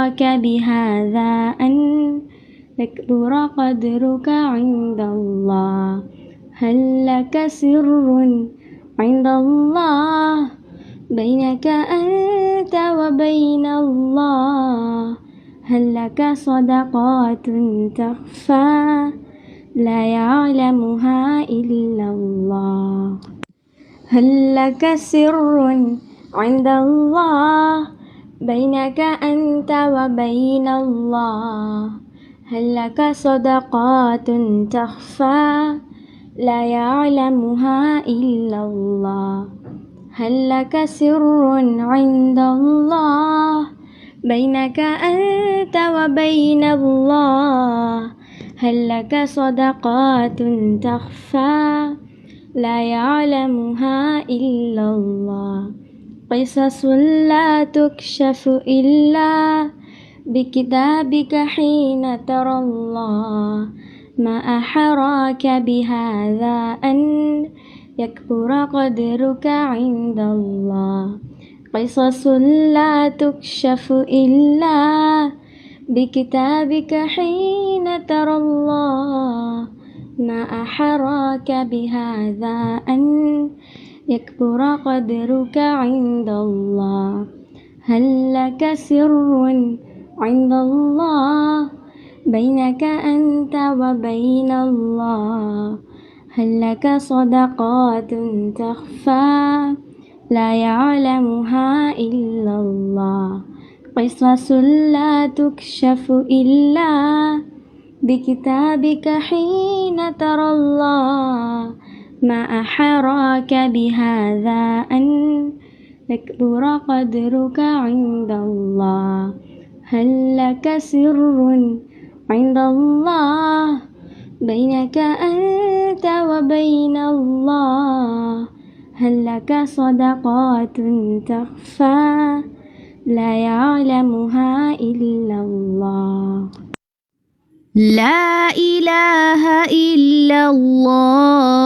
أحراك بهذا أن يكبر قدرك عند الله هل لك سر عند الله بينك أنت وبين الله هل لك صدقات تخفى لا يعلمها إلا الله هل لك سر عند الله بينك أنت وبين الله هل لك صدقات تخفى لا يعلمها إلا الله هل لك سر عند الله بينك أنت وبين الله هل لك صدقات تخفى لا يعلمها إلا الله قصص لا تكشف إلا بكتابك حين ترى الله ما أحراك بهذا أن يكبر قدرك عند الله قصص لا تكشف إلا بكتابك حين ترى الله ما أحراك بهذا أن يكبر قدرك عند الله هل لك سر عند الله بينك أنت وبين الله هل لك صدقات تخفى لا يعلمها إلا الله قصص لا تكشف إلا بكتابك حين ترى الله ما أحراك بهذا أن يكبر قدرك عند الله هل لك سر عند الله بينك أنت وبين الله هل لك صدقات تخفى لا يعلمها إلا الله لا إله إلا الله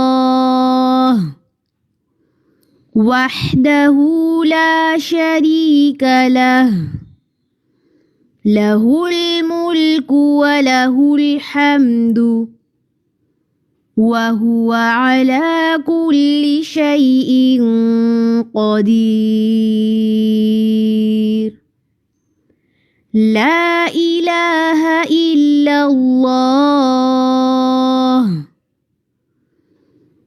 وحده لا شريك له له الملك وله الحمد وهو على كل شيء قدير لا إله إلا الله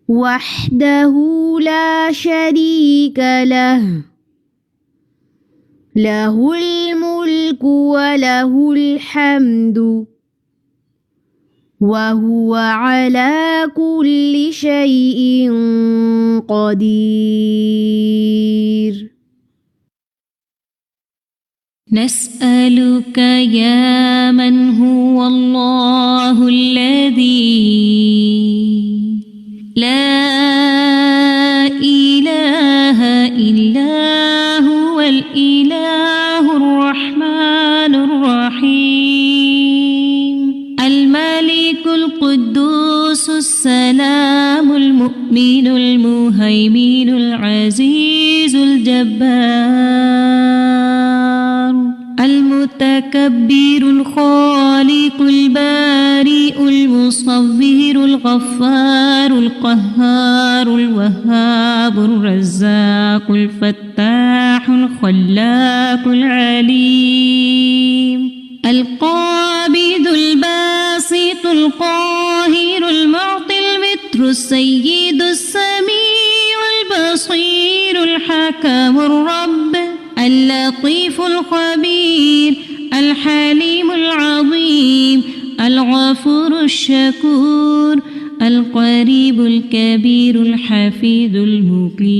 وحده لا شريك له له الملك وله الحمد وهو على كل شيء قدير نسألك يا من هو الله الذي لا إله إلا هو الإله الرحمن الرحيم الملك القدوس السلام المؤمن المهيمن العزيز الجبار المتكبر الخالق البارئ المصور الغفار القهار الوهاب الرزاق الفتاح الخلاق العليم القابض الباسط القاهر المعطي المتر السيد السميع البصير الحكم الرب اللطيف الخبير الحليم العظيم الغفور الشكور القريب الكبير الحفيظ المقيت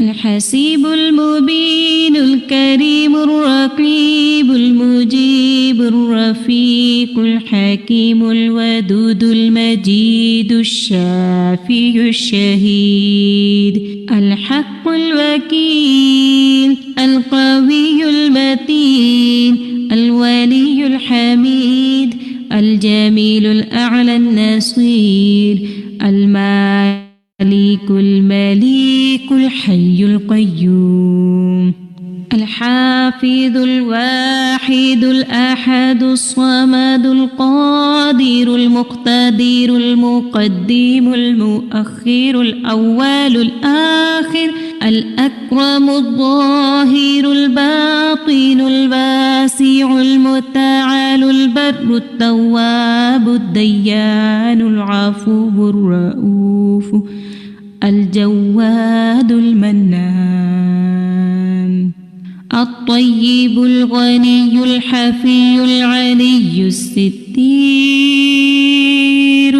الحسيب المبين الكريم الرقيب المجيب الرفيق الحكيم الودود المجيد الشافي الشهيد الحق الوكيل القوي المتين الولي الحميد الجميل الأعلى النصير المالك المليك الحي القيوم الحامد الحافظ الواحد الأحد الصمد القادر المقتدر المقدم المؤخر الأول الآخر الأكرم الظاهر الباطن الواسع المتعال البر التواب الديان العفو الرؤوف الجواد المنان الطيب الغني الحفي العلي الستير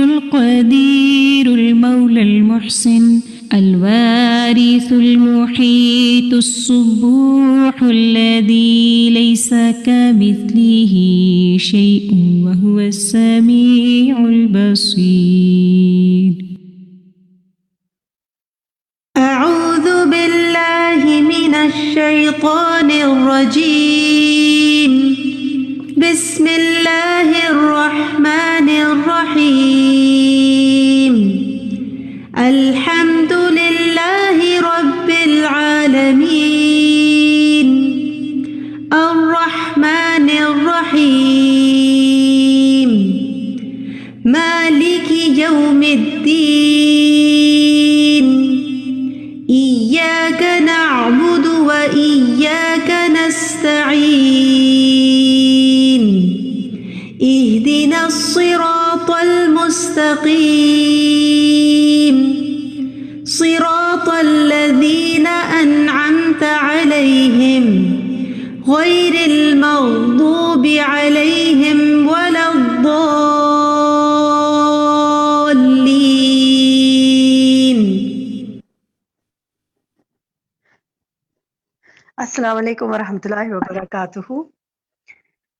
القدير المولى المحسن الوارث المحيط الصبوح الذي ليس كمثله شيء وهو السميع البصير. أعوذ بالله من الشيطان الرجيم. بسم الله الرحمن الرحيم. الحمد لله رب العالمين الرحمن الرحيم مالك يوم الدين إياك نعبد وإياك نستعين اهدنا الصراط المستقيم صراط الذين أنعمت عليهم غير المغضوب عليهم ولا الضالين. السلام علیکم ورحمۃ اللہ وبرکاتہ.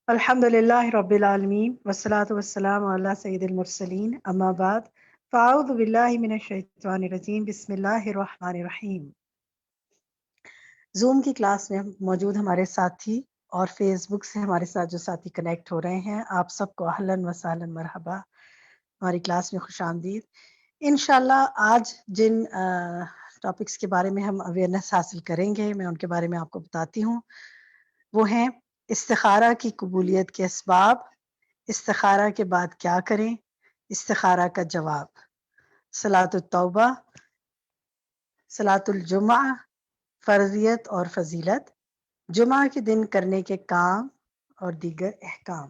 الحمد للہ رب العالمین والصلاۃ والسلام علی سید المرسلین اما بعد فاعوذ باللہ من الشیطان الرجیم بسم اللہ الرحمن الرحیم. زوم کی کلاس میں موجود ہمارے ساتھی اور فیس بک سے ہمارے ساتھ جو ساتھی کنیکٹ ہو رہے ہیں، آپ سب کو اہلاً و سہلاً مرحبا، ہماری کلاس میں خوش آمدید. انشاءاللہ آج جن ٹاپکس کے بارے میں ہم اویئرنیس حاصل کریں گے، میں ان کے بارے میں آپ کو بتاتی ہوں. وہ ہیں استخارہ کی قبولیت کے اسباب، استخارہ کے بعد کیا کریں، استخارہ کا جواب، صلاۃ التوبہ، صلاۃ الجمعہ، فرضیت اور فضیلت، جمعہ کے دن کرنے کے کام اور دیگر احکام.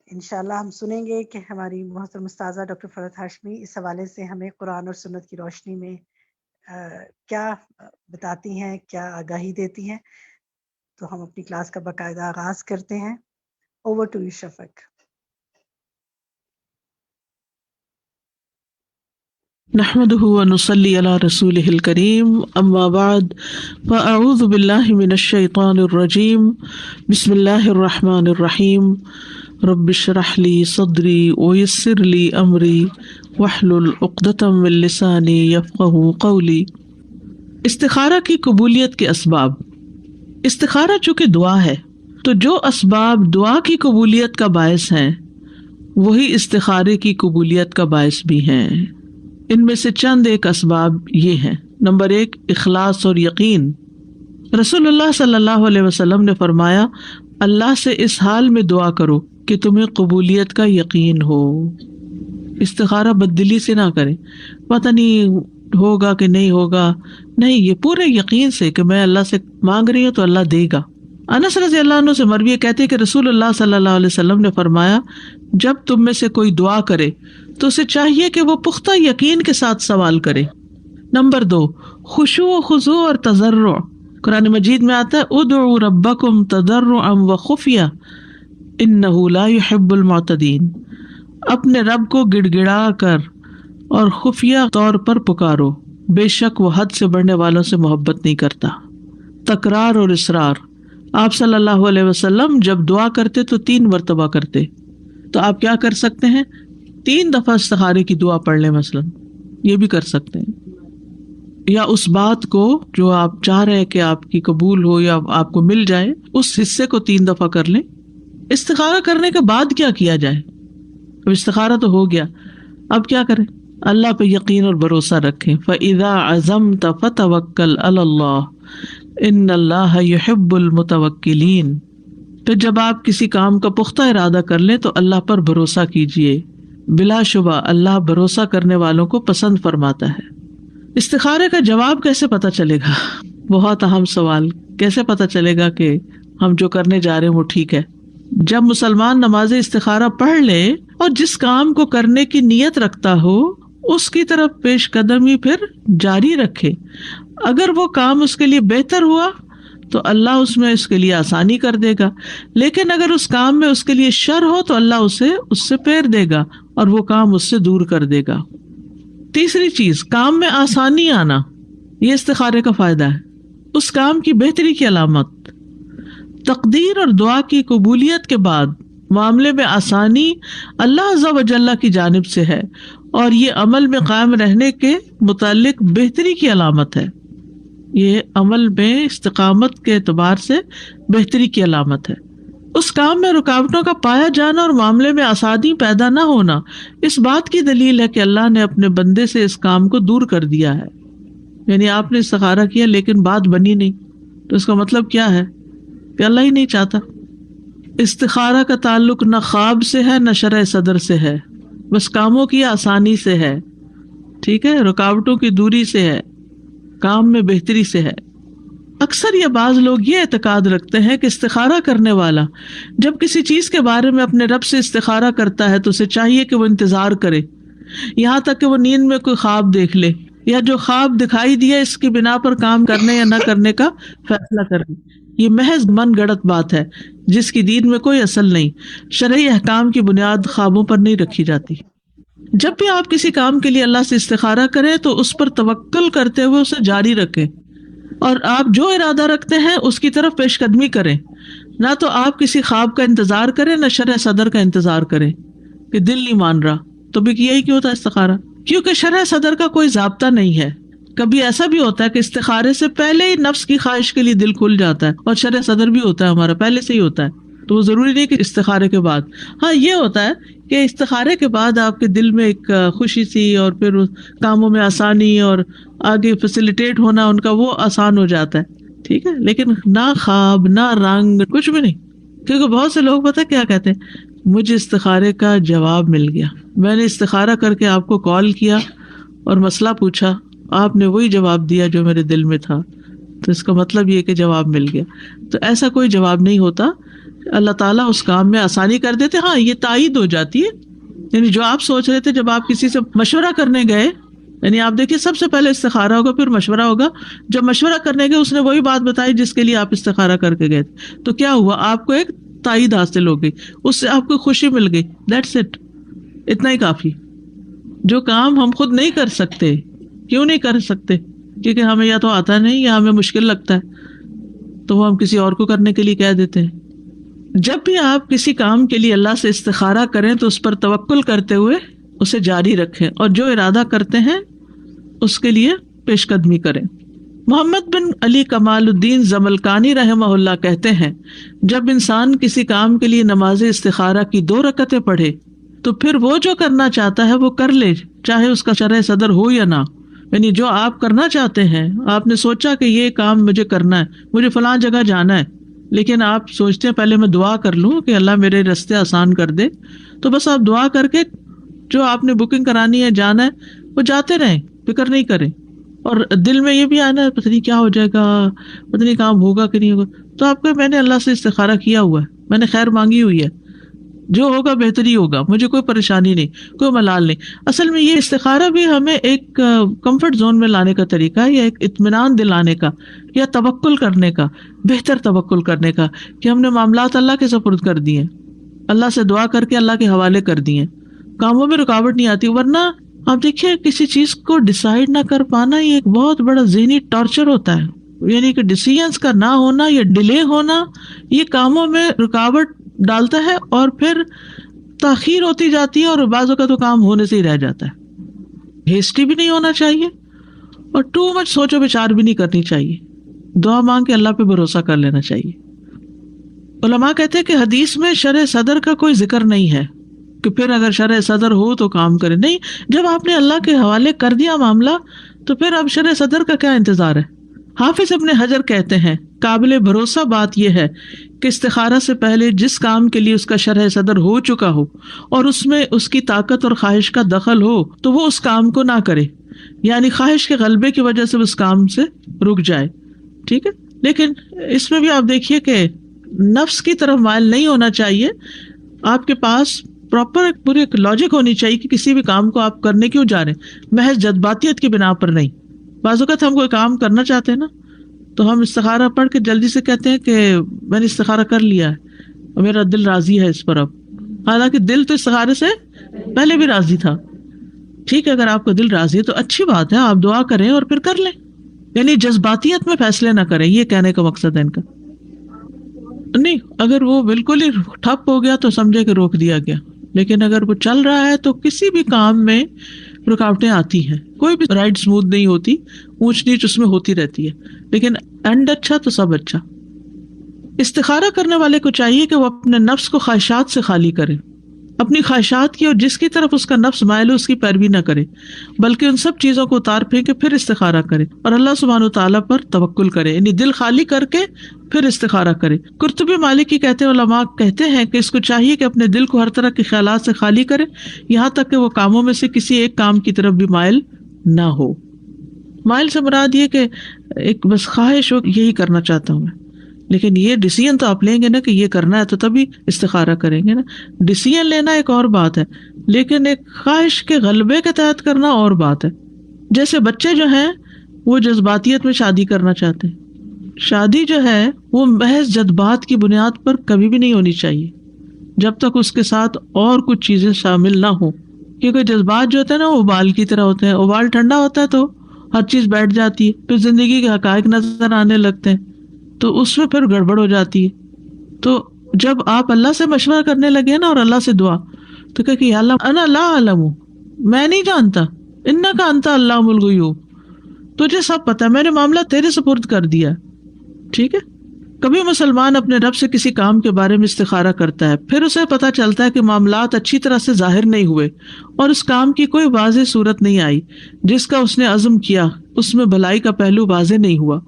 انشاءاللہ ہم سنیں گے کہ ہماری محترم استاذہ ڈاکٹر فرحت ہاشمی اس حوالے سے ہمیں قرآن اور سنت کی روشنی میں کیا بتاتی ہیں، کیا آگاہی دیتی ہیں. تو ہم اپنی کلاس کا باقاعدہ آغاز کرتے ہیں. اوور ٹو یو شفق. نحمده ونصلي على رسوله الكريم اما بعد فاعوذ بالله من الشيطان الرجيم بسم الله الرحمن الرحيم رب اشرح لي صدري ويسر لي امري واحلل عقدة من لساني يفقهوا قولي. استخارہ کی قبولیت کے اسباب. استخارہ چونکہ دعا ہے تو جو اسباب دعا کی قبولیت کا باعث ہیں وہی استخارے کی قبولیت کا باعث بھی ہیں. ان میں سے چند ایک اسباب یہ ہیں. نمبر 1، اخلاص اور یقین. رسول اللہ صلی اللہ علیہ وسلم نے فرمایا، اللہ سے اس حال میں دعا کرو کہ تمہیں قبولیت کا یقین ہو. استخارہ بددلی سے نہ کریں، پتہ نہیں ہوگا کہ نہیں ہوگا، نہیں، یہ پورے یقین سے کہ میں اللہ سے مانگ رہی ہوں تو اللہ دے گا. انس رضی اللہ عنہ سے مروی کہتے کہ رسول اللہ صلی اللہ علیہ وسلم نے فرمایا، جب تم میں سے کوئی دعا کرے تو اسے چاہیے کہ وہ پختہ یقین کے ساتھ سوال کرے. نمبر 2، خشوع و خضوع اور تضرع. قرآن مجید میں آتا ہے، ادعوا ربکم تضرعا وخفیہ انہ لا یحب المعتدین. اپنے رب کو گڑ گڑا کر اور خفیہ طور پر پکارو، بے شک وہ حد سے بڑھنے والوں سے محبت نہیں کرتا. تکرار اور اصرار. آپ صلی اللہ علیہ وسلم جب دعا کرتے تو 3 مرتبہ کرتے. تو آپ کیا کر سکتے ہیں، 3 دفعہ استخارے کی دعا پڑھ لیں مثلا، یہ بھی کر سکتے ہیں. یا اس بات کو جو آپ چاہ رہے ہیں کہ آپ کی قبول ہو یا آپ کو مل جائے، اس حصے کو 3 دفعہ کر لیں. استخارہ کرنے کے بعد کیا کیا جائے؟ اب استخارہ تو ہو گیا، اب کیا کریں؟ اللہ پہ یقین اور بھروسہ رکھیں. فَإِذَا عَزَمْتَ فَتَوَكَّلْ عَلَى اللَّهِ. ان اللہ یحب المتوکلین. پھر جب آپ کسی کام کا پختہ ارادہ کر لیں تو اللہ پر بھروسہ کیجیے، بلا شبہ اللہ بھروسہ کرنے والوں کو پسند فرماتا ہے. استخارے کا جواب کیسے پتہ چلے گا؟ بہت اہم سوال. کیسے پتہ چلے گا کہ ہم جو کرنے جا رہے ہیں وہ ٹھیک ہے؟ جب مسلمان نماز استخارہ پڑھ لے اور جس کام کو کرنے کی نیت رکھتا ہو اس کی طرف پیش قدمی پھر جاری رکھے. اگر وہ کام اس کے لیے بہتر ہوا تو اللہ اس میں اس کے لیے آسانی کر دے گا، لیکن اگر اس کام میں اس کے لیے شر ہو تو اللہ اسے اس سے پھیر دے گا اور وہ کام اس سے دور کر دے گا. تیسری چیز، کام میں آسانی آنا. یہ استخارے کا فائدہ ہے، اس کام کی بہتری کی علامت. تقدیر اور دعا کی قبولیت کے بعد معاملے میں آسانی اللہ عز و جل کی جانب سے ہے، اور یہ عمل میں قائم رہنے کے متعلق بہتری کی علامت ہے. یہ عمل میں استقامت کے اعتبار سے بہتری کی علامت ہے. اس کام میں رکاوٹوں کا پایا جانا اور معاملے میں آسانی پیدا نہ ہونا اس بات کی دلیل ہے کہ اللہ نے اپنے بندے سے اس کام کو دور کر دیا ہے. یعنی آپ نے استخارہ کیا لیکن بات بنی نہیں، تو اس کا مطلب کیا ہے کہ اللہ ہی نہیں چاہتا. استخارہ کا تعلق نہ خواب سے ہے نہ شرح صدر سے ہے، بس کاموں کی آسانی سے ہے. ٹھیک ہے، رکاوٹوں کی دوری سے ہے، کام میں بہتری سے ہے. اکثر یہ بعض لوگ یہ اعتقاد رکھتے ہیں کہ استخارہ کرنے والا جب کسی چیز کے بارے میں اپنے رب سے استخارہ کرتا ہے تو اسے چاہیے کہ وہ انتظار کرے یہاں تک کہ وہ نیند میں کوئی خواب دیکھ لے، یا جو خواب دکھائی دیا اس کی بنا پر کام کرنے یا نہ کرنے کا فیصلہ کرے. یہ محض من گڑت بات ہے جس کی دین میں کوئی اصل نہیں. شرعی احکام کی بنیاد خوابوں پر نہیں رکھی جاتی. جب بھی آپ کسی کام کے لیے اللہ سے استخارہ کریں تو اس پر توکل کرتے ہوئے اسے جاری رکھیں، اور آپ جو ارادہ رکھتے ہیں اس کی طرف پیش قدمی کریں. نہ تو آپ کسی خواب کا انتظار کریں نہ شرح صدر کا انتظار کریں کہ دل نہیں مان رہا. تو بھی یہی کیوں ہوتا ہے استخارہ؟ کیونکہ شرح صدر کا کوئی ضابطہ نہیں ہے. کبھی ایسا بھی ہوتا ہے کہ استخارے سے پہلے ہی نفس کی خواہش کے لیے دل کھل جاتا ہے، اور شرح صدر بھی ہوتا ہے ہمارا پہلے سے ہی ہوتا ہے. تو وہ ضروری نہیں کہ استخارے کے بعد. ہاں یہ ہوتا ہے کہ استخارے کے بعد آپ کے دل میں ایک خوشی سی، اور پھر کاموں میں آسانی اور آگے فیسیلیٹیٹ ہونا ان کا وہ آسان ہو جاتا ہے. ٹھیک ہے، لیکن نہ خواب نہ رنگ کچھ بھی نہیں. کیونکہ بہت سے لوگ پتہ کیا کہتے ہیں، مجھے استخارے کا جواب مل گیا، میں نے استخارہ کر کے آپ کو کال کیا اور مسئلہ پوچھا، آپ نے وہی جواب دیا جو میرے دل میں تھا، تو اس کا مطلب یہ کہ جواب مل گیا. تو ایسا کوئی جواب نہیں ہوتا. اللہ تعالیٰ اس کام میں آسانی کر دیتے. ہاں یہ تائید ہو جاتی ہے، یعنی جو آپ سوچ رہے تھے جب آپ کسی سے مشورہ کرنے گئے، یعنی آپ دیکھیے سب سے پہلے استخارہ ہوگا پھر مشورہ ہوگا. جب مشورہ کرنے گئے اس نے وہی بات بتائی جس کے لیے آپ استخارہ کر کے گئے تھے، تو کیا ہوا؟ آپ کو ایک تائید حاصل ہو گئی، اس سے آپ کو خوشی مل گئی. دیٹس اٹ، اتنا ہی کافی. جو کام ہم خود نہیں کر سکتے، کیوں نہیں کر سکتے؟ کیونکہ ہمیں یا تو آتا نہیں یا ہمیں مشکل لگتا ہے، تو وہ ہم کسی اور کو کرنے کے لیے کہہ دیتے ہیں. جب بھی آپ کسی کام کے لیے اللہ سے استخارہ کریں تو اس پر توکل کرتے ہوئے اسے جاری رکھیں، اور جو ارادہ کرتے ہیں اس کے لیے پیش قدمی کریں. محمد بن علی کمال الدین زملکانی رحمہ اللہ کہتے ہیں، جب انسان کسی کام کے لیے نماز استخارہ کی 2 رکعتیں پڑھے تو پھر وہ جو کرنا چاہتا ہے وہ کر لے، چاہے اس کا شرح صدر ہو یا نہ. یعنی جو آپ کرنا چاہتے ہیں، آپ نے سوچا کہ یہ کام مجھے کرنا ہے، مجھے فلاں جگہ جانا ہے، لیکن آپ سوچتے ہیں پہلے میں دعا کر لوں کہ اللہ میرے راستے آسان کر دے، تو بس آپ دعا کر کے جو آپ نے بکنگ کرانی ہے، جانا ہے، وہ جاتے رہیں، فکر نہیں کریں. اور دل میں یہ بھی آنا پتہ نہیں کیا ہو جائے گا، پتہ نہیں کام ہوگا کہ نہیں ہوگا، تو آپ کو میں نے اللہ سے استخارہ کیا ہوا ہے، میں نے خیر مانگی ہوئی ہے، جو ہوگا بہتر ہی ہوگا، مجھے کوئی پریشانی نہیں، کوئی ملال نہیں. اصل میں یہ استخارہ بھی ہمیں ایک کمفرٹ زون میں لانے کا طریقہ ہے، یا ایک اطمینان دلانے کا، یا توکل کرنے کا، بہتر توکل کرنے کا، کہ ہم نے معاملات اللہ کے سپرد کر دیے، اللہ سے دعا کر کے اللہ کے حوالے کر دیے، کاموں میں رکاوٹ نہیں آتی. ورنہ آپ دیکھیے کسی چیز کو ڈیسائیڈ نہ کر پانا یہ ایک بہت بڑا ذہنی ٹارچر ہوتا ہے. یعنی کہ ڈیسیژنس کا نہ ہونا یا ڈیلے ہونا یہ کاموں میں رکاوٹ ڈالتا ہے، اور پھر تاخیر ہوتی جاتی ہے، اور بعض اوقات تو کام ہونے سے ہی رہ جاتا ہے. ہیسٹی بھی نہیں ہونا چاہیے اور ٹو مچ سوچو بچار بھی نہیں کرنی چاہیے. دعا مانگ کے اللہ پہ بھروسہ کر لینا چاہیے. علماء کہتے ہیں کہ حدیث میں شرح صدر کا کوئی ذکر نہیں ہے کہ پھر اگر شرح صدر ہو تو کام کرے. نہیں، جب آپ نے اللہ کے حوالے کر دیا معاملہ تو پھر اب شرح صدر کا کیا انتظار ہے؟ حافظ ابن حجر کہتے ہیں قابل بھروسہ بات یہ ہے کہ استخارہ سے پہلے جس کام کے لیے اس کا شرح صدر ہو چکا ہو اور اس میں اس کی طاقت اور خواہش کا دخل ہو تو وہ اس کام کو نہ کرے، یعنی خواہش کے غلبے کی وجہ سے اس کام سے رک جائے. ٹھیک ہے، لیکن اس میں بھی آپ دیکھیے کہ نفس کی طرف مائل نہیں ہونا چاہیے. آپ کے پاس پراپر پوری ایک لاجک ہونی چاہیے کہ کسی بھی کام کو آپ کرنے کیوں جا رہے ہیں، محض جذباتیت کی بنا پر نہیں. بعض اوقات ہم کوئی کام کرنا چاہتے ہیں نا تو ہم استخارہ پڑھ کے جلدی سے کہتے ہیں کہ میں نے استخارہ کر لیا ہے اور میرا دل راضی ہے اس پر اب، حالانکہ دل تو استخارے سے پہلے بھی راضی تھا. ٹھیک ہے، اگر آپ کا دل راضی ہے تو اچھی بات ہے، آپ دعا کریں اور پھر کر لیں. یعنی جذباتیت میں فیصلے نہ کریں، یہ کہنے کا مقصد ہے ان کا. نہیں، اگر وہ بالکل ہی ٹھپ ہو گیا تو سمجھے کہ روک دیا گیا، لیکن اگر وہ چل رہا ہے تو کسی بھی کام میں رکاوٹیں آتی ہیں، کوئی بھی رائڈ سموتھ نہیں ہوتی، اونچ نیچ اس میں ہوتی رہتی ہے، لیکن اینڈ اچھا تو سب اچھا. استخارہ کرنے والے کو چاہیے کہ وہ اپنے نفس کو خواہشات سے خالی کرے، اپنی خواہشات کی اور جس کی طرف اس کا نفس مائل ہو اس کی پیروی نہ کرے، بلکہ ان سب چیزوں کو اتار پھینکے پھر استخارہ کرے اور اللہ سبحانہ وتعالیٰ پر توکل کرے، یعنی دل خالی کر کے پھر استخارہ کرے. قرطبی مالکی کہتے ہیں، علماء کہتے ہیں کہ اس کو چاہیے کہ اپنے دل کو ہر طرح کے خیالات سے خالی کرے، یہاں تک کہ وہ کاموں میں سے کسی ایک کام کی طرف بھی مائل نہ ہو. مائل سے مراد یہ کہ ایک بس خواہش ہو یہی کرنا چاہتا ہوں میں، لیکن یہ ڈیسیژن تو آپ لیں گے نا کہ یہ کرنا ہے تو تبھی استخارہ کریں گے نا. ڈیسیژن لینا ایک اور بات ہے، لیکن ایک خواہش کے غلبے کے تحت کرنا اور بات ہے. جیسے بچے جو ہیں وہ جذباتیت میں شادی کرنا چاہتے ہیں، شادی جو ہے وہ محض جذبات کی بنیاد پر کبھی بھی نہیں ہونی چاہیے جب تک اس کے ساتھ اور کچھ چیزیں شامل نہ ہوں، کیونکہ جذبات جو ہوتے ہیں نا وہ ابال کی طرح ہوتے ہیں، ابال ٹھنڈا ہوتا ہے تو ہر چیز بیٹھ جاتی ہے، پھر زندگی کے حقائق نظر آنے لگتے ہیں تو اس میں پھر گڑبڑ ہو جاتی ہے. تو جب آپ اللہ سے مشورہ کرنے لگے نا اور اللہ سے دعا تو کہ یا اللہ انا لا اعلم، میں نہیں جانتا، انک انت علام الغیوب، تجھے سب پتا ہے، میں نے معاملہ تیرے سپرد کر دیا. ٹھیک ہے، کبھی مسلمان اپنے رب سے کسی کام کے بارے میں استخارہ کرتا ہے، پھر اسے پتا چلتا ہے کہ معاملات اچھی طرح سے ظاہر نہیں ہوئے اور اس کام کی کوئی واضح صورت نہیں آئی جس کا اس نے عزم کیا، اس میں بھلائی کا پہلو واضح نہیں ہوا،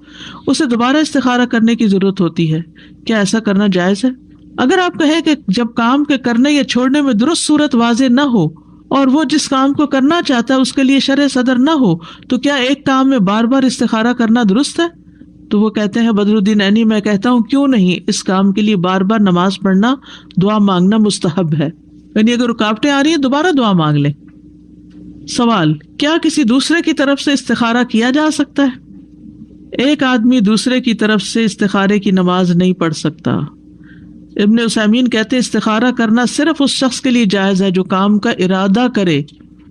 اسے دوبارہ استخارہ کرنے کی ضرورت ہوتی ہے. کیا ایسا کرنا جائز ہے؟ اگر آپ کہیں کہ جب کام کے کرنے یا چھوڑنے میں درست صورت واضح نہ ہو اور وہ جس کام کو کرنا چاہتا ہے اس کے لیے شرع صدر نہ ہو تو کیا ایک کام میں بار بار استخارہ کرنا درست ہے؟ تو وہ کہتے ہیں بدر الدین عینی، میں کہتا ہوں کیوں نہیں، اس کام کے لیے بار بار نماز پڑھنا، دعا مانگنا مستحب ہے. یعنی اگر رکاوٹیں آ رہی ہیں دوبارہ دعا مانگ لیں. سوال، کیا کسی دوسرے کی طرف سے استخارہ کیا جا سکتا ہے؟ ایک آدمی دوسرے کی طرف سے استخارے کی نماز نہیں پڑھ سکتا. ابن عثیمین کہتے ہیں استخارہ کرنا صرف اس شخص کے لیے جائز ہے جو کام کا ارادہ کرے،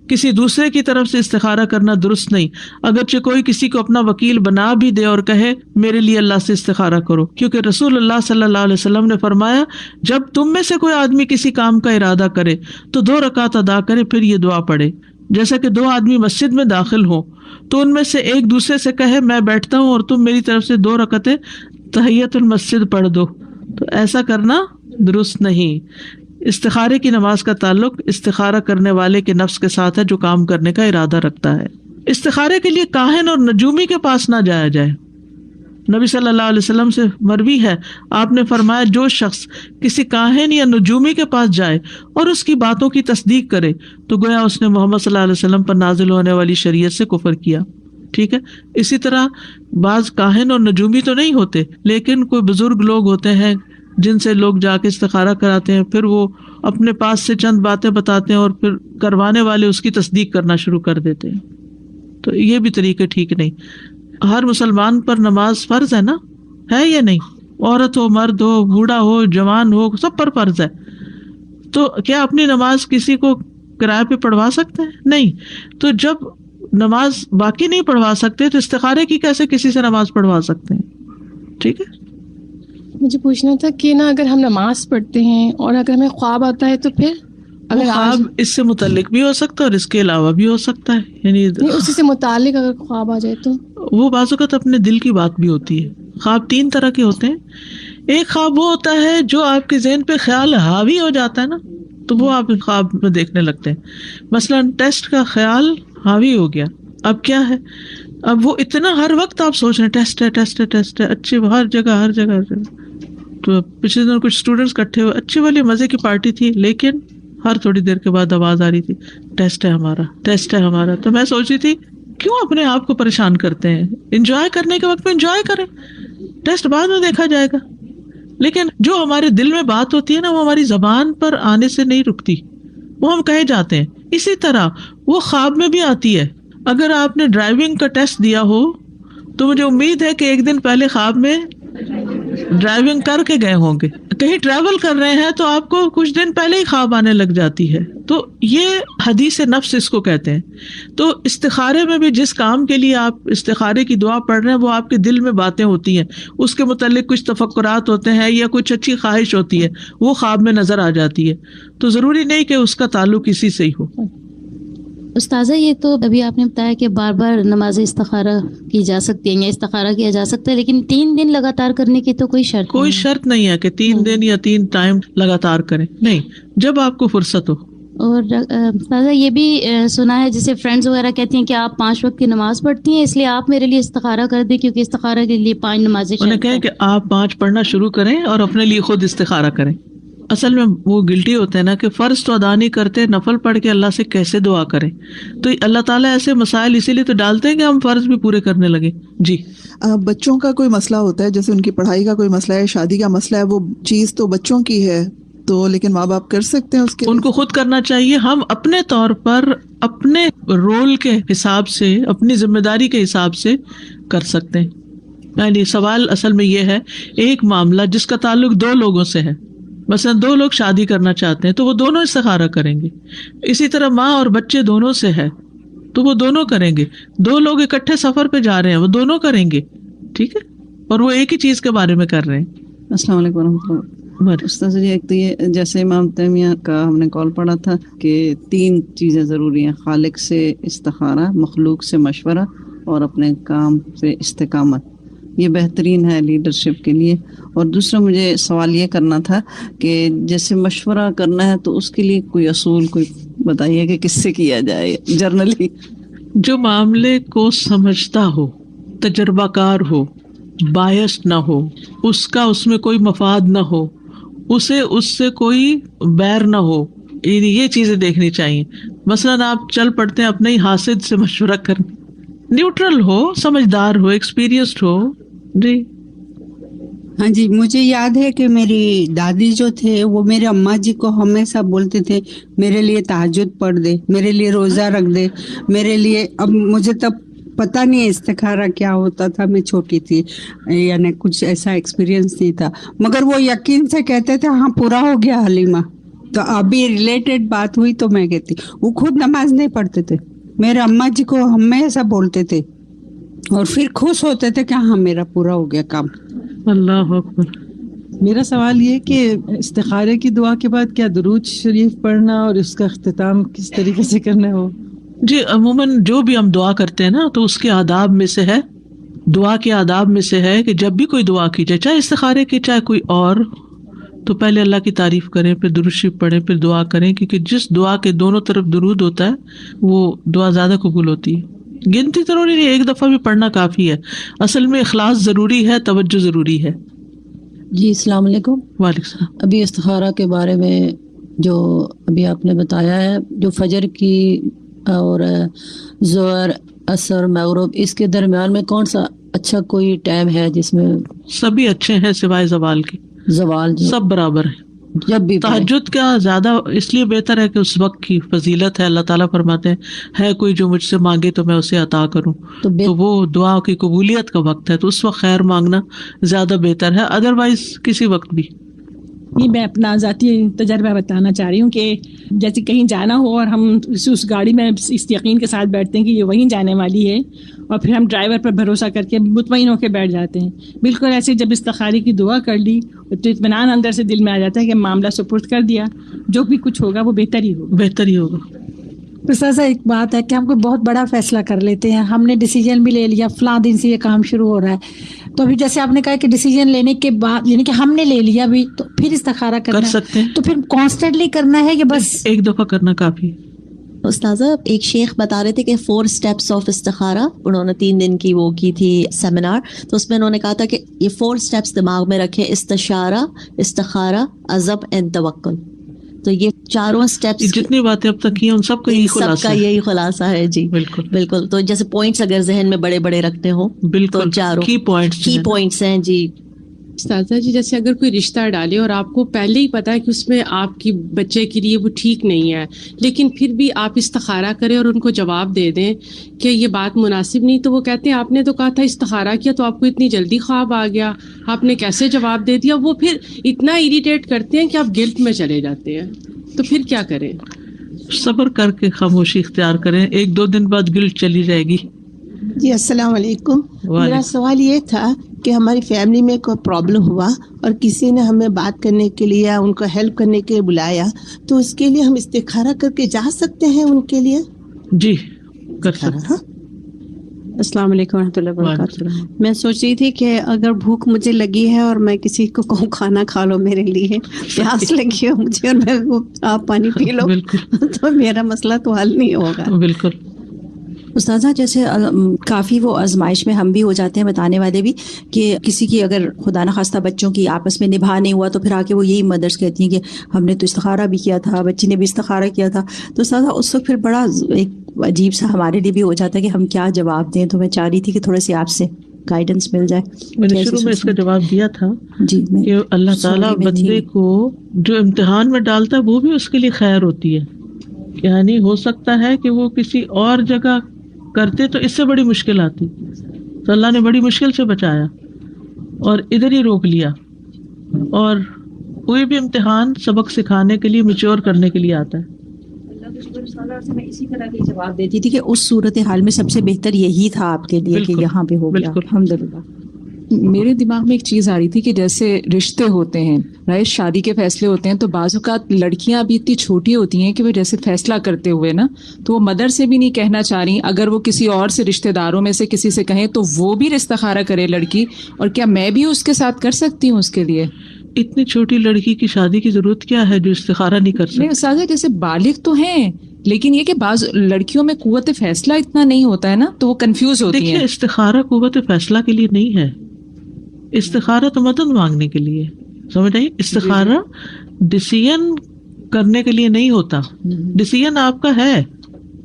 کسی دوسرے کی طرف سے استخارہ کرنا درست نہیں، اگرچہ کوئی کسی کو اپنا وکیل بنا بھی دے اور کہے میرے لیے اللہ سے استخارہ کرو، کیونکہ رسول اللہ صلی اللہ علیہ وسلم نے فرمایا جب تم میں سے کوئی آدمی کسی کام کا ارادہ کرے تو 2 رکعت ادا کرے پھر یہ دعا پڑھے. جیسا کہ 2 آدمی مسجد میں داخل ہوں تو ان میں سے ایک دوسرے سے کہے میں بیٹھتا ہوں اور تم میری طرف سے 2 رکعتیں تحیۃ المسجد پڑھ دو، تو ایسا کرنا درست نہیں. استخارے کی نماز کا تعلق استخارہ کرنے والے کے نفس کے ساتھ ہے جو کام کرنے کا ارادہ رکھتا ہے. استخارے کے لیے کاہن اور نجومی کے پاس نہ جایا جائے. نبی صلی اللہ علیہ وسلم سے مروی ہے، آپ نے فرمایا جو شخص کسی کاہن یا نجومی کے پاس جائے اور اس کی باتوں کی تصدیق کرے تو گویا اس نے محمد صلی اللہ علیہ وسلم پر نازل ہونے والی شریعت سے کفر کیا. ٹھیک ہے، اسی طرح بعض کاہن اور نجومی تو نہیں ہوتے، لیکن کوئی بزرگ لوگ ہوتے ہیں جن سے لوگ جا کے استخارہ کراتے ہیں، پھر وہ اپنے پاس سے چند باتیں بتاتے ہیں اور پھر کروانے والے اس کی تصدیق کرنا شروع کر دیتے ہیں. تو یہ بھی طریقے ٹھیک نہیں. ہر مسلمان پر نماز فرض ہے نا، ہے یا نہیں؟ عورت ہو، مرد ہو، بوڑھا ہو، جوان ہو، سب پر فرض ہے. تو کیا اپنی نماز کسی کو کرائے پہ پڑھوا سکتے ہیں؟ نہیں. تو جب نماز باقی نہیں پڑھوا سکتے تو استخارے کی کیسے کسی سے نماز پڑھوا سکتے ہیں؟ ٹھیک ہے. مجھے پوچھنا تھا کہ نا اگر ہم نماز پڑھتے ہیں اور اگر ہمیں خواب آتا ہے تو پھر اگر خواب اس سے متعلق بھی ہو سکتا ہے اور اس کے علاوہ بھی ہو سکتا ہے، یعنی اسی سے متعلق اگر خواب آ جائے تو وہ بعض اوقات اپنے دل کی بات بھی ہوتی ہے. خواب 3 طرح کے ہوتے ہیں. ایک خواب وہ ہوتا ہے جو آپ کے ذہن پہ خیال حاوی ہو جاتا ہے نا، تو وہ آپ خواب میں دیکھنے لگتے ہیں. مثلاً ٹیسٹ کا خیال حاوی ہو گیا. اب کیا ہے، اب وہ اتنا ہر وقت آپ سوچ رہے ہیں ٹیسٹ ہے ٹیسٹ ہے ٹیسٹ ہے، اچھے ہر جگہ ہر جگہ ہر جگہ. تو پچھلے دن کچھ اسٹوڈینٹس اکٹھے ہوئے، اچھی والی مزے کی پارٹی تھی، لیکن ہر تھوڑی دیر کے بعد آواز آ رہی تھی ٹیسٹ ہے ہمارا ٹیسٹ ہے ہمارا. تو میں سوچ رہی تھی کیوں اپنے آپ کو پریشان کرتے ہیں، انجوائے کرنے کے وقت میں انجوائے کریں، ٹیسٹ بعد میں دیکھا جائے گا. لیکن جو ہمارے دل میں بات ہوتی ہے نا، وہ ہماری زبان پر آنے سے نہیں رکتی، وہ ہم کہے جاتے ہیں. اسی طرح وہ خواب میں بھی آتی ہے. اگر آپ نے ڈرائیونگ کا ٹیسٹ دیا ہو تو مجھے امید ہے کہ ایک دن پہلے خواب میں ڈرائیونگ کر کے گئے ہوں گے. کہیں ٹریول کر رہے ہیں تو آپ کو کچھ دن پہلے ہی خواب آنے لگ جاتی ہے. تو یہ حدیث نفس اس کو کہتے ہیں. تو استخارے میں بھی جس کام کے لیے آپ استخارے کی دعا پڑھ رہے ہیں، وہ آپ کے دل میں باتیں ہوتی ہیں، اس کے متعلق کچھ تفکرات ہوتے ہیں یا کچھ اچھی خواہش ہوتی ہے، وہ خواب میں نظر آ جاتی ہے. تو ضروری نہیں کہ اس کا تعلق اسی سے ہی ہو. استاذہ یہ تو ابھی آپ نے بتایا کہ بار بار نماز استخارہ کی جا سکتی ہے یا استخارہ کیا جا سکتا ہے، لیکن 3 دن لگاتار کرنے کی تو کوئی شرط نہیں ہے کہ 3 دن یا 3 ٹائم لگاتار کریں، نہیں، جب آپ کو فرصت ہو. اور استاذہ یہ بھی سنا ہے، جیسے فرینڈز وغیرہ کہتی ہیں کہ آپ 5 وقت کی نماز پڑھتی ہیں، اس لیے آپ میرے لیے استخارہ کر دیں، کیونکہ استخارہ کے لیے 5 نمازیں. انہیں کہیں کہ آپ 5 پڑھنا شروع کریں اور اپنے لیے خود استخارہ کریں. اصل میں وہ گلٹی ہوتے ہیں نا کہ فرض تو ادا نہیں کرتے، نفل پڑھ کے اللہ سے کیسے دعا کریں. تو اللہ تعالیٰ ایسے مسائل اسی لیے تو ڈالتے ہیں کہ ہم فرض بھی پورے کرنے لگے. جی بچوں کا کوئی مسئلہ ہوتا ہے، جیسے ان کی پڑھائی کا کوئی مسئلہ ہے، شادی کا مسئلہ ہے، وہ چیز تو بچوں کی ہے تو لیکن ماں باپ کر سکتے ہیں اس کے، ان کو خود کرنا چاہیے. ہم اپنے طور پر اپنے رول کے حساب سے، اپنی ذمہ داری کے حساب سے کر سکتے ہیں. یعنی سوال اصل میں یہ ہے، ایک معاملہ جس کا تعلق 2 لوگوں سے ہے، مثلا 2 لوگ شادی کرنا چاہتے ہیں تو وہ دونوں استخارہ کریں گے. اسی طرح ماں اور بچے دونوں سے ہے تو وہ دونوں کریں گے. 2 لوگ اکٹھے سفر پہ جا رہے ہیں، وہ دونوں کریں گے. ٹھیک ہے، اور وہ ایک ہی چیز کے بارے میں کر رہے ہیں. السلام علیکم ورحمۃ اللہ. استاذ جی، ایک تو یہ جیسے امام تیمیہ کا ہم نے کال پڑھا تھا کہ 3 چیزیں ضروری ہیں، خالق سے استخارہ، مخلوق سے مشورہ اور اپنے کام سے استقامت. یہ بہترین ہے لیڈرشپ کے لیے. اور دوسرا مجھے سوال یہ کرنا تھا کہ جیسے مشورہ کرنا ہے تو اس کے لیے کوئی اصول کوئی بتائیے کہ کس سے کیا جائے جرنلی. جو معاملے کو سمجھتا ہو، تجربہ کار ہو، بایس نہ ہو، اس کا اس میں کوئی مفاد نہ ہو، اسے اس سے کوئی بیر نہ ہو، یہ چیزیں دیکھنی چاہیے. مثلاً آپ چل پڑتے ہیں اپنے ہی حاسد سے مشورہ کرنے، نیوٹرل ہو، سمجھدار ہو، ایکسپیرینسڈ ہو. جی ہاں جی، مجھے یاد ہے کہ میری دادی جو تھے وہ میرے اماں جی کو ہمیشہ بولتے تھے میرے لیے تہجد پڑھ دے، میرے لیے روزہ رکھ دے، میرے لیے. اب مجھے تب پتہ نہیں استخارہ کیا ہوتا تھا، میں چھوٹی تھی، یعنی کچھ ایسا ایکسپیرینس نہیں تھا، مگر وہ یقین سے کہتے تھے ہاں پورا ہو گیا حلیمہ. تو ابھی ریلیٹڈ بات ہوئی تو میں کہتی، وہ خود نماز نہیں پڑھتے تھے، میرے اماں جی کو ہمیشہ بولتے تھے اور پھر خوش ہوتے تھے کہ ہاں میرا پورا ہو گیا کام. اللہ اکبر. میرا سوال یہ کہ استخارے کی دعا کے بعد کیا درود شریف پڑھنا اور اس کا اختتام کس طریقے سے کرنا ہو؟ جی عموماً جو بھی ہم دعا کرتے ہیں نا تو اس کے آداب میں سے ہے، دعا کے آداب میں سے ہے کہ جب بھی کوئی دعا کی جائے، چاہے استخارے کی چاہے کوئی اور، تو پہلے اللہ کی تعریف کریں، پھر درود شریف پڑھیں، پھر دعا کریں، کیونکہ جس دعا کے دونوں طرف درود ہوتا ہے وہ دعا زیادہ قبول ہوتی ہے. گنتی ضروری نہیں، ایک دفعہ بھی پڑھنا کافی ہے. اصل میں اخلاص ضروری ہے، توجہ ضروری ہے. جی السلام علیکم. وعلیکم السلام. ابھی استخارہ کے بارے میں جو ابھی آپ نے بتایا ہے، جو فجر کی اور ظہر، عصر، مغرب، اس کے درمیان میں کون سا اچھا کوئی ٹائم ہے جس میں؟ سبھی اچھے ہیں سوائے زوال کے. زوال سب برابر ہے. جب بھی تہجد کیا زیادہ اس لیے بہتر ہے کہ اس وقت کی فضیلت ہے. اللہ تعالیٰ فرماتے ہیں ہے کوئی جو مجھ سے مانگے تو میں اسے عطا کروں، تو وہ دعا کی قبولیت کا وقت ہے، تو اس وقت خیر مانگنا زیادہ بہتر ہے، ادروائز کسی وقت بھی. یہ میں اپنا ذاتی تجربہ بتانا چاہ رہی ہوں کہ جیسے کہیں جانا ہو اور ہم اس گاڑی میں اس یقین کے ساتھ بیٹھتے ہیں کہ یہ وہیں جانے والی ہے، اور پھر ہم ڈرائیور پر بھروسہ کر کے مطمئن ہو کے بیٹھ جاتے ہیں. بالکل ایسے جب استخارے کی دعا کر لی تو اطمینان اندر سے دل میں آ جاتا ہے کہ معاملہ سپرد کر دیا، جو بھی کچھ ہوگا وہ بہتر ہی ہوگا. بہتر ہی ہوگا. استاذہ ایک بات ہے کہ ہم کوئی بہت بڑا فیصلہ کر لیتے ہیں، ہم نے ڈیسیجن بھی لے لیا فلاں دن سے یہ کام شروع ہو رہا ہے، تو ابھی جیسے آپ نے کہا کہ ڈیسیجن لینے کے بعد یعنی کہ ہم نے لے لیا بھی تو پھر استخارہ کرنا کر سکتے ہیں، تو پھر کانسٹنٹلی کرنا ہے کہ بس ایک دفعہ کرنا کافی؟ استاذہ ایک شیخ بتا رہے تھے کہ 4 steps آف استخارہ، انہوں نے 3 دن کی وہ کی تھی سیمینار، تو اس میں انہوں نے کہا تھا کہ یہ 4 steps دماغ میں رکھیں، استشارہ، استخارہ، عزم اینڈ توکل. تو یہ چاروں سٹیپس جتنی باتیں اب تک کی ہیں ان سب کا یہی خلاصہ ہے. یہی خلاصہ ہے جی. بالکل بالکل. تو جیسے پوائنٹس اگر ذہن میں بڑے بڑے رکھتے ہوں تو چاروں کی پوائنٹس ہیں جی. استاذہ جی جیسے اگر کوئی رشتہ ڈالے اور آپ کو پہلے ہی پتا ہے کہ اس میں آپ کی بچے کے لیے وہ ٹھیک نہیں ہے، لیکن پھر بھی آپ استخارہ کریں اور ان کو جواب دے دیں کہ یہ بات مناسب نہیں، تو وہ کہتے ہیں آپ نے تو کہا تھا استخارہ کیا تو آپ کو اتنی جلدی خواب آ گیا، آپ نے کیسے جواب دے دیا. وہ پھر اتنا اریٹیٹ کرتے ہیں کہ آپ گلٹ میں چلے جاتے ہیں. تو پھر کیا کریں؟ صبر کر کے خاموشی اختیار کریں، 1-2 دن بعد گلٹ چلی جائے گی. جی السلام علیکم. میرا سوال یہ تھا کہ ہماری فیملی میں کوئی پرابلم ہوا اور کسی نے ہمیں بات کرنے کے لیے ان کو ہیلپ کرنے کے لیے بلایا، تو اس کے لیے ہم استخارہ کر کے جا سکتے ہیں ان کے لیے؟ جی کر سکتے ہیں. السلام علیکم ورحمۃ اللہ وبرکاتہ. میں سوچ رہی تھی کہ اگر بھوک مجھے لگی ہے اور میں کسی کو کہوں کھانا کھا لو میرے لیے، پیاس لگی ہو مجھے اور میں آپ پانی پی لو، تو میرا مسئلہ تو حل نہیں ہوگا. بالکل. استاذہ جیسے کافی وہ آزمائش میں ہم بھی ہو جاتے ہیں، بتانے والے بھی، کہ کسی کی اگر خدا نخواستہ بچوں کی آپس میں نبھا نہیں ہوا تو پھر آ کے وہ یہی مدرس کہتی ہیں کہ ہم نے تو استخارہ بھی کیا تھا، بچی نے بھی استخارہ کیا تھا. تو استاذہ اس وقت پھر بڑا ایک عجیب سا ہمارے لیے بھی ہو جاتا ہے کہ ہم کیا جواب دیں. تو میں چاہ رہی تھی کہ تھوڑے سے آپ سے گائیڈنس مل جائے. میں نے شروع میں اس کا جواب دیا تھا جی کہ اللہ تعالیٰ بندے کو جو امتحان میں ڈالتا ہے وہ بھی اس کے لیے خیر ہوتی ہے. یعنی ہو سکتا ہے کہ وہ کسی اور جگہ کرتے تو اس سے بڑی مشکل آتی، تو اللہ نے بڑی مشکل سے بچایا اور ادھر ہی روک لیا. اور کوئی بھی امتحان سبق سکھانے کے لیے، میچور کرنے کے لیے آتا ہے. میں اسی طرح کی جواب دیتی تھی کہ اس صورتحال میں سب سے بہتر یہی تھا آپ کے لیے کہ یہاں پہ ہو گیا. الحمدللہ. میرے دماغ میں ایک چیز آ رہی تھی کہ جیسے رشتے ہوتے ہیں، رائٹ، شادی کے فیصلے ہوتے ہیں، تو بعض اوقات لڑکیاں ابھی اتنی چھوٹی ہوتی ہیں کہ وہ جیسے فیصلہ کرتے ہوئے نا تو وہ مدر سے بھی نہیں کہنا چاہ رہی، اگر وہ کسی اور سے رشتے داروں میں سے کسی سے کہیں تو وہ بھی استخارہ کرے لڑکی، اور کیا میں بھی اس کے ساتھ کر سکتی ہوں اس کے لیے؟ اتنی چھوٹی لڑکی کی شادی کی ضرورت کیا ہے جو استخارہ نہیں کر سکتی؟ نہیں استاذہ جیسے بالغ تو ہیں، لیکن یہ کہ بعض لڑکیوں میں قوت فیصلہ اتنا نہیں ہوتا ہے نا، تو وہ کنفیوز ہوتی ہیں. دیکھیے استخارہ قوت فیصلہ کے لیے نہیں ہے، استخارہ تو مدد مانگنے کے لیے. سمجھ آئی؟ استخارہ ڈیسیژن کرنے کے لیے نہیں ہوتا. ڈیسیژن آپ کا ہے،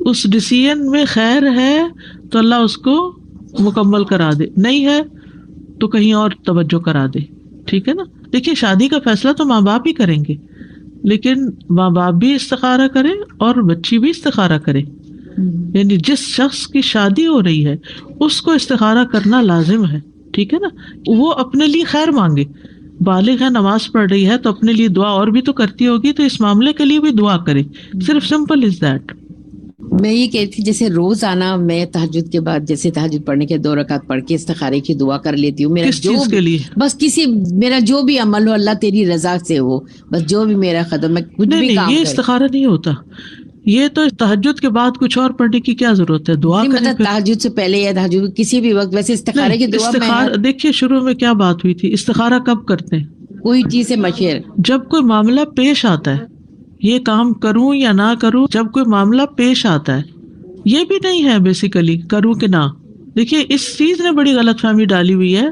اس ڈیسیژن میں خیر ہے تو اللہ اس کو مکمل کرا دے، نہیں ہے تو کہیں اور توجہ کرا دے. ٹھیک ہے نا؟ دیکھیے شادی کا فیصلہ تو ماں باپ ہی کریں گے، لیکن ماں باپ بھی استخارہ کرے اور بچی بھی استخارہ کرے. یعنی جس شخص کی شادی ہو رہی ہے اس کو استخارہ کرنا لازم ہے. ٹھیک ہے نا؟ وہ اپنے لیے خیر مانگے. بالغ ہے، نماز پڑھ رہی ہے تو اپنے لیے دعا اور بھی تو کرتی ہوگی، تو اس معاملے کے لیے بھی دعا کرے. صرف سمپل از دیٹ. میں یہ کہتی تھی جیسے روز آنا میں تہجد کے بعد جیسے تہجد پڑھنے کے 2 رکعت پڑھ کے استخارے کی دعا کر لیتی ہوں. کس چیز کے لیے؟ بس میرا جو بھی عمل ہو اللہ تیری رضا سے ہو، بس جو بھی میرا قدم میں کچھ بھی کام. یہ استخارہ نہیں ہوتا. یہ تو تہجد کے بعد کچھ اور پڑھنے کی کیا ضرورت ہے؟ دعا کریں. تہجد سے پہلے یا تہجد کسی بھی وقت ویسے استخارے کی دعا. دیکھیے شروع میں کیا بات ہوئی تھی، استخارہ کب کرتے ہیں؟ کوئی چیز سے مشورہ، جب کوئی معاملہ پیش آتا ہے، یہ کام کروں یا نہ کروں، جب کوئی معاملہ پیش آتا ہے. یہ بھی نہیں ہے بیسیکلی کروں کہ نہ. دیکھیے اس چیز نے بڑی غلط فہمی ڈالی ہوئی ہے.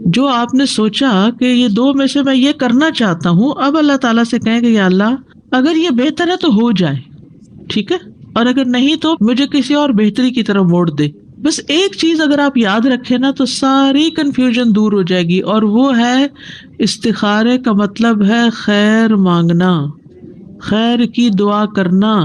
جو آپ نے سوچا کہ یہ 2 میں سے میں یہ کرنا چاہتا ہوں، اب اللہ تعالیٰ سے کہیں کہ یا اللہ اگر یہ بہتر ہے تو ہو جائے، ٹھیک ہے، اور اگر نہیں تو مجھے کسی اور بہتری کی طرف موڑ دے. بس ایک چیز اگر آپ یاد رکھیں نا تو ساری کنفیوژن دور ہو جائے گی، اور وہ ہے استخارے کا مطلب ہے خیر مانگنا، خیر کی دعا کرنا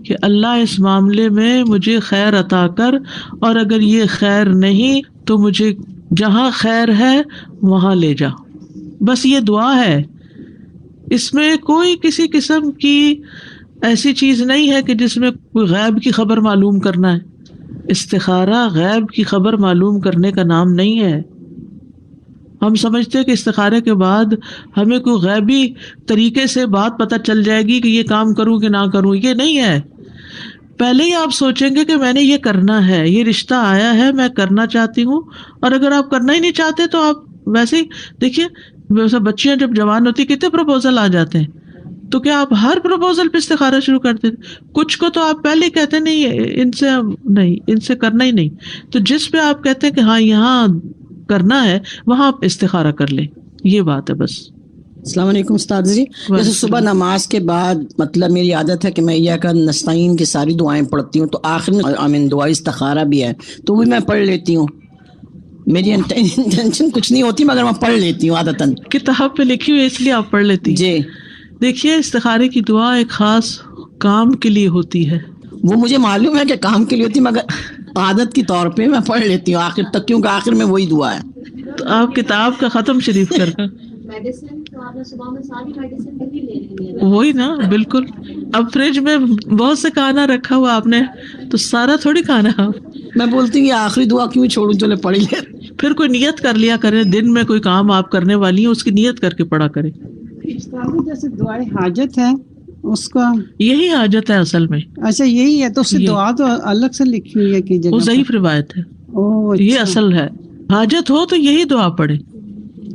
کہ اللہ اس معاملے میں مجھے خیر عطا کر، اور اگر یہ خیر نہیں تو مجھے جہاں خیر ہے وہاں لے جا. بس یہ دعا ہے، اس میں کوئی کسی قسم کی ایسی چیز نہیں ہے کہ جس میں کوئی غیب کی خبر معلوم کرنا ہے. استخارہ غیب کی خبر معلوم کرنے کا نام نہیں ہے. ہم سمجھتے کہ استخارے کے بعد ہمیں کوئی غیبی طریقے سے بات پتہ چل جائے گی کہ یہ کام کروں کہ نہ کروں. یہ نہیں ہے. پہلے ہی آپ سوچیں گے کہ میں نے یہ کرنا ہے، یہ رشتہ آیا ہے میں کرنا چاہتی ہوں، اور اگر آپ کرنا ہی نہیں چاہتے تو آپ ویسے ہی دیکھیے بچیاں جب جوان ہوتی کتنے پروپوزل آ جاتے ہیں، تو کیا آپ ہر پروپوزل پہ استخارہ شروع کر دیتے؟ کچھ کو تو آپ پہلے کہتے نہیں ان سے کرنا ہی نہیں، تو جس پہ آپ کہتے ہیں کہ ہاں یہاں کرنا ہے وہاں آپ استخارہ کر لیں، یہ بات ہے بس. السلام علیکم استاد جی. جیسے صبح نماز کے بعد مطلب میری عادت ہے کہ میں یا نستعین کی ساری دعائیں پڑھتی ہوں، تو آخر میں دعا استخارہ بھی ہے تو بھی میں پڑھ لیتی ہوں. میری انٹینشن کچھ نہیں ہوتی مگر میں پڑھ لیتی ہوں عادتاً. کتاب پہ لکھی ہوئی اس لیے آپ پڑھ لیتی ہیں. جی دیکھیے استخارے کی دعا ایک خاص کام کے لیے ہوتی ہے. وہ مجھے معلوم ہے کہ کام کے لیے ہوتی، مگر عادت کے طور پہ میں پڑھ لیتی ہوں آخر تک، کیونکہ آخر میں وہی دعا ہے. تو آپ کتاب کا ختم شریف کر وہی نا بالکل. اب فریج میں بہت سے کھانا رکھا ہوا آپ نے تو سارا تھوڑی کھانا. میں بولتی ہوں یہ آخری دعا کیوں چھوڑوں، چلے پڑھ لے. پھر کوئی نیت کر لیا کرے، دن میں کوئی کام آپ کرنے والی ہیں اس کی نیت کر کے پڑھا کرے. جیسے دعائے حاجت ہے اس کا یہی حاجت ہے اصل میں. اچھا یہی ہے، تو اس کی دعا تو الگ سے لکھی ہوئی ہے کہ وہ ضعیف روایت ہے. یہ اصل ہے. حاجت ہو تو یہی دعا پڑھے،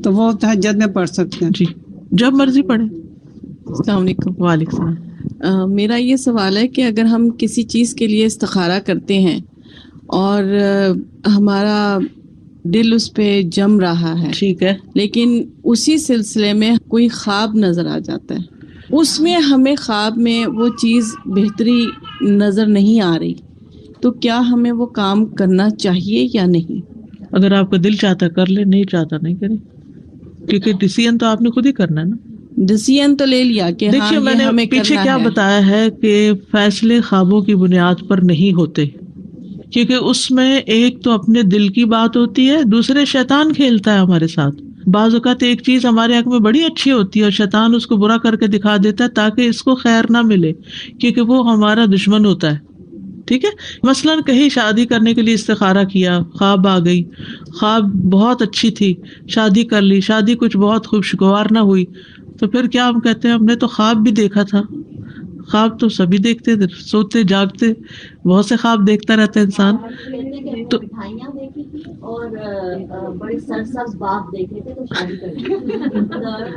تو وہ تہجد میں پڑھ سکتے ہیں. جی جب مرضی پڑھے. السلام علیکم. وعلیکم السلام. میرا یہ سوال ہے کہ اگر ہم کسی چیز کے لیے استخارہ کرتے ہیں اور ہمارا دل اس پہ جم رہا ہے، ٹھیک ہے، لیکن اسی سلسلے میں کوئی خواب نظر آ جاتا ہے، اس میں ہمیں خواب میں وہ چیز بہتری نظر نہیں آ رہی، تو کیا ہمیں وہ کام کرنا چاہیے یا نہیں؟ اگر آپ کا دل چاہتا کر لے، نہیں چاہتا نہیں کرے، کیونکہ ڈیسیژن تو آپ نے خود ہی کرنا ہے نا. ڈیسیژن تو لے لیا کہ دیکھیے میں نے پیچھے کیا بتایا ہے کہ فیصلے خوابوں کی بنیاد پر نہیں ہوتے، کیونکہ اس میں ایک تو اپنے دل کی بات ہوتی ہے، دوسرے شیطان کھیلتا ہے ہمارے ساتھ. بعض اوقات ایک چیز ہمارے حق میں بڑی اچھی ہوتی ہے اور شیطان اس کو برا کر کے دکھا دیتا ہے تاکہ اس کو خیر نہ ملے، کیونکہ وہ ہمارا دشمن ہوتا ہے. ٹھیک ہے، مثلاً کہیں شادی کرنے کے لیے استخارہ کیا، خواب آ گئی، خواب بہت اچھی تھی، شادی کر لی، شادی کچھ بہت خوشگوار نہ ہوئی، تو پھر کیا ہم کہتے ہیں ہم نے تو خواب بھی دیکھا تھا. خواب تو سبھی دیکھتے، سوتے جاگتے بہت سے خواب دیکھتا رہتا ہے انسان. تو اور بڑے سرسبز باغ دیکھے تھے تو شادی کر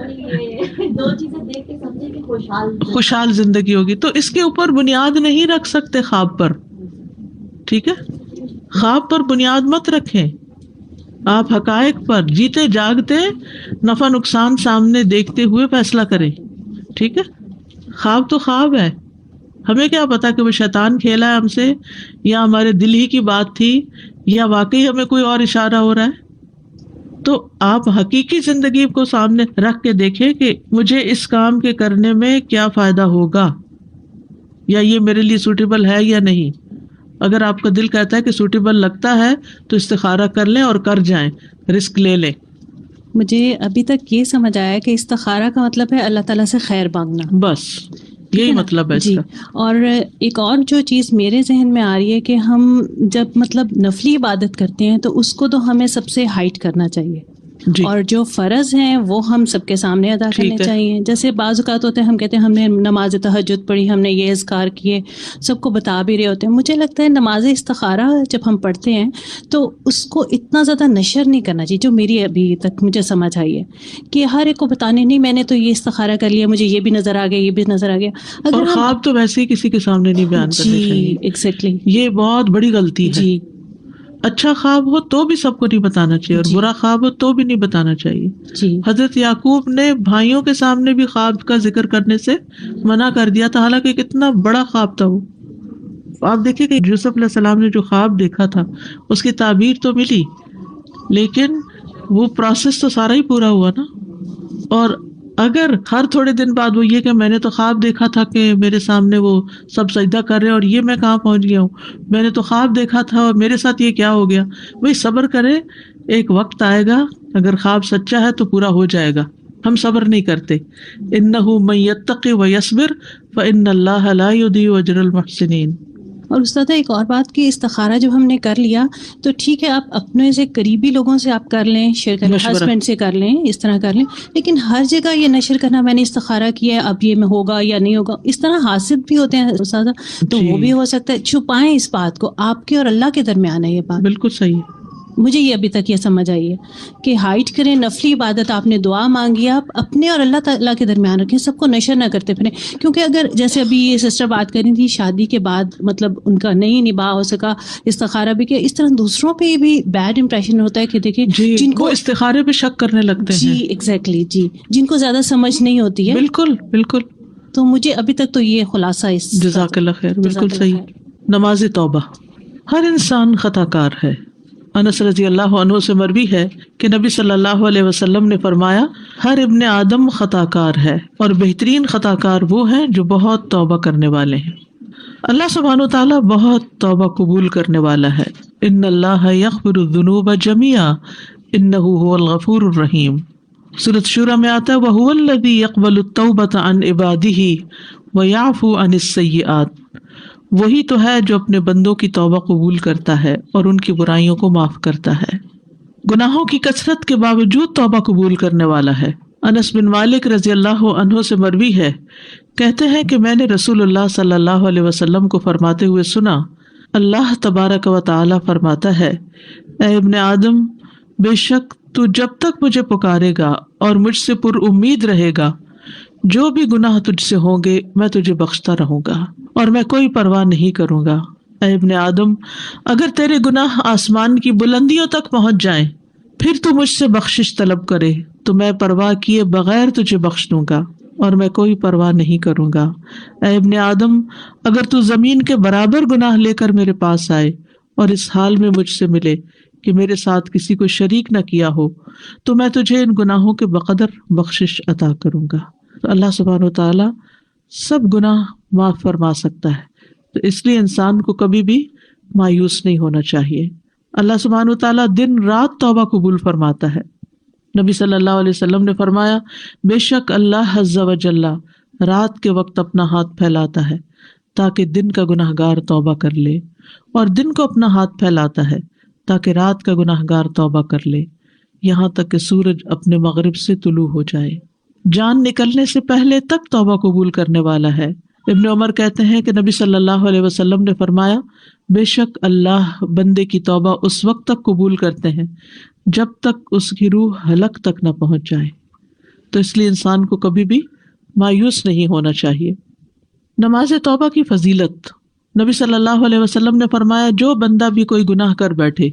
لی. دو چیزیں دیکھ کے سمجھے کہ خوشحال زندگی ہوگی. تو اس کے اوپر بنیاد نہیں رکھ سکتے خواب پر. ٹھیک ہے، خواب پر بنیاد مت رکھیں، آپ حقائق پر جیتے جاگتے نفع نقصان سامنے دیکھتے ہوئے فیصلہ کریں. ٹھیک ہے، خواب تو خواب ہے، ہمیں کیا پتا کہ وہ شیطان کھیلا ہے ہم سے یا ہمارے دل ہی کی بات تھی یا واقعی ہمیں کوئی اور اشارہ ہو رہا ہے. تو آپ حقیقی زندگی کو سامنے رکھ کے دیکھیں کہ مجھے اس کام کے کرنے میں کیا فائدہ ہوگا یا یہ میرے لیے سوٹیبل ہے یا نہیں. اگر آپ کا دل کہتا ہے کہ سوٹیبل لگتا ہے تو استخارہ کر لیں اور کر جائیں، رسک لے لیں. مجھے ابھی تک یہ سمجھ آیا کہ استخارہ کا مطلب ہے اللہ تعالیٰ سے خیر مانگنا، بس یہی مطلب ہے اس کا. اور ایک اور جو چیز میرے ذہن میں آ رہی ہے کہ ہم جب مطلب نفلی عبادت کرتے ہیں تو اس کو تو ہمیں سب سے ہائٹ کرنا چاہیے، اور جو فرض ہیں وہ ہم سب کے سامنے ادا کرنے چاہیے. جیسے بعض اوقات ہوتے ہیں ہم کہتے ہیں ہم نے نماز تہجد پڑھی، ہم نے یہ اذکار کیے، سب کو بتا بھی رہے ہوتے ہیں. مجھے لگتا ہے نماز استخارہ جب ہم پڑھتے ہیں تو اس کو اتنا زیادہ نشر نہیں کرنا چاہیے، جو میری ابھی تک مجھے سمجھ آئی ہے کہ ہر ایک کو بتانے نہیں میں نے تو یہ استخارہ کر لیا، مجھے یہ بھی نظر آ گیا، یہ بھی نظر آ گیا. اور خواب تو ویسے ہی کسی کے سامنے نہیں بیان کرنے چاہیے. ایگزیکٹلی، یہ بہت بڑی غلطی ہے. جی، اچھا خواب ہو تو بھی سب کو نہیں بتانا چاہیے اور برا خواب ہو تو بھی نہیں بتانا چاہیے. جی، حضرت یعقوب نے بھائیوں کے سامنے بھی خواب کا ذکر کرنے سے منع کر دیا تھا، حالانکہ کتنا بڑا خواب تھا وہ. آپ دیکھیں کہ یوسف علیہ السلام نے جو خواب دیکھا تھا اس کی تعبیر تو ملی، لیکن وہ پروسیس تو سارا ہی پورا ہوا نا. اور اگر ہر تھوڑے دن بعد وہ یہ کہ میں نے تو خواب دیکھا تھا کہ میرے سامنے وہ سب سجدہ کر رہے ہیں اور یہ میں کہاں پہنچ گیا ہوں، میں نے تو خواب دیکھا تھا اور میرے ساتھ یہ کیا ہو گیا. وہی صبر کرے، ایک وقت آئے گا، اگر خواب سچا ہے تو پورا ہو جائے گا. ہم صبر نہیں کرتے. انہ من یتق ویصبر فان اللہ لا یضیع اجر المحسنین. اور استاد ایک اور بات کہ استخارہ جب ہم نے کر لیا تو ٹھیک ہے آپ اپنے سے قریبی لوگوں سے آپ کر لیں، شیئر کر لیں، ہسبینڈ سے کر لیں، اس طرح کر لیں، لیکن ہر جگہ یہ نشر کرنا میں نے استخارہ کیا ہے اب یہ میں ہوگا یا نہیں ہوگا، اس طرح حاسد بھی ہوتے ہیں استاد، تو وہ بھی ہو سکتا ہے. چھپائیں اس بات کو، آپ کے اور اللہ کے درمیان ہے یہ بات. بالکل صحیح. مجھے یہ ابھی تک یہ سمجھ آئی ہے کہ ہائٹ کریں، نفلی عبادت، آپ نے دعا مانگی، آپ اپنے اور اللہ تعالیٰ کے درمیان رکھیں، سب کو نشر نہ کرتے پھریں. کیونکہ اگر جیسے ابھی یہ سسٹر بات کر رہی تھی شادی کے بعد مطلب ان کا نہیں نباہ ہو سکا، استخارہ بھی کیا، اس طرح دوسروں پہ بھی بیڈ امپریشن ہوتا ہے کہ دیکھیں جن کو استخارے پہ شک کرنے لگتے ہیں. جی ایگزیکٹلی، جی جن کو زیادہ سمجھ نہیں ہوتی ہے. بالکل بالکل. تو مجھے ابھی تک تو یہ خلاصہ اس. جزاک اللہ خیر. بالکل صحیح. نماز توبہ. ہر انسان خطا کار ہے. انس رضی اللہ عنہ سے مروی ہے کہ نبی صلی اللہ علیہ وسلم نے فرمایا ہر ابن آدم خطا کار ہے اور بہترین خطا کار وہ ہیں جو بہت توبہ کرنے والے ہیں. اللہ سبحانہ تعالیٰ بہت توبہ قبول کرنے والا ہے. ان اللہ یغفر الذنوب جميعا انہ هو الغفور الرحیم. سورۃ شورى میں آتا ہے وَهُوَ الَّذِي يَقْبَلُ التَّوْبَةَ عَنْ عِبَادِهِ وَيَعْفُو عَنِ السَّيِّئَاتِ. وہی تو ہے جو اپنے بندوں کی توبہ قبول کرتا ہے اور ان کی برائیوں کو معاف کرتا ہے. گناہوں کی کثرت کے باوجود توبہ قبول کرنے والا ہے. انس بن مالک رضی اللہ عنہ سے مروی ہے، کہتے ہیں کہ میں نے رسول اللہ صلی اللہ علیہ وسلم کو فرماتے ہوئے سنا، اللہ تبارک و تعالی فرماتا ہے اے ابن آدم، بے شک تو جب تک مجھے پکارے گا اور مجھ سے پر امید رہے گا، جو بھی گناہ تجھ سے ہوں گے میں تجھے بخشتا رہوں گا اور میں کوئی پرواہ نہیں کروں گا. اے ابن آدم، اگر تیرے گناہ آسمان کی بلندیوں تک پہنچ جائیں پھر تو مجھ سے بخشش طلب کرے تو میں پرواہ کیے بغیر تجھے بخش دوں گا اور میں کوئی پرواہ نہیں کروں گا. اے ابن آدم، اگر تو زمین کے برابر گناہ لے کر میرے پاس آئے اور اس حال میں مجھ سے ملے کہ میرے ساتھ کسی کو شریک نہ کیا ہو تو میں تجھے ان گناہوں کے بقدر بخشش عطا کروں گا. تو اللہ سبحانہ وتعالی سب گناہ معاف فرما سکتا ہے، تو اس لیے انسان کو کبھی بھی مایوس نہیں ہونا چاہیے. اللہ سبحانہ وتعالی دن رات توبہ قبول فرماتا ہے. نبی صلی اللہ علیہ وسلم نے فرمایا بے شک اللہ عز و جل رات کے وقت اپنا ہاتھ پھیلاتا ہے تاکہ دن کا گناہ گار توبہ کر لے، اور دن کو اپنا ہاتھ پھیلاتا ہے تاکہ رات کا گناہ گار توبہ کر لے، یہاں تک کہ سورج اپنے مغرب سے طلوع ہو جائے. جان نکلنے سے پہلے تک توبہ قبول کرنے والا ہے. ابن عمر کہتے ہیں کہ نبی صلی اللہ علیہ وسلم نے فرمایا بے شک اللہ بندے کی توبہ اس وقت تک قبول کرتے ہیں جب تک اس کی روح حلق تک نہ پہنچ جائے. تو اس لیے انسان کو کبھی بھی مایوس نہیں ہونا چاہیے. نماز توبہ کی فضیلت. نبی صلی اللہ علیہ وسلم نے فرمایا جو بندہ بھی کوئی گناہ کر بیٹھے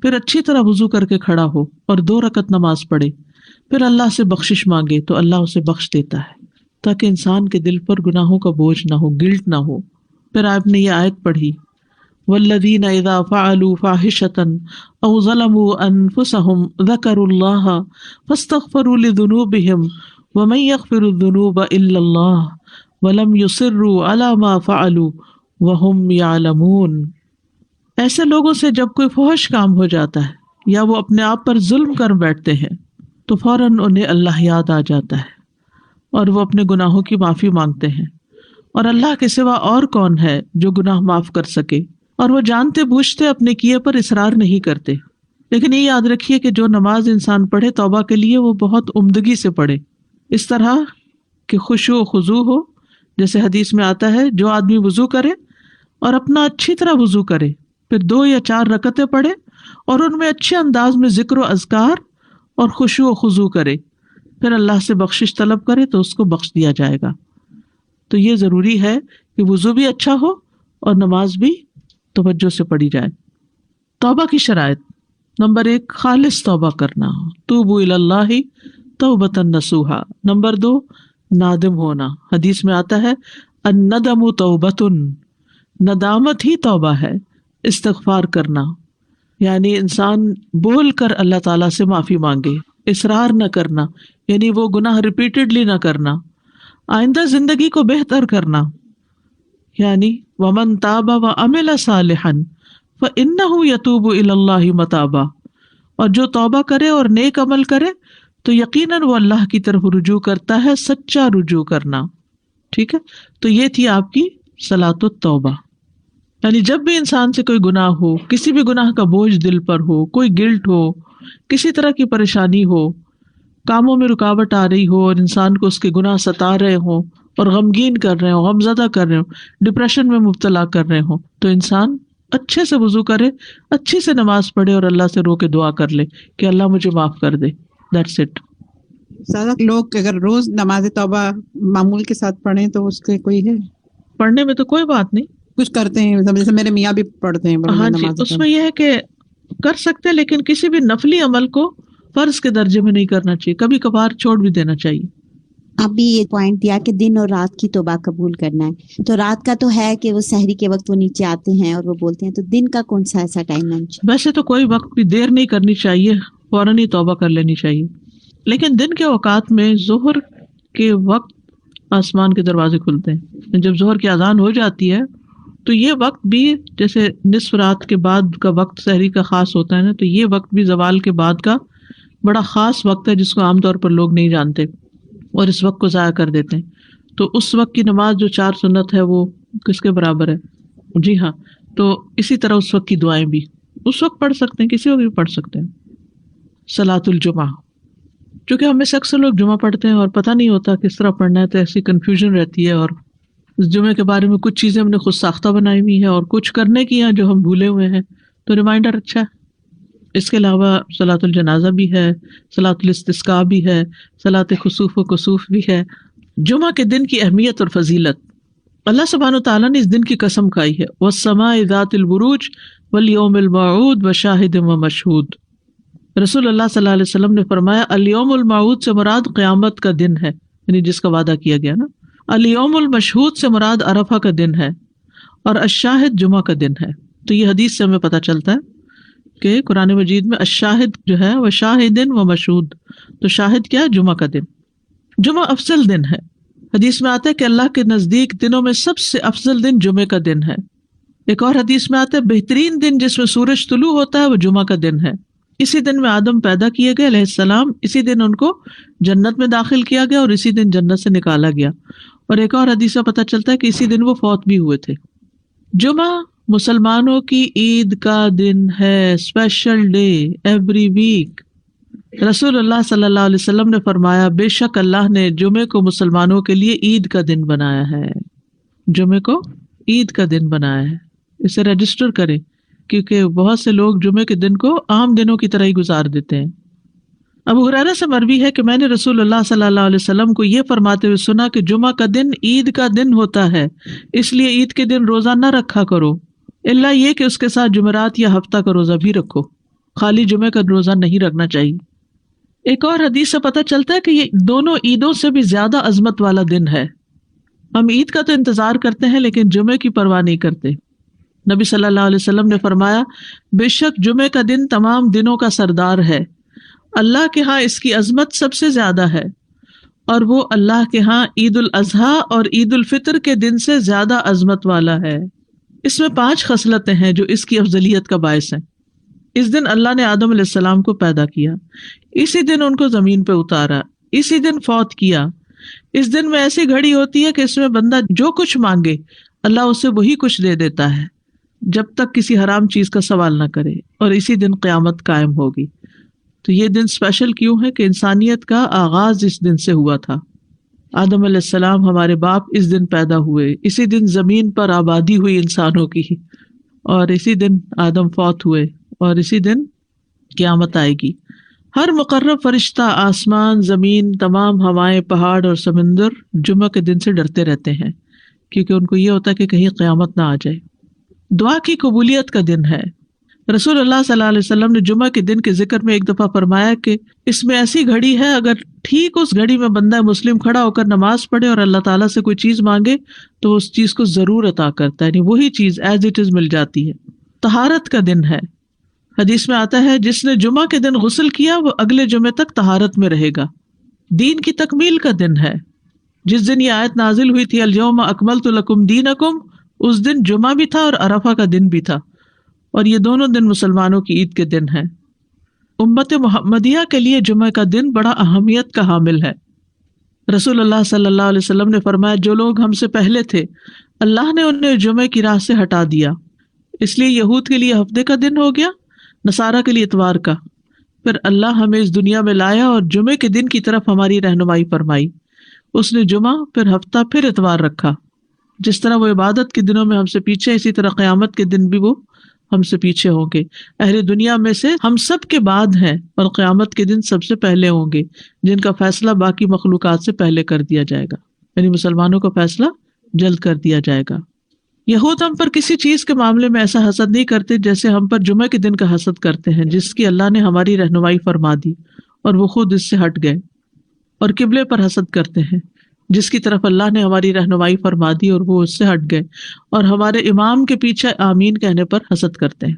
پھر اچھی طرح وضو کر کے کھڑا ہو اور 2 رکعت نماز پڑھے پھر اللہ سے بخشش مانگے تو اللہ اسے بخش دیتا ہے، تاکہ انسان کے دل پر گناہوں کا بوجھ نہ ہو، گلٹ نہ ہو. پھر آپ نے یہ آیت پڑھی والذین اذا فعلوا فاحشۃ او ظلموا انفسهم ذکروا اللہ فاستغفروا لذنوبهم ومن یغفر الذنوب الا اللہ ولم یصروا علی ما فعلوا وهم یعلمون. ایسے لوگوں سے جب کوئی فحش کام ہو جاتا ہے یا وہ اپنے آپ پر ظلم کر بیٹھتے ہیں تو فوراً انہیں اللہ یاد آ جاتا ہے اور وہ اپنے گناہوں کی معافی مانگتے ہیں، اور اللہ کے سوا اور کون ہے جو گناہ معاف کر سکے، اور وہ جانتے بوجھتے اپنے کیے پر اصرار نہیں کرتے. لیکن یہ یاد رکھیے کہ جو نماز انسان پڑھے توبہ کے لیے وہ بہت عمدگی سے پڑھے، اس طرح کہ خشوع و خضوع ہو. جیسے حدیث میں آتا ہے جو آدمی وضو کرے اور اپنا اچھی طرح وضو کرے، پھر 2 یا 4 رکعتیں پڑھے اور ان میں اچھے انداز میں ذکر و اذکار اور خشوع و خضوع کرے، پھر اللہ سے بخشش طلب کرے تو اس کو بخش دیا جائے گا. تو یہ ضروری ہے کہ وضو بھی اچھا ہو اور نماز بھی توجہ سے پڑھی جائے. توبہ کی شرائط. نمبر 1 خالص توبہ کرنا، توبوا الی اللہ توبۃ نصوحا. نمبر 2 نادم ہونا. حدیث میں آتا ہے الندم توبۃ، ندامت ہی توبہ ہے. استغفار کرنا یعنی انسان بول کر اللہ تعالیٰ سے معافی مانگے، اصرار نہ کرنا یعنی وہ گناہ ریپیٹڈلی نہ کرنا. آئندہ زندگی کو بہتر کرنا یعنی ومن تاب وعمل صالحا فإنہ یتوب الی اللہ متابا. اور جو توبہ کرے اور نیک عمل کرے تو یقیناً وہ اللہ کی طرف رجوع کرتا ہے، سچا رجوع کرنا. ٹھیک ہے، تو یہ تھی آپ کی صلاۃ التوبہ. یعنی جب بھی انسان سے کوئی گناہ ہو، کسی بھی گناہ کا بوجھ دل پر ہو، کوئی گلٹ ہو، کسی طرح کی پریشانی ہو، کاموں میں رکاوٹ آ رہی ہو اور انسان کو اس کے گناہ ستا رہے ہوں اور غمگین کر رہے ہوں، غمزدہ کر رہے ہوں، ڈپریشن میں مبتلا کر رہے ہوں، تو انسان اچھے سے وضو کرے, اچھی سے نماز پڑھے اور اللہ سے رو کے دعا کر لے کہ اللہ مجھے معاف کر دے. That's it. زیادہ لوگ اگر روز نماز توبہ معمول کے ساتھ پڑھیں تو اس کے کوئی ہے؟ پڑھنے میں تو کوئی بات نہیں, کچھ کرتے ہیں جیسے میرے میاں بھی پڑھتے ہیں. ہاں جی, اس میں یہ ہے کہ کر سکتے ہیں, لیکن کسی بھی نفلی عمل کو فرض کے درجے میں نہیں کرنا چاہیے, کبھی کبھار چھوڑ بھی دینا چاہیے. ابھی یہ پوائنٹ دیا کہ دن اور رات کی توبہ قبول کرنا ہے, تو رات کا تو ہے کہ وہ سحری کے وقت وہ نیچے آتے ہیں اور وہ بولتے ہیں, تو دن کا کون سا ایسا ٹائم ہے؟ ویسے تو کوئی وقت بھی دیر نہیں کرنی چاہیے, فوراً ہی توبہ کر لینی چاہیے, لیکن دن کے اوقات میں ظہر کے وقت آسمان کے دروازے کھلتے ہیں. جب ظہر کی اذان ہو جاتی ہے تو یہ وقت بھی جیسے نصف رات کے بعد کا وقت سحری کا خاص ہوتا ہے نا, تو یہ وقت بھی زوال کے بعد کا بڑا خاص وقت ہے جس کو عام طور پر لوگ نہیں جانتے اور اس وقت کو ضائع کر دیتے ہیں. تو اس وقت کی نماز جو 4 سنت ہے وہ کس کے برابر ہے؟ جی ہاں, تو اسی طرح اس وقت کی دعائیں بھی اس وقت پڑھ سکتے ہیں, کسی وقت بھی پڑھ سکتے ہیں. صلاۃ الجمعہ, چونکہ ہمیں سے اکثر لوگ جمعہ پڑھتے ہیں اور پتہ نہیں ہوتا کس طرح پڑھنا ہے, تو ایسی کنفیوژن رہتی ہے, اور اس جمعے کے بارے میں کچھ چیزیں ہم نے خود ساختہ بنائی ہوئی ہیں اور کچھ کرنے کی ہیں جو ہم بھولے ہوئے ہیں, تو ریمائنڈر اچھا ہے. اس کے علاوہ صلاۃ الجنازہ بھی ہے, صلاۃ الاستسقاء بھی ہے, صلاۃ خسوف و کسوف بھی ہے. جمعہ کے دن کی اہمیت اور فضیلت, اللہ سبحانہ وتعالیٰ نے اس دن کی قسم کھائی ہے, والسماء ذات البروج والیوم الموعود وشاہد ومشہود. رسول اللہ صلی اللہ علیہ وسلم نے فرمایا الیوم الموعود سے مراد قیامت کا دن ہے, یعنی جس کا وعدہ کیا گیا نا. الیوم المشہود سے مراد عرفہ کا دن ہے, اور الشاہد جمعہ کا دن ہے. تو یہ حدیث سے ہمیں پتہ چلتا ہے کہ قرآن مجید میں الشاہد جو ہے وہ شاہد و مشہود, تو شاہد کیا ہے؟ جمعہ کا دن. جمعہ افضل دن ہے. حدیث میں آتا ہے کہ اللہ کے نزدیک دنوں میں سب سے افضل دن جمعے کا دن ہے. ایک اور حدیث میں آتا ہے بہترین دن جس میں سورج طلوع ہوتا ہے وہ جمعہ کا دن ہے. اسی دن میں آدم پیدا کیے گئے علیہ السلام, اسی دن ان کو جنت میں داخل کیا گیا اور اسی دن جنت سے نکالا گیا. اور ایک اور حدیث میں پتہ چلتا ہے کہ اسی دن وہ فوت بھی ہوئے تھے. جمعہ مسلمانوں کی عید کا دن ہے, اسپیشل ڈے ایوری ویک. رسول اللہ صلی اللہ علیہ وسلم نے فرمایا بے شک اللہ نے جمعے کو مسلمانوں کے لیے عید کا دن بنایا ہے. جمعے کو عید کا دن بنایا ہے, اسے رجسٹر کریں, کیونکہ بہت سے لوگ جمعے کے دن کو عام دنوں کی طرح ہی گزار دیتے ہیں. ابو ہریرہ سے مروی ہے کہ میں نے رسول اللہ صلی اللہ علیہ وسلم کو یہ فرماتے ہوئے سنا کہ جمعہ کا دن عید کا دن ہوتا ہے, اس لیے عید کے دن روزہ نہ رکھا کرو, الا یہ کہ اس کے ساتھ جمعرات یا ہفتہ کا روزہ بھی رکھو, خالی جمعے کا روزہ نہیں رکھنا چاہیے. ایک اور حدیث سے پتہ چلتا ہے کہ یہ دونوں عیدوں سے بھی زیادہ عظمت والا دن ہے. ہم عید کا تو انتظار کرتے ہیں لیکن جمعے کی پرواہ نہیں کرتے. نبی صلی اللہ علیہ وسلم نے فرمایا بے شک جمعے کا دن تمام دنوں کا سردار ہے, اللہ کے ہاں اس کی عظمت سب سے زیادہ ہے, اور وہ اللہ کے ہاں عید الاضحیٰ اور عید الفطر کے دن سے زیادہ عظمت والا ہے. اس میں 5 خصلتیں ہیں جو اس کی افضلیت کا باعث ہیں. اس دن اللہ نے آدم علیہ السلام کو پیدا کیا, اسی دن ان کو زمین پہ اتارا, اسی دن فوت کیا. اس دن میں ایسی گھڑی ہوتی ہے کہ اس میں بندہ جو کچھ مانگے اللہ اسے وہی کچھ دے دیتا ہے جب تک کسی حرام چیز کا سوال نہ کرے, اور اسی دن قیامت قائم ہوگی. تو یہ دن اسپیشل کیوں ہے کہ انسانیت کا آغاز اس دن سے ہوا تھا. آدم علیہ السلام ہمارے باپ اس دن پیدا ہوئے, اسی دن زمین پر آبادی ہوئی انسانوں کی, اور اسی دن آدم فوت ہوئے, اور اسی دن قیامت آئے گی. ہر مقرب فرشتہ, آسمان, زمین, تمام ہوائیں, پہاڑ اور سمندر جمعہ کے دن سے ڈرتے رہتے ہیں, کیونکہ ان کو یہ ہوتا ہے کہ کہیں قیامت نہ آ جائے. دعا کی قبولیت کا دن ہے. رسول اللہ صلی اللہ علیہ وسلم نے جمعہ کے دن کے ذکر میں ایک دفعہ فرمایا کہ اس میں ایسی گھڑی ہے, اگر ٹھیک اس گھڑی میں بندہ مسلم کھڑا ہو کر نماز پڑھے اور اللہ تعالیٰ سے کوئی چیز مانگے تو اس چیز کو ضرور عطا کرتا ہے, یعنی وہی چیز ایز اٹ از مل جاتی ہے. طہارت کا دن ہے. حدیث میں آتا ہے جس نے جمعہ کے دن غسل کیا وہ اگلے جمعے تک طہارت میں رہے گا. دین کی تکمیل کا دن ہے. جس دن یہ آیت نازل ہوئی تھی الیوم اکملت لکم دینکم, اس دن جمعہ بھی تھا اور عرفہ کا دن بھی تھا, اور یہ دونوں دن مسلمانوں کی عید کے دن ہیں. امت محمدیہ کے لیے جمعہ کا دن بڑا اہمیت کا حامل ہے. رسول اللہ صلی اللہ علیہ وسلم نے فرمایا جو لوگ ہم سے پہلے تھے اللہ نے انہیں جمعے کی راہ سے ہٹا دیا, اس لیے یہود کے لیے ہفتے کا دن ہو گیا, نصارہ کے لیے اتوار کا. پھر اللہ ہمیں اس دنیا میں لایا اور جمعے کے دن کی طرف ہماری رہنمائی فرمائی. اس نے جمعہ, پھر ہفتہ, پھر اتوار رکھا. جس طرح وہ عبادت کے دنوں میں ہم سے پیچھے، اسی طرح قیامت کے دن بھی وہ ہم سے پیچھے ہوں گے. اہل دنیا میں سے ہم سب کے بعد ہیں اور قیامت کے دن سب سے پہلے ہوں گے، جن کا فیصلہ باقی مخلوقات سے پہلے کر دیا جائے گا. یعنی مسلمانوں کا فیصلہ جلد کر دیا جائے گا. یہود ہم پر کسی چیز کے معاملے میں ایسا حسد نہیں کرتے جیسے ہم پر جمعہ کے دن کا حسد کرتے ہیں، جس کی اللہ نے ہماری رہنمائی فرما دی اور وہ خود اس سے ہٹ گئے. اور قبلے پر حسد کرتے ہیں، جس کی طرف اللہ نے ہماری رہنمائی فرما دی اور وہ اس سے ہٹ گئے. اور ہمارے امام کے پیچھے آمین کہنے پر حسد کرتے ہیں.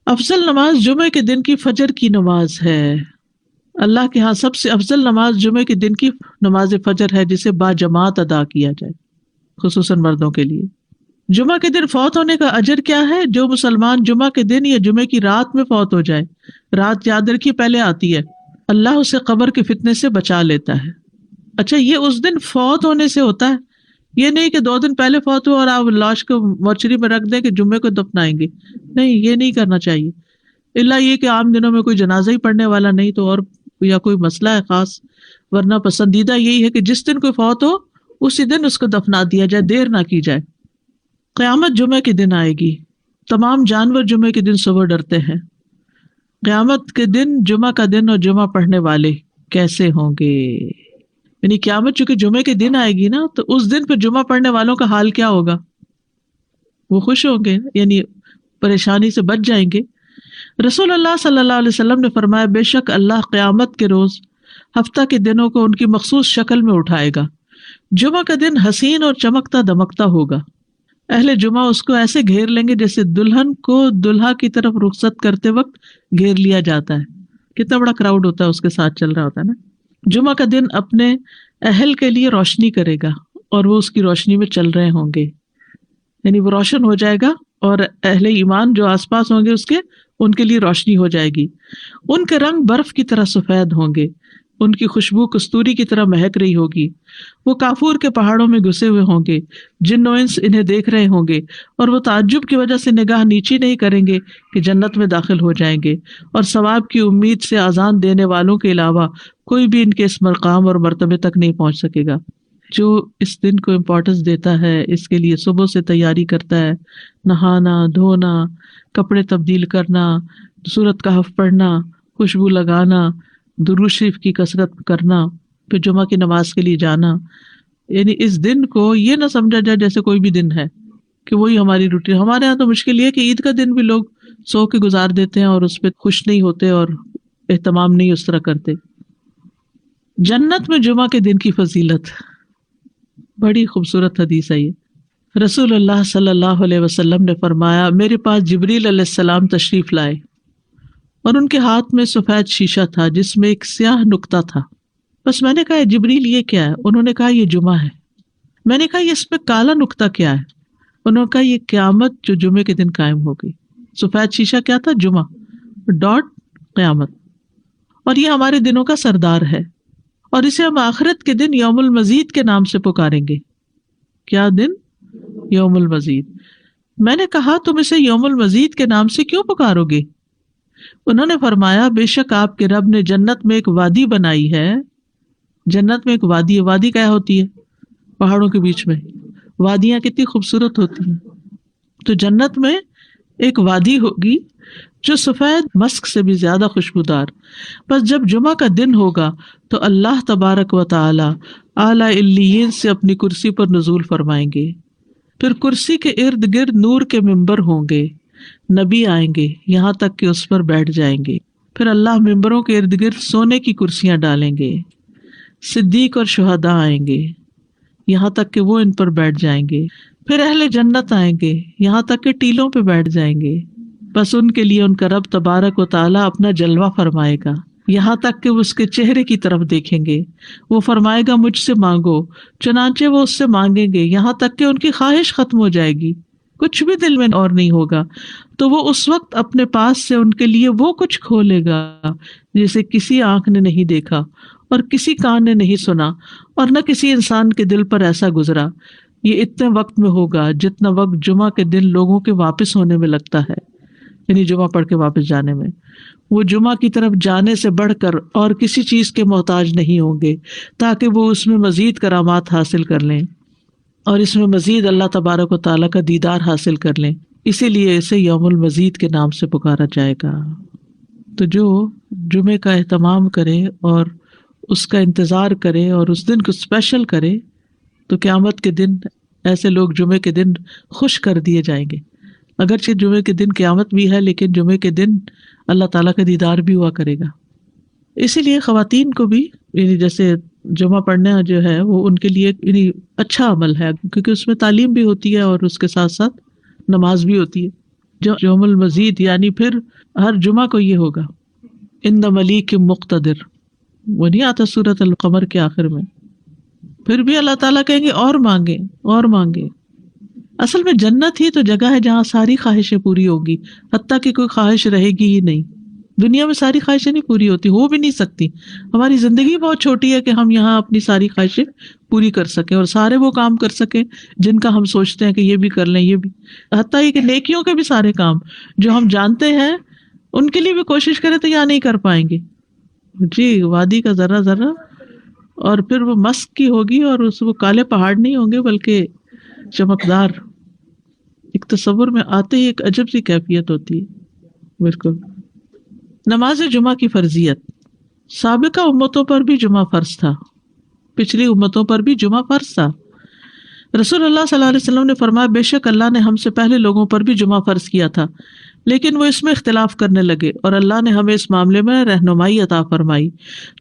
افضل نماز جمعے کے دن کی فجر کی نماز ہے. اللہ کے ہاں سب سے افضل نماز جمعے کے دن کی نماز فجر ہے، جسے با جماعت ادا کیا جائے، خصوصاً مردوں کے لیے. جمعہ کے دن فوت ہونے کا اجر کیا ہے؟ جو مسلمان جمعہ کے دن یا جمعے کی رات میں فوت ہو جائے، رات یاد رکھیے پہلے آتی ہے، اللہ اسے قبر کے فتنے سے بچا لیتا ہے. اچھا، یہ اس دن فوت ہونے سے ہوتا ہے، یہ نہیں کہ 2 دن پہلے فوت ہو اور آپ لاش کو مورچری میں رکھ دیں کہ جمعے کو دفنائیں گے. نہیں، یہ نہیں کرنا چاہیے، الا یہ کہ عام دنوں میں کوئی جنازہ ہی پڑھنے والا نہیں تو، اور یا کوئی مسئلہ ہے خاص، ورنہ پسندیدہ یہی ہے کہ جس دن کوئی فوت ہو اسی دن اس کو دفنا دیا جائے، دیر نہ کی جائے. قیامت جمعے کے دن آئے گی. تمام جانور جمعے کے دن صبح ڈرتے ہیں. قیامت کے دن جمعہ کا دن اور جمعہ پڑھنے والے کیسے ہوں گے؟ یعنی قیامت چونکہ جمعے کے دن آئے گی نا، تو اس دن پھر جمعہ پڑھنے والوں کا حال کیا ہوگا؟ وہ خوش ہوں گے، یعنی پریشانی سے بچ جائیں گے. رسول اللہ صلی اللہ علیہ وسلم نے فرمایا، بے شک اللہ قیامت کے روز ہفتہ کے دنوں کو ان کی مخصوص شکل میں اٹھائے گا. جمعہ کا دن حسین اور چمکتا دمکتا ہوگا. اہل جمعہ اس کو ایسے گھیر لیں گے جیسے دلہن کو دلہا کی طرف رخصت کرتے وقت گھیر لیا جاتا ہے. کتنا بڑا کراؤڈ ہوتا ہے اس کے ساتھ چل رہا ہوتا ہے نا. جمعہ کا دن اپنے اہل کے لیے روشنی کرے گا اور وہ اس کی روشنی میں چل رہے ہوں گے، یعنی وہ روشن ہو جائے گا اور اہل ایمان جو آس پاس ہوں گے اس کے، ان کے لیے روشنی ہو جائے گی. ان کے رنگ برف کی طرح سفید ہوں گے، ان کی خوشبو کستوری کی طرح مہک رہی ہوگی. وہ کافور کے پہاڑوں میں گھسے ہوئے ہوں گے، جن و انس انہیں دیکھ رہے ہوں گے، اور وہ تعجب کی وجہ سے نگاہ نیچی نہیں کریں گے کہ جنت میں داخل ہو جائیں گے. اور ثواب کی امید سے اذان دینے والوں کے علاوہ کوئی بھی ان کے اس مقام اور مرتبے تک نہیں پہنچ سکے گا. جو اس دن کو امپورٹنس دیتا ہے، اس کے لیے صبح سے تیاری کرتا ہے، نہانا دھونا، کپڑے تبدیل کرنا، سورۃ کہف پڑھنا، خوشبو لگانا، درود شریف کی کثرت کرنا، پھر جمعہ کی نماز کے لیے جانا. یعنی اس دن کو یہ نہ سمجھا جائے جیسے کوئی بھی دن ہے کہ وہی ہماری روٹین. ہمارے یہاں تو مشکل یہ کہ عید کا دن بھی لوگ سو کے گزار دیتے ہیں اور اس پہ خوش نہیں ہوتے اور اہتمام نہیں اس طرح کرتے. جنت میں جمعہ کے دن کی فضیلت، بڑی خوبصورت حدیث ہے یہ. رسول اللہ صلی اللہ علیہ وسلم نے فرمایا، میرے پاس جبریل علیہ السلام تشریف لائے اور ان کے ہاتھ میں سفید شیشہ تھا جس میں ایک سیاہ نقطہ تھا. بس میں نے کہا، جبریل یہ کیا ہے؟ انہوں نے کہا، یہ جمعہ ہے. میں نے کہا، یہ اس میں کالا نقطہ کیا ہے؟ انہوں نے کہا، یہ قیامت جو جمعے کے دن قائم ہوگی. سفید شیشہ کیا تھا؟ جمعہ، ڈاٹ قیامت. اور یہ ہمارے دنوں کا سردار ہے، اور اسے ہم آخرت کے دن یوم المزید کے نام سے پکاریں گے. کیا دن؟ یوم المزید. میں نے کہا، تم اسے یوم المزید کے نام سے کیوں پکارو گے؟ انہوں نے فرمایا، بے شک آپ کے رب نے جنت میں ایک وادی بنائی ہے. جنت میں ایک وادی ہے. وادی کیا ہوتی ہے؟ پہاڑوں کے بیچ میں. وادیاں کتنی خوبصورت ہوتی ہیں. تو جنت میں ایک وادی ہوگی جو سفید مسک سے بھی زیادہ خوشبودار. بس جب جمعہ کا دن ہوگا تو اللہ تبارک و تعالی اعلی علیین سے اپنی کرسی پر نزول فرمائیں گے. پھر کرسی کے ارد گرد نور کے ممبر ہوں گے. نبی آئیں گے یہاں تک کہ اس پر بیٹھ جائیں گے. پھر اللہ ممبروں کے ارد گرد سونے کی کرسیاں ڈالیں گے. صدیق اور شہداء آئیں گے یہاں تک کہ وہ ان پر بیٹھ جائیں گے. پھر اہل جنت آئیں گے یہاں تک کہ ٹیلوں پہ بیٹھ جائیں گے. بس ان کے لیے ان کا رب تبارک و تعالیٰ اپنا جلوہ فرمائے گا یہاں تک کہ وہ اس کے چہرے کی طرف دیکھیں گے. وہ فرمائے گا، مجھ سے مانگو، چنانچہ وہ اس سے مانگیں گے یہاں تک کہ ان کی خواہش ختم ہو جائے گی، کچھ بھی دل میں اور نہیں ہوگا. تو وہ اس وقت اپنے پاس سے ان کے لیے وہ کچھ کھولے گا جسے کسی آنکھ نے نہیں دیکھا اور کسی کان نے نہیں سنا اور نہ کسی انسان کے دل پر ایسا گزرا. یہ اتنے وقت میں ہوگا جتنا وقت جمعہ کے دن لوگوں کے واپس ہونے میں لگتا ہے، یعنی جمعہ پڑھ کے واپس جانے میں. وہ جمعہ کی طرف جانے سے بڑھ کر اور کسی چیز کے محتاج نہیں ہوں گے تاکہ وہ اس میں مزید کرامات حاصل کر لیں. اور اس میں مزید اللہ تبارک و تعالیٰ کا دیدار حاصل کر لیں، اسی لیے اسے یوم المزید کے نام سے پکارا جائے گا۔ تو جو جمعے کا اہتمام کرے اور اس کا انتظار کرے اور اس دن کو اسپیشل کرے تو قیامت کے دن ایسے لوگ جمعے کے دن خوش کر دیے جائیں گے۔ اگرچہ جمعے کے دن قیامت بھی ہے، لیکن جمعے کے دن اللہ تعالیٰ کا دیدار بھی ہوا کرے گا۔ اسی لیے خواتین کو بھی یعنی جیسے جمعہ پڑھنا جو ہے وہ ان کے لیے یعنی اچھا عمل ہے، کیونکہ اس میں تعلیم بھی ہوتی ہے اور اس کے ساتھ ساتھ نماز بھی ہوتی ہے۔ جو یوم المزید یعنی پھر ہر جمعہ کو یہ ہوگا ان ملیک مقتدر، وہ نہیں آتا سورۃ القمر کے آخر میں، پھر بھی اللہ تعالیٰ کہیں گے اور مانگے اور مانگے۔ اصل میں جنت ہی تو جگہ ہے جہاں ساری خواہشیں پوری ہوگی، حتیٰ کہ کوئی خواہش رہے گی ہی نہیں۔ دنیا میں ساری خواہشیں نہیں پوری ہوتی، ہو بھی نہیں سکتی۔ ہماری زندگی بہت چھوٹی ہے کہ ہم یہاں اپنی ساری خواہشیں پوری کر سکیں اور سارے وہ کام کر سکیں جن کا ہم سوچتے ہیں کہ یہ بھی کر لیں، یہ بھی، حتیٰ یہ کہ نیکیوں کے بھی سارے کام جو ہم جانتے ہیں ان کے لیے بھی کوشش کریں تو یہاں نہیں کر پائیں گے۔ جی وادی کا ذرہ ذرہ، اور پھر وہ مسک کی ہوگی اور اس وہ کالے پہاڑ نہیں ہوں گے بلکہ چمکدار۔ ایک تصور میں آتے ہی ایک عجب سی کیفیت ہوتی ہے۔ بالکل۔ نماز جمعہ کی فرضیت، سابقہ امتوں پر بھی جمعہ فرض تھا، پچھلی امتوں پر بھی جمعہ فرض تھا۔ رسول اللہ صلی اللہ علیہ وسلم نے فرمایا بے شک اللہ نے ہم سے پہلے لوگوں پر بھی جمعہ فرض کیا تھا، لیکن وہ اس میں اختلاف کرنے لگے اور اللہ نے ہمیں اس معاملے میں رہنمائی عطا فرمائی،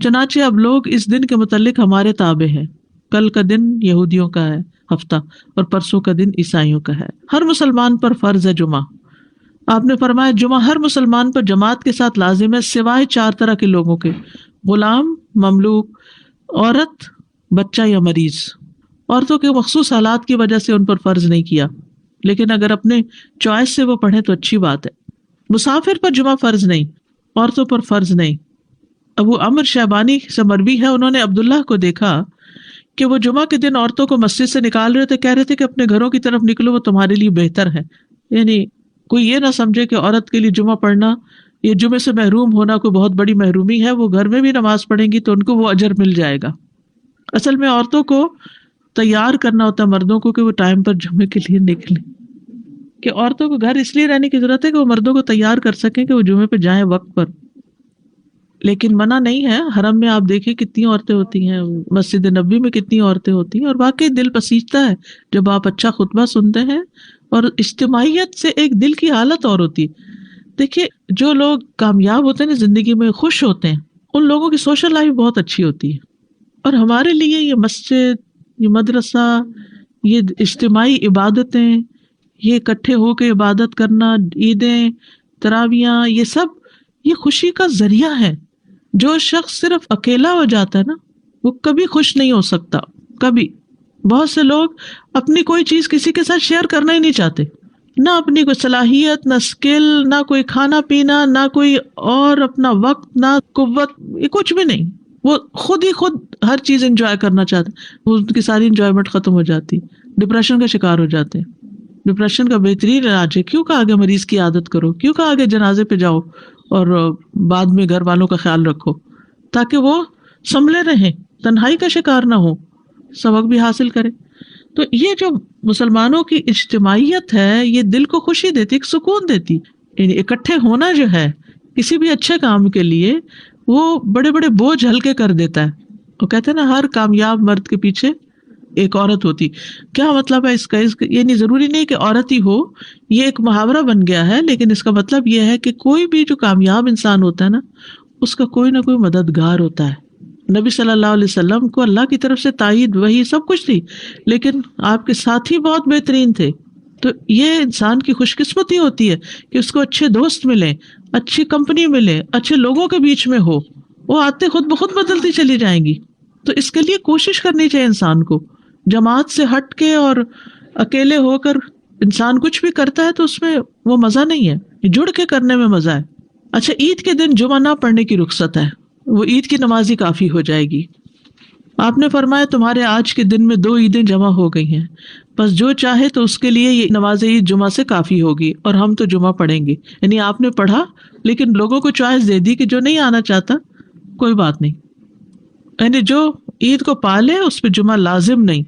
چنانچہ اب لوگ اس دن کے متعلق ہمارے تابع ہیں۔ کل کا دن یہودیوں کا ہے ہفتہ، اور پرسوں کا دن عیسائیوں کا ہے۔ ہر مسلمان پر فرض ہے جمعہ۔ آپ نے فرمایا جمعہ ہر مسلمان پر جماعت کے ساتھ لازم ہے سوائے 4 طرح کے لوگوں کے، غلام، مملوک، عورت، بچہ یا مریض۔ عورتوں کے مخصوص حالات کی وجہ سے ان پر فرض نہیں کیا، لیکن اگر اپنے چوائس سے وہ پڑھیں تو اچھی بات ہے۔ مسافر پر جمعہ فرض نہیں، عورتوں پر فرض نہیں۔ ابو عمر شیبانی سے مروی ہے، انہوں نے عبداللہ کو دیکھا کہ وہ جمعہ کے دن عورتوں کو مسجد سے نکال رہے تھے، کہہ رہے تھے کہ اپنے گھروں کی طرف نکلو، وہ تمہارے لیے بہتر ہے۔ یعنی کوئی یہ نہ سمجھے کہ عورت کے لیے جمعہ پڑھنا، یہ جمعے سے محروم ہونا کوئی بہت بڑی محرومی ہے، وہ گھر میں بھی نماز پڑھیں گی تو ان کو وہ اجر مل جائے گا۔ اصل میں عورتوں کو تیار کرنا ہوتا ہے مردوں کو کہ وہ ٹائم پر جمعے کے لیے نکلیں، کہ عورتوں کو گھر اس لیے رہنے کی ضرورت ہے کہ وہ مردوں کو تیار کر سکیں کہ وہ جمعے پہ جائیں وقت پر۔ لیکن منع نہیں ہے، حرم میں آپ دیکھیں کتنی عورتیں ہوتی ہیں، مسجد نبوی میں کتنی عورتیں ہوتی ہیں، اور واقعی دل پسیجتا ہے جب آپ اچھا خطبہ سنتے ہیں، اور اجتماعیت سے ایک دل کی حالت اور ہوتی ہے۔ دیکھیے جو لوگ کامیاب ہوتے ہیں نا زندگی میں، خوش ہوتے ہیں، ان لوگوں کی سوشل لائف بہت اچھی ہوتی ہے۔ اور ہمارے لیے یہ مسجد، یہ مدرسہ، یہ اجتماعی عبادتیں، یہ اکٹھے ہو کے عبادت کرنا، عیدیں، تراویاں، یہ سب یہ خوشی کا ذریعہ ہے۔ جو شخص صرف اکیلا ہو جاتا ہے نا وہ کبھی خوش نہیں ہو سکتا، کبھی۔ بہت سے لوگ اپنی کوئی چیز کسی کے ساتھ شیئر کرنا ہی نہیں چاہتے، نہ اپنی کوئی صلاحیت، نہ اسکل، نہ کوئی کھانا پینا، نہ کوئی اور اپنا وقت، نہ قوت، یہ کچھ بھی نہیں۔ وہ خود ہی خود ہر چیز انجوائے کرنا چاہتے ہیں، وہ ان کی ساری انجوائمنٹ ختم ہو جاتی، ڈپریشن کا شکار ہو جاتے ہیں۔ ڈپریشن کا بہترین علاج ہے، کیوں کہ آگے مریض کی عادت کرو، کیوں کہ آگے جنازے پہ جاؤ اور بعد میں گھر والوں کا خیال رکھو، تاکہ وہ سنبھلے رہیں، تنہائی کا شکار نہ ہو، سبق بھی حاصل کرے۔ تو یہ جو مسلمانوں کی اجتماعیت ہے یہ دل کو خوشی دیتی، ایک سکون دیتی۔ یعنی اکٹھے ہونا جو ہے کسی بھی اچھے کام کے لیے وہ بڑے بڑے بوجھ ہلکے کر دیتا ہے۔ وہ کہتے ہیں نا ہر کامیاب مرد کے پیچھے ایک عورت ہوتی۔ کیا مطلب ہے اس کا؟ یہ نہیں ضروری نہیں کہ عورت ہی ہو، یہ ایک محاورہ بن گیا ہے، لیکن اس کا مطلب یہ ہے کہ کوئی بھی جو کامیاب انسان ہوتا ہے نا اس کا کوئی نہ کوئی مددگار ہوتا ہے۔ نبی صلی اللہ علیہ وسلم کو اللہ کی طرف سے تائید، وحی، سب کچھ تھی، لیکن آپ کے ساتھی بہت بہترین تھے۔ تو یہ انسان کی خوش قسمتی ہوتی ہے کہ اس کو اچھے دوست ملیں، اچھی کمپنی ملے، اچھے لوگوں کے بیچ میں ہو، وہ آتے خود بخود بدلتی چلی جائیں گی۔ تو اس کے لیے کوشش کرنی چاہیے انسان کو۔ جماعت سے ہٹ کے اور اکیلے ہو کر انسان کچھ بھی کرتا ہے تو اس میں وہ مزہ نہیں ہے، جڑ کے کرنے میں مزہ ہے۔ اچھا، عید کے دن جمعہ نہ پڑھنے کی رخصت ہے، وہ عید کی نماز ہی کافی ہو جائے گی۔ آپ نے فرمایا تمہارے آج کے دن میں 2 عیدیں جمع ہو گئی ہیں، بس جو چاہے تو اس کے لیے یہ نماز عید جمعہ سے کافی ہوگی، اور ہم تو جمعہ پڑھیں گے۔ یعنی آپ نے پڑھا لیکن لوگوں کو چوائس دے دی کہ جو نہیں آنا چاہتا کوئی بات نہیں، یعنی جو عید کو پالے اس پہ جمعہ لازم نہیں،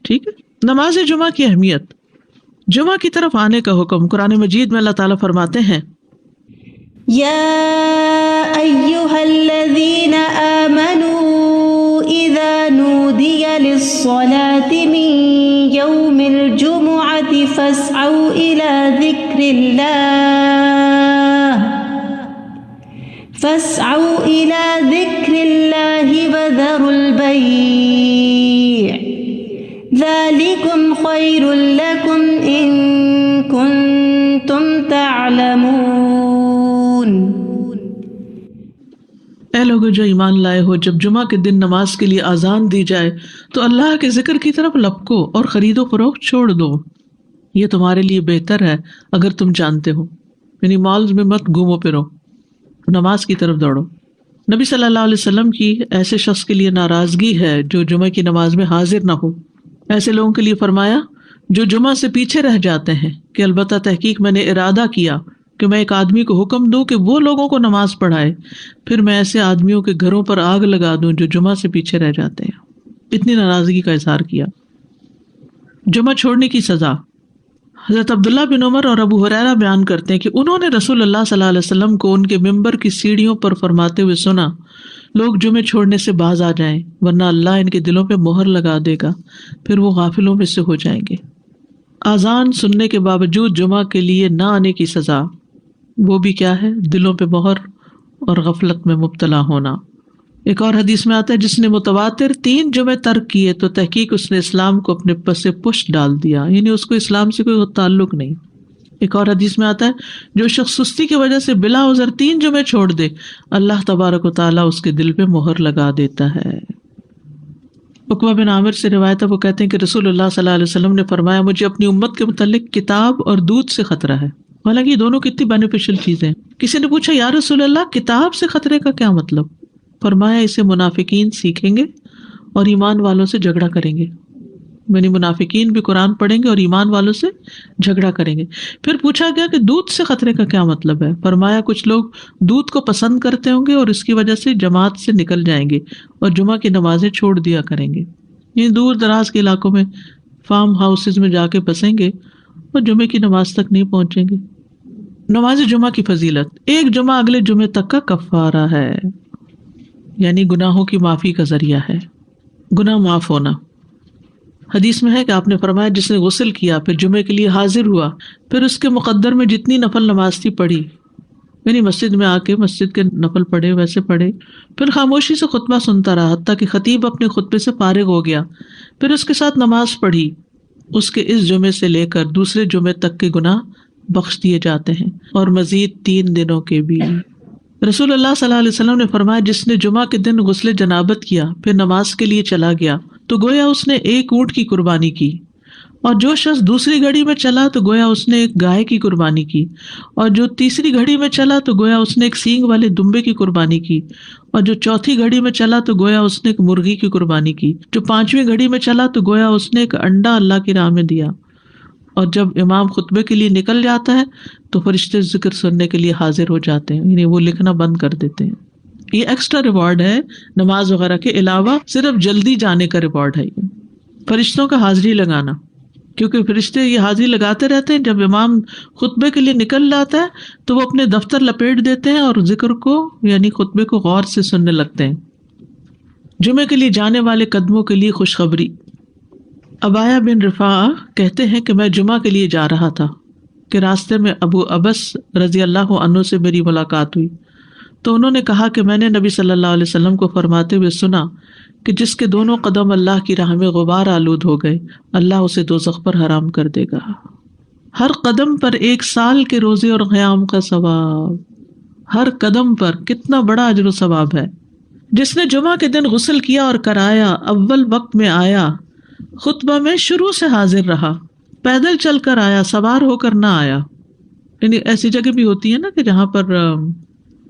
ٹھیک ہے۔ نماز جمعہ کی اہمیت. جمعہ کی طرف آنے کا حکم. قرآن مجید میں اللہ تعالیٰ فرماتے ہیں یا ایہا الذین آمنوا اذا نودی للصلاة من یوم الجمعة فاسعوا الى ذکر اللہ وذروا البیع ذالکم خیر لکم ان کنتم تعلمون. اے لوگو جو ایمان لائے ہو، جب جمعہ کے دن نماز کے لیے اذان دی جائے تو اللہ کے ذکر کی طرف لپکو اور خرید و فروخت چھوڑ دو، یہ تمہارے لیے بہتر ہے اگر تم جانتے ہو. یعنی مالز میں مت گھومو پھرو، نماز کی طرف دوڑو. نبی صلی اللہ علیہ وسلم کی ایسے شخص کے لیے ناراضگی ہے جو جمعہ کی نماز میں حاضر نہ ہو. ایسے لوگوں کے لیے فرمایا جو جمعہ سے پیچھے رہ جاتے ہیں کہ البتہ تحقیق میں نے ارادہ کیا کہ میں ایک آدمی کو حکم دوں کہ وہ لوگوں کو نماز پڑھائے، پھر میں ایسے آدمیوں کے گھروں پر آگ لگا دوں جو جمعہ سے پیچھے رہ جاتے ہیں. اتنی ناراضگی کا اظہار کیا. جمعہ چھوڑنے کی سزا. حضرت عبداللہ بن عمر اور ابو ہریرہ بیان کرتے ہیں کہ انہوں نے رسول اللہ صلی اللہ علیہ وسلم کو ان کے ممبر کی سیڑھیوں پر فرماتے ہوئے سنا، لوگ جمعے چھوڑنے سے باز آ جائیں ورنہ اللہ ان کے دلوں پہ مہر لگا دے گا، پھر وہ غافلوں میں سے ہو جائیں گے. اذان سننے کے باوجود جمعہ کے لیے نہ آنے کی سزا، وہ بھی کیا ہے؟ دلوں پہ مہر اور غفلت میں مبتلا ہونا. ایک اور حدیث میں آتا ہے جس نے متواتر 3 جمعے ترک کیے تو تحقیق اس نے اسلام کو اپنے پس پشت ڈال دیا، یعنی اس کو اسلام سے کوئی تعلق نہیں. ایک اور حدیث میں آتا ہے جو شخص سستی کی وجہ سے بلا عذر 3 جمعے چھوڑ دے اللہ تبارک و تعالیٰ اس کے دل پہ مہر لگا دیتا ہے. عقبہ بن عامر سے روایت ہے، وہ کہتے ہیں کہ رسول اللہ صلی اللہ علیہ وسلم نے فرمایا مجھے اپنی امت کے متعلق کتاب اور دودھ سے خطرہ ہے. حالانکہ یہ دونوں کتنی بینیفیشل چیزیں. کسی نے پوچھا یا رسول اللہ کتاب سے خطرے کا کیا مطلب؟ فرمایا اسے منافقین سیکھیں گے اور ایمان والوں سے جھگڑا کریں گے، یعنی منافقین بھی قرآن پڑھیں گے اور ایمان والوں سے جھگڑا کریں گے. پھر پوچھا گیا کہ دودھ سے خطرے کا کیا مطلب ہے؟ فرمایا کچھ لوگ دودھ کو پسند کرتے ہوں گے اور اس کی وجہ سے جماعت سے نکل جائیں گے اور جمعہ کی نمازیں چھوڑ دیا کریں گے. یہ دور دراز کے علاقوں میں فارم ہاؤسز میں جا کے بسیں گے اور جمعے کی نماز تک نہیں پہنچیں گے. نماز جمعہ کی فضیلت. ایک جمعہ اگلے جمعے تک کا کفارہ ہے، یعنی گناہوں کی معافی کا ذریعہ ہے، گناہ معاف ہونا. حدیث میں ہے کہ آپ نے فرمایا جس نے غسل کیا پھر جمعے کے لیے حاضر ہوا پھر اس کے مقدر میں جتنی نفل نماز تھی پڑھی، یعنی مسجد میں آ کے مسجد کے نفل پڑھے ویسے پڑھے، پھر خاموشی سے خطبہ سنتا رہا حتیٰ کہ خطیب اپنے خطبے سے فارغ ہو گیا، پھر اس کے ساتھ نماز پڑھی، اس کے اس جمعے سے لے کر دوسرے جمعے تک کے گناہ بخش دیے جاتے ہیں اور مزید 3 دنوں کے بھی. رسول اللہ صلی اللہ علیہ وسلم نے فرمایا جس نے جمعہ کے دن غسل جنابت کیا پھر نماز کے لیے چلا گیا تو گویا اس نے 1 اونٹ کی قربانی کی، اور جو شخص دوسری گھڑی میں چلا تو گویا اس نے 1 گائے کی قربانی کی، اور جو تیسری گھڑی میں چلا تو گویا اس نے 1 سینگ والے دمبے کی قربانی کی، اور جو چوتھی گھڑی میں چلا تو گویا اس نے 1 مرغی کی قربانی کی، جو 5ویں گھڑی میں چلا تو گویا اس نے 1 انڈا اللہ کی راہ میں دیا. اور جب امام خطبے کے لیے نکل جاتا ہے تو فرشتے ذکر سننے کے لیے حاضر ہو جاتے ہیں، یعنی وہ لکھنا بند کر دیتے ہیں. یہ ایکسٹرا ریوارڈ ہے نماز وغیرہ کے علاوہ، صرف جلدی جانے کا ریوارڈ ہے یہ فرشتوں کا حاضری لگانا، کیونکہ فرشتے یہ حاضری لگاتے رہتے ہیں. جب امام خطبے کے لیے نکل جاتا ہے تو وہ اپنے دفتر لپیٹ دیتے ہیں اور ذکر کو یعنی خطبے کو غور سے سننے لگتے ہیں. جمعے کے لیے جانے والے قدموں کے لیے خوشخبری. ابایا بن رفاع کہتے ہیں کہ میں جمعہ کے لیے جا رہا تھا کہ راستے میں ابو ابس رضی اللہ عنہ سے میری ملاقات ہوئی تو انہوں نے کہا کہ میں نے نبی صلی اللہ علیہ وسلم کو فرماتے ہوئے سنا کہ جس کے دونوں قدم اللہ کی راہ میں غبار آلود ہو گئے اللہ اسے دوزخ پر حرام کر دے گا. ہر قدم پر 1 سال کے روزے اور قیام کا ثواب. ہر قدم پر کتنا بڑا اجر و ثواب ہے. جس نے جمعہ کے دن غسل کیا اور کرایا، اول وقت میں آیا، خطبہ میں شروع سے حاضر رہا، پیدل چل کر آیا، سوار ہو کر نہ آیا. یعنی ایسی جگہ بھی ہوتی ہے نا کہ جہاں پر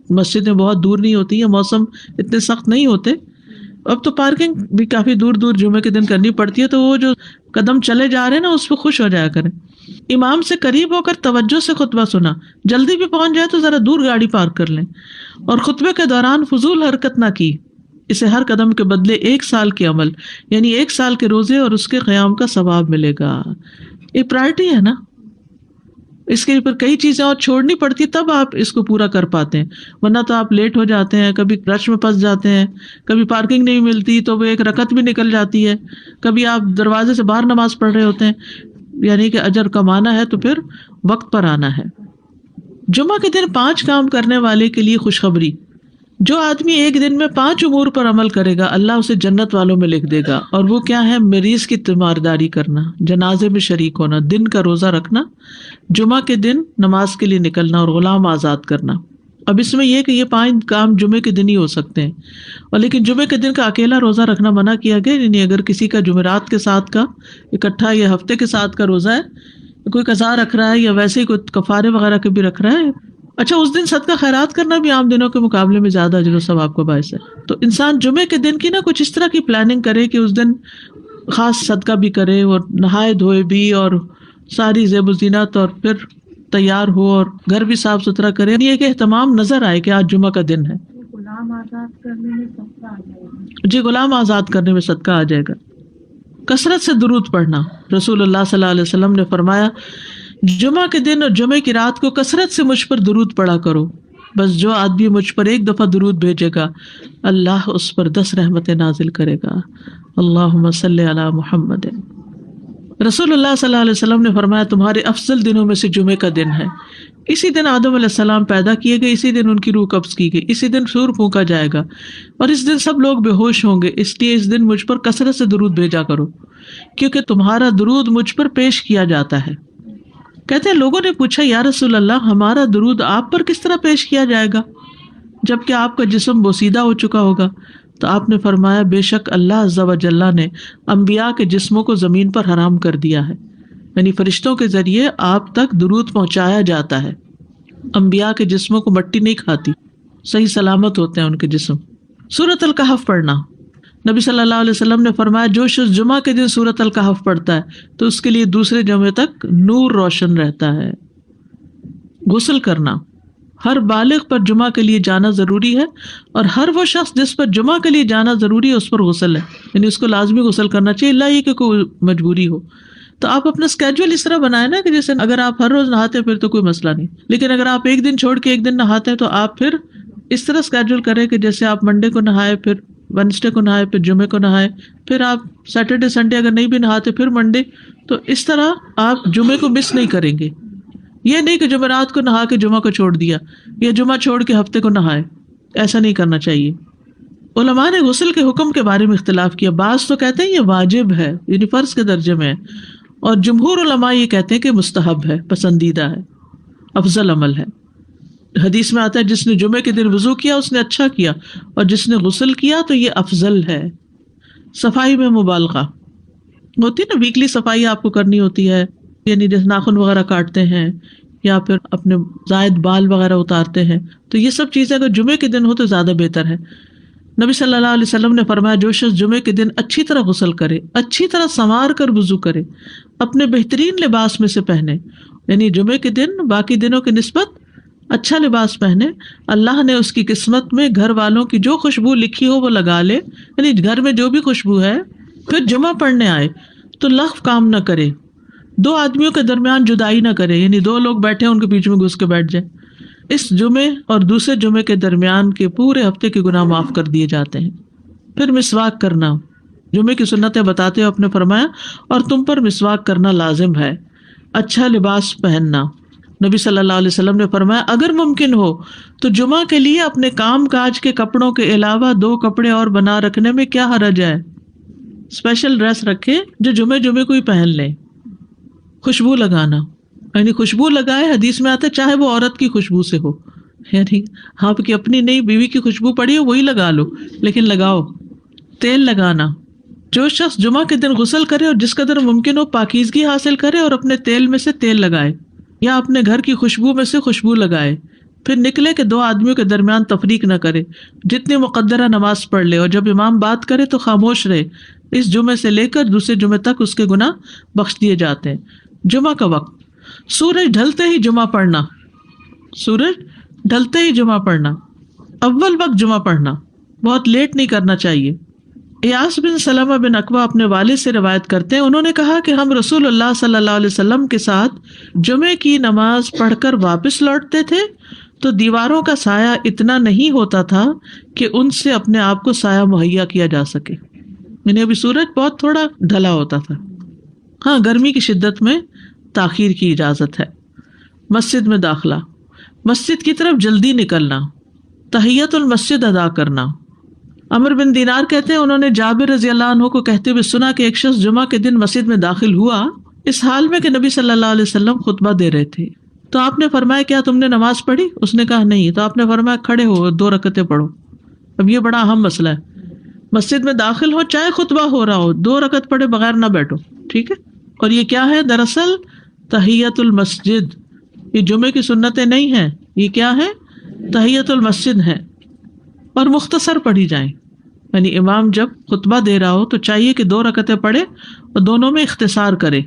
مسجدیں بہت دور نہیں ہوتی ہیں، موسم اتنے سخت نہیں ہوتے. اب تو پارکنگ بھی کافی دور دور جمعے کے دن کرنی پڑتی ہے، تو وہ جو قدم چلے جا رہے ہیں نا اس پہ خوش ہو جایا کریں. امام سے قریب ہو کر توجہ سے خطبہ سنا، جلدی بھی پہنچ جائے تو ذرا دور گاڑی پارک کر لیں، اور خطبے کے دوران فضول حرکت نہ کی، اسے ہر قدم کے بدلے 1 سال کے عمل یعنی 1 سال کے روزے اور اس کے قیام کا ثواب ملے گا. یہ پرائرٹی ہے نا, اس کے اوپر کئی چیزیں اور چھوڑنی پڑتی تب آپ اس کو پورا کر پاتے ہیں, ورنہ تو آپ لیٹ ہو جاتے ہیں, کبھی رش میں پھنس جاتے ہیں, کبھی پارکنگ نہیں ملتی تو وہ 1 رکعت بھی نکل جاتی ہے, کبھی آپ دروازے سے باہر نماز پڑھ رہے ہوتے ہیں. یعنی کہ اجر کمانا ہے تو پھر وقت پر آنا ہے. جمعہ کے دن 5 کام کرنے والے کے لیے خوشخبری. جو آدمی ایک دن میں 5 امور پر عمل کرے گا اللہ اسے جنت والوں میں لکھ دے گا. اور وہ کیا ہے؟ مریض کی تیمارداری کرنا, جنازے میں شریک ہونا, دن کا روزہ رکھنا, جمعہ کے دن نماز کے لیے نکلنا اور غلام آزاد کرنا. اب اس میں یہ کہ یہ 5 کام جمعے کے دن ہی ہو سکتے ہیں, اور لیکن جمعے کے دن کا اکیلا روزہ رکھنا منع کیا گیا. یعنی اگر کسی کا جمعرات کے ساتھ کا اکٹھا یا ہفتے کے ساتھ کا روزہ ہے, کوئی قضا رکھ رہا ہے یا ویسے ہی کوئی کفارے وغیرہ کے بھی رکھ رہا ہے, اچھا اس دن صدقہ خیرات کرنا بھی عام دنوں کے مقابلے میں زیادہ اجر و ثواب کا باعث ہے. تو انسان جمعے کے دن کی نا کچھ اس طرح کی پلاننگ کرے کہ اس دن خاص صدقہ بھی کرے اور نہائے دھوئے بھی اور ساری زیب و زینت اور پھر تیار ہو اور گھر بھی صاف ستھرا کرے. یہ کہ اہتمام نظر آئے کہ آج جمعہ کا دن ہے. غلام آزاد کرنے میں صدقہ آ جائے گا. جی, غلام آزاد کرنے میں صدقہ آ جائے گا. کثرت سے درود پڑھنا. رسول اللہ صلی اللہ علیہ وسلم نے فرمایا جمعہ کے دن اور جمعہ کی رات کو کثرت سے مجھ پر درود پڑھا کرو. بس جو آدمی مجھ پر 1 دفعہ درود بھیجے گا اللہ اس پر 10 رحمتیں نازل کرے گا. اللہم صلی علی محمد. رسول اللہ صلی اللہ علیہ وسلم نے فرمایا تمہارے افضل دنوں میں سے جمعے کا دن ہے. اسی دن آدم علیہ السلام پیدا کیے گئے, اسی دن ان کی روح قبض کی گئی, اسی دن سور پھونکا جائے گا اور اس دن سب لوگ بے ہوش ہوں گے. اس لیے اس دن مجھ پر کثرت سے درود بھیجا کرو کیونکہ تمہارا درود مجھ پر پیش کیا جاتا ہے. کہتے ہیں لوگوں نے پوچھا یا رسول اللہ ہمارا درود آپ پر کس طرح پیش کیا جائے گا جبکہ آپ کا جسم بوسیدہ ہو چکا ہوگا؟ تو آپ نے فرمایا بے شک اللہ عز و جل نے انبیاء کے جسموں کو زمین پر حرام کر دیا ہے, یعنی فرشتوں کے ذریعے آپ تک درود پہنچایا جاتا ہے. انبیاء کے جسموں کو مٹی نہیں کھاتی, صحیح سلامت ہوتے ہیں ان کے جسم. سورۃ الکہف پڑھنا. نبی صلی اللہ علیہ وسلم نے فرمایا جو شخص جمعہ کے دن سورۃ الکہف پڑھتا ہے تو اس کے لیے دوسرے جمعے تک نور روشن رہتا ہے. غسل کرنا. ہر بالغ پر جمعہ کے لیے جانا ضروری ہے اور ہر وہ شخص جس پر جمعہ کے لیے جانا ضروری ہے اس پر غسل ہے, یعنی اس کو لازمی غسل کرنا چاہیے الا یہ کہ کوئی مجبوری ہو. تو آپ اپنا اسکیجول اس طرح بنائیں نا کہ جیسے اگر آپ ہر روز نہاتے پھر تو کوئی مسئلہ نہیں, لیکن اگر آپ ایک دن چھوڑ کے ایک دن نہاتے ہیں تو آپ پھر اس طرح اسکیجول کریں کہ جیسے آپ منڈے کو نہائے, پھر وینسڈے کو نہائے, پھر جمعے کو نہائے, پھر آپ سیٹرڈے سنڈے اگر نہیں بھی نہاتے پھر منڈے. تو اس طرح آپ جمعے کو مس نہیں کریں گے. یہ نہیں کہ جمعرات کو نہا کے جمعہ کو چھوڑ دیا یا جمعہ چھوڑ کے ہفتے کو نہائے, ایسا نہیں کرنا چاہیے. علماء نے غسل کے حکم کے بارے میں اختلاف کیا. بعض تو کہتے ہیں یہ واجب ہے, یعنی فرض کے درجے میں ہے, اور جمہور علماء یہ کہتے ہیں کہ مستحب ہے, پسندیدہ ہے, افضل عمل ہے. حدیث میں آتا ہے جس نے جمعے کے دن وضو کیا اس نے اچھا کیا, اور جس نے غسل کیا تو یہ افضل ہے. صفائی میں مبالغہ ہوتی ہے نا, ویکلی صفائی آپ کو کرنی ہوتی ہے, یعنی جیسے ناخن وغیرہ کاٹتے ہیں یا پھر اپنے زائد بال وغیرہ اتارتے ہیں, تو یہ سب چیزیں اگر جمعے کے دن ہو تو زیادہ بہتر ہے. نبی صلی اللہ علیہ وسلم نے فرمایا جو شخص جمعے کے دن اچھی طرح غسل کرے, اچھی طرح سنوار کر وضو کرے, اپنے بہترین لباس میں سے پہنے, یعنی جمعے کے دن باقی دنوں کی نسبت اچھا لباس پہنے, اللہ نے اس کی قسمت میں گھر والوں کی جو خوشبو لکھی ہو وہ لگا لے, یعنی گھر میں جو بھی خوشبو ہے, پھر جمعہ پڑھنے آئے تو لغو کام نہ کرے, 2 آدمیوں کے درمیان جدائی نہ کرے, یعنی 2 لوگ بیٹھے ان کے بیچ میں گھس کے بیٹھ جائے. اس جمعے اور دوسرے جمعے کے درمیان کے پورے ہفتے کے گناہ معاف کر دیے جاتے ہیں. پھر مسواک کرنا. جمعے کی سنتیں بتاتے ہوئے آپ نے فرمایا اور تم پر مسواک کرنا لازم ہے. اچھا لباس پہننا. نبی صلی اللہ علیہ وسلم نے فرمایا اگر ممکن ہو تو جمعہ کے لیے اپنے کام کاج کے کپڑوں کے علاوہ 2 کپڑے اور بنا رکھنے میں کیا حرج ہے. اسپیشل ڈریس رکھے جو جمعے کو ہی پہن لیں. خوشبو لگانا, یعنی خوشبو لگائے, حدیث میں آتا ہے چاہے وہ عورت کی خوشبو سے ہو, یعنی آپ کی اپنی نہیں بیوی کی خوشبو پڑی ہو وہی لگا لو, لیکن لگاؤ. تیل لگانا. جو شخص جمعہ کے دن غسل کرے اور جس قدر ممکن ہو پاکیزگی حاصل کرے اور اپنے تیل میں سے تیل لگائے یا اپنے گھر کی خوشبو میں سے خوشبو لگائے, پھر نکلے کہ 2 آدمیوں کے درمیان تفریق نہ کرے, جتنی مقدرہ نماز پڑھ لے, اور جب امام بات کرے تو خاموش رہے. اس جمعے سے لے کر دوسرے جمعے تک اس کے گناہ بخش دیے جاتے ہیں. جمعہ کا وقت. سورج ڈھلتے ہی جمعہ پڑھنا. سورج ڈھلتے ہی جمعہ پڑھنا. اول وقت جمعہ پڑھنا. بہت لیٹ نہیں کرنا چاہیے. ایاس بن سلمہ بن اکوع اپنے والد سے روایت کرتے ہیں, انہوں نے کہا کہ ہم رسول اللہ صلی اللہ علیہ وسلم کے ساتھ جمعے کی نماز پڑھ کر واپس لوٹتے تھے تو دیواروں کا سایہ اتنا نہیں ہوتا تھا کہ ان سے اپنے آپ کو سایہ مہیا کیا جا سکے. یعنی ابھی سورج بہت تھوڑا ڈھلا ہوتا تھا. ہاں, گرمی کی شدت میں تاخیر کی اجازت ہے. مسجد میں داخلہ, مسجد کی طرف جلدی نکلنا, تحیت المسجد ادا کرنا. عمر بن دینار کہتے ہیں انہوں نے جابر رضی اللہ عنہ کو کہتے ہوئے سنا کہ ایک شخص جمعہ کے دن مسجد میں داخل ہوا اس حال میں کہ نبی صلی اللہ علیہ وسلم خطبہ دے رہے تھے. تو آپ نے فرمایا کیا تم نے نماز پڑھی؟ اس نے کہا نہیں. تو آپ نے فرمایا کھڑے ہو 2 رکعتیں پڑھو. اب یہ بڑا اہم مسئلہ ہے, مسجد میں داخل ہو چاہے خطبہ ہو رہا ہو 2 رکعت پڑھے بغیر نہ بیٹھو, ٹھیک ہے. اور یہ کیا ہے؟ دراصل تحیت المسجد. یہ جمعے کی سنتیں نہیں ہیں, یہ کیا ہے؟ تحیت المسجد ہے. اور مختصر پڑھی جائیں. یعنی امام جب خطبہ دے رہا ہو تو چاہیے کہ 2 رکعتیں پڑھے اور دونوں میں اختصار کرے.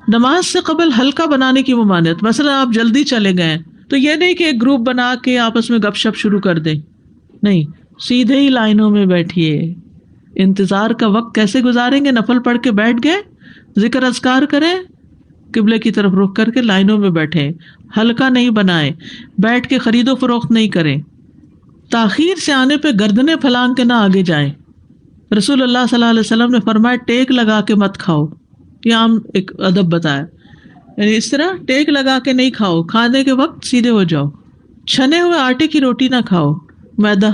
نماز سے قبل ہلکا بنانے کی ممانعت. مثلا آپ جلدی چلے گئے تو یہ نہیں کہ ایک گروپ بنا کے آپس میں گپ شپ شروع کر دیں, نہیں, سیدھے ہی لائنوں میں بیٹھیے. انتظار کا وقت کیسے گزاریں گے؟ نفل پڑھ کے بیٹھ گئے, ذکر اذکار کریں, قبلے کی طرف رخ کر کے لائنوں میں بیٹھیں. ہلکا نہیں بنائیں, بیٹھ کے خرید و فروخت نہیں کریں. تاخیر سے آنے پہ گردنیں پھلانگ کے نہ آگے جائیں. رسول اللہ صلی اللہ علیہ وسلم نے فرمایا ٹیک لگا کے مت کھاؤ. یہ عام ایک ادب بتایا, یعنی اس طرح ٹیک لگا کے نہیں کھاؤ, کھانے کے وقت سیدھے ہو جاؤ. چھنے ہوئے آٹے کی روٹی نہ کھاؤ, میدا.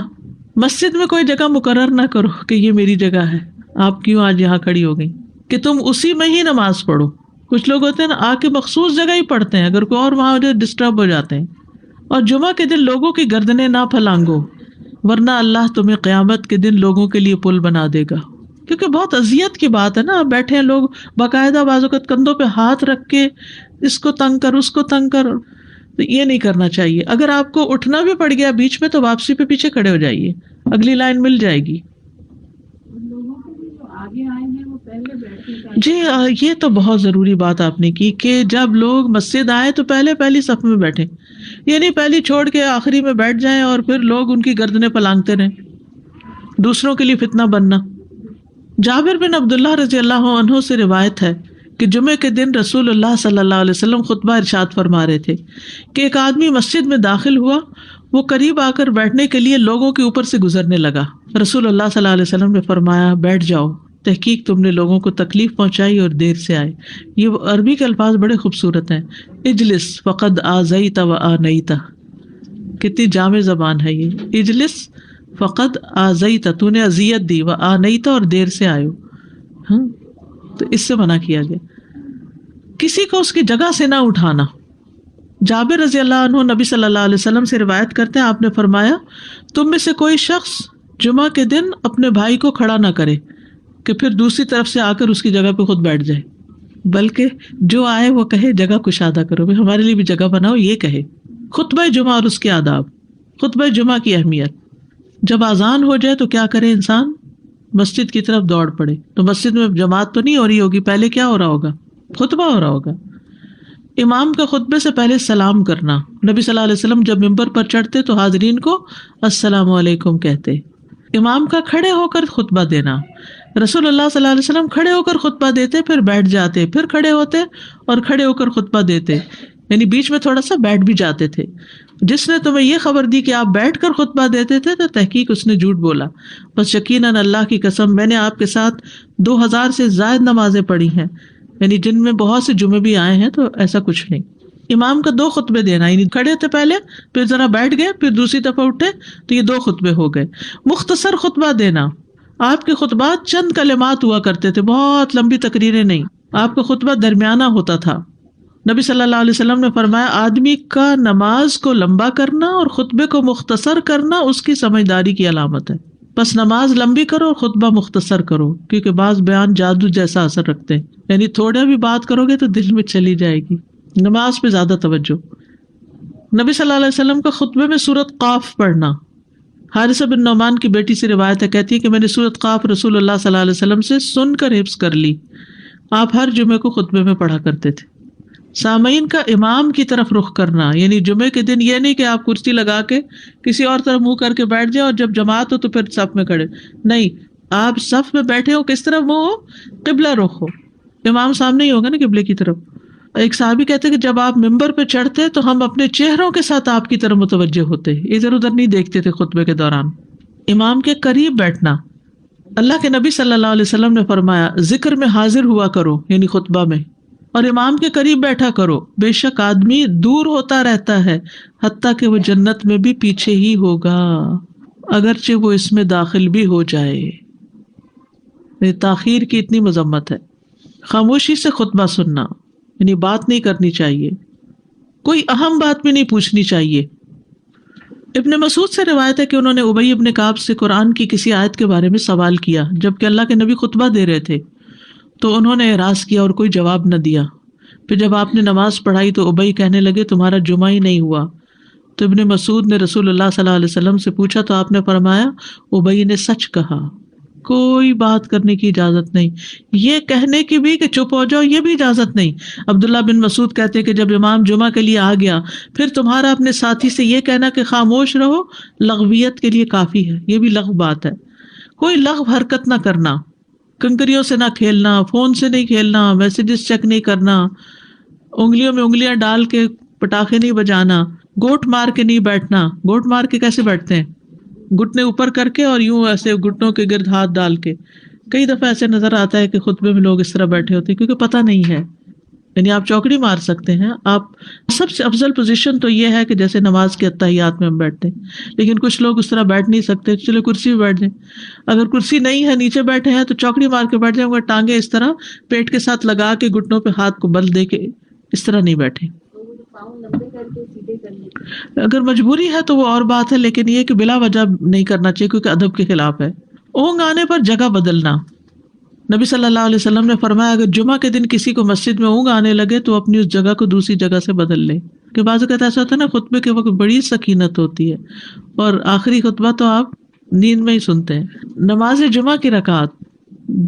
مسجد میں کوئی جگہ مقرر نہ کرو کہ یہ میری جگہ ہے, آپ کیوں آج یہاں کھڑی ہو گئی, کہ تم اسی میں ہی نماز پڑھو. کچھ لوگ ہوتے ہیں نا آ کے مخصوص جگہ ہی پڑھتے ہیں, اگر کوئی اور وہاں ہو جائے ڈسٹرب ہو جاتے ہیں. اور جمعہ کے دن لوگوں کی گردنیں نہ پھلانگو, ورنہ اللہ تمہیں قیامت کے دن لوگوں کے لیے پل بنا دے گا. کیونکہ بہت اذیت کی بات ہے نا, بیٹھے ہیں لوگ باقاعدہ بعض اوقات کندھوں پہ ہاتھ رکھ کے اس کو تنگ کر اس کو تنگ کر. تو یہ نہیں کرنا چاہیے. اگر آپ کو اٹھنا بھی پڑ گیا بیچ میں تو واپسی پہ پیچھے کھڑے ہو جائیے, اگلی لائن مل جائے گی. جی یہ تو بہت ضروری بات آپ نے کی کہ جب لوگ مسجد آئے تو پہلی صف میں بیٹھیں. یہ نہیں پہلی چھوڑ کے آخری میں بیٹھ جائیں اور پھر لوگ ان کی گردنیں پلانگتے رہیں, دوسروں کے لیے فتنہ بننا. جابر بن عبداللہ رضی اللہ عنہ سے روایت ہے کہ جمعے کے دن رسول اللہ صلی اللہ علیہ وسلم خطبہ ارشاد فرما رہے تھے کہ ایک آدمی مسجد میں داخل ہوا, وہ قریب آ کر بیٹھنے کے لیے لوگوں کے اوپر سے گزرنے لگا. رسول اللہ صلی اللہ علیہ وسلم نے فرمایا بیٹھ جاؤ, تحقیق تم نے لوگوں کو تکلیف پہنچائی اور دیر سے آئے. یہ عربی کے الفاظ بڑے خوبصورت ہیں. اجلس فقد آذیت و آنیت, کتنی جامع زبان ہے یہ. اجلس فقد آذیت, تو نے اذیت دی, و آنیت اور دیر سے آئے ہو. ہاں تو اس سے منع کیا گیا. کسی کو اس کی جگہ سے نہ اٹھانا. جابر رضی اللہ عنہ نبی صلی اللہ علیہ وسلم سے روایت کرتے ہیں, آپ نے فرمایا تم میں سے کوئی شخص جمعہ کے دن اپنے بھائی کو کھڑا نہ کرے کہ پھر دوسری طرف سے آ کر اس کی جگہ پہ خود بیٹھ جائے, بلکہ جو آئے وہ کہے جگہ کشادہ کرو, بھائی ہمارے لیے بھی جگہ بناؤ, یہ کہے. خطبہ جمعہ اور اس کے آداب. خطبہ جمعہ کی اہمیت. جب اذان ہو جائے تو کیا کرے انسان؟ مسجد کی طرف دوڑ پڑے. تو مسجد میں جماعت تو نہیں ہو رہی ہوگی, پہلے کیا ہو رہا ہوگا؟ خطبہ ہو رہا ہوگا. امام کا خطبے سے پہلے سلام کرنا. نبی صلی اللہ علیہ وسلم جب ممبر پر چڑھتے تو حاضرین کو السلام علیکم کہتے. امام کا کھڑے ہو کر خطبہ دینا. رسول اللہ صلی اللہ علیہ وسلم کھڑے ہو کر خطبہ دیتے, پھر بیٹھ جاتے, پھر کھڑے ہوتے اور کھڑے ہو کر خطبہ دیتے, یعنی بیچ میں تھوڑا سا بیٹھ بھی جاتے تھے. جس نے تمہیں یہ خبر دی کہ آپ بیٹھ کر خطبہ دیتے تھے تو تحقیق اس نے جھوٹ بولا. بس یقیناً اللہ کی قسم میں نے آپ کے ساتھ 2000 سے زائد نمازیں پڑھی ہیں, یعنی جن میں بہت سے جمعے بھی آئے ہیں, تو ایسا کچھ نہیں. امام کا 2 خطبے دینا, یعنی کھڑے تھے پہلے, پھر ذرا بیٹھ گئے, پھر دوسری دفعہ اٹھے, تو یہ 2 خطبے ہو گئے. مختصر خطبہ دینا. آپ کے خطبات چند کلمات ہوا کرتے تھے, بہت لمبی تقریریں نہیں. آپ کا خطبہ درمیانہ ہوتا تھا. نبی صلی اللہ علیہ وسلم نے فرمایا آدمی کا نماز کو لمبا کرنا اور خطبے کو مختصر کرنا اس کی سمجھداری کی علامت ہے. بس نماز لمبی کرو اور خطبہ مختصر کرو, کیونکہ بعض بیان جادو جیسا اثر رکھتے ہیں, یعنی تھوڑا بھی بات کرو گے تو دل میں چلی جائے گی. نماز پہ زیادہ توجہ. نبی صلی اللہ علیہ وسلم کا خطبے میں سورۃ قاف پڑھنا. حارثہ بن نعمان کی بیٹی سے روایت ہے, کہتی ہے کہ میں نے سورۃ قاف رسول اللہ صلی اللہ علیہ وسلم سے سن کر حفظ کر لی. آپ ہر جمعے کو خطبے میں پڑھا کرتے تھے. سامعین کا امام کی طرف رخ کرنا، یعنی جمعے کے دن یہ نہیں کہ آپ کرسی لگا کے کسی اور طرف منہ کر کے بیٹھ جائیں اور جب جماعت ہو تو پھر صف میں کھڑے، نہیں، آپ صف میں بیٹھے ہو، کس طرف منہ ہو؟ قبلہ رخ ہو، امام سامنے ہی ہوگا نا قبلے کی طرف. ایک صحابی کہتے کہ جب آپ ممبر پہ چڑھتے تو ہم اپنے چہروں کے ساتھ آپ کی طرف متوجہ ہوتے، ادھر ادھر نہیں دیکھتے تھے خطبے کے دوران. امام کے قریب بیٹھنا، اللہ کے نبی صلی اللہ علیہ وسلم نے فرمایا ذکر میں حاضر ہوا کرو، یعنی خطبہ میں، اور امام کے قریب بیٹھا کرو، بے شک آدمی دور ہوتا رہتا ہے حتیٰ کہ وہ جنت میں بھی پیچھے ہی ہوگا اگرچہ وہ اس میں داخل بھی ہو جائے. تاخیر کی اتنی مذمت ہے. خاموشی سے خطبہ سننا، یعنی بات نہیں کرنی چاہیے، کوئی اہم بات بھی نہیں پوچھنی چاہیے. ابن مسعود سے روایت ہے کہ انہوں نے ابی ابن کعب سے قرآن کی کسی آیت کے بارے میں سوال کیا جبکہ اللہ کے نبی خطبہ دے رہے تھے، تو انہوں نے اعراض کیا اور کوئی جواب نہ دیا. پھر جب آپ نے نماز پڑھائی تو ابی کہنے لگے تمہارا جمعہ ہی نہیں ہوا. تو ابن مسعود نے رسول اللہ صلی اللہ علیہ وسلم سے پوچھا تو آپ نے فرمایا ابی نے سچ کہا، کوئی بات کرنے کی اجازت نہیں، یہ کہنے کی بھی کہ چپ ہو جاؤ یہ بھی اجازت نہیں. عبداللہ بن مسعود کہتے کہ جب امام جمعہ کے لیے آ گیا پھر تمہارا اپنے ساتھی سے یہ کہنا کہ خاموش رہو لغویت کے لیے کافی ہے، یہ بھی لغو بات ہے. کوئی لغو حرکت نہ کرنا، کنکریوں سے نہ کھیلنا، فون سے نہیں کھیلنا، میسیجز چیک نہیں کرنا، انگلیوں میں انگلیاں ڈال کے پٹاخے نہیں بجانا، گوٹ مار کے نہیں بیٹھنا. گوٹ مار کے کیسے بیٹھتے ہیں؟ گھٹنے اوپر کر کے اور یوں ایسے گھٹنوں کے گرد ہاتھ ڈال کے. کئی دفعہ ایسے نظر آتا ہے کہ خطبے میں لوگ اس طرح بیٹھے ہوتے ہیں کیونکہ پتہ نہیں ہے، یعنی آپ چوکڑی مار سکتے ہیں. آپ سب سے افضل پوزیشن تو یہ ہے کہ جیسے نماز کے اتحیات میں ہم بیٹھتے ہیں، لیکن کچھ لوگ اس طرح بیٹھ نہیں سکتے، چلو کرسی پہ بیٹھ جائیں. اگر کرسی نہیں ہے نیچے بیٹھے ہیں تو چوکڑی مار کے بیٹھ جائیں، مگر ٹانگیں اس طرح پیٹ کے ساتھ لگا کے گھٹنوں پہ ہاتھ کو بل دے کے اس طرح نہیں بیٹھے. اگر مجبوری ہے تو وہ اور بات ہے، لیکن یہ کہ بلا وجہ نہیں کرنا چاہیے کیونکہ ادب کے خلاف ہے. اونگ آنے پر جگہ بدلنا، نبی صلی اللہ علیہ وسلم نے فرمایا اگر جمعہ کے دن کسی کو مسجد میں اونگ آنے لگے تو اپنی اس جگہ کو دوسری جگہ سے بدل لے. کہ بعض اوقات ایسا ہوتا ہے نا خطبے کے وقت بڑی سکینت ہوتی ہے اور آخری خطبہ تو آپ نیند میں ہی سنتے ہیں. نماز جمعہ کی رکعت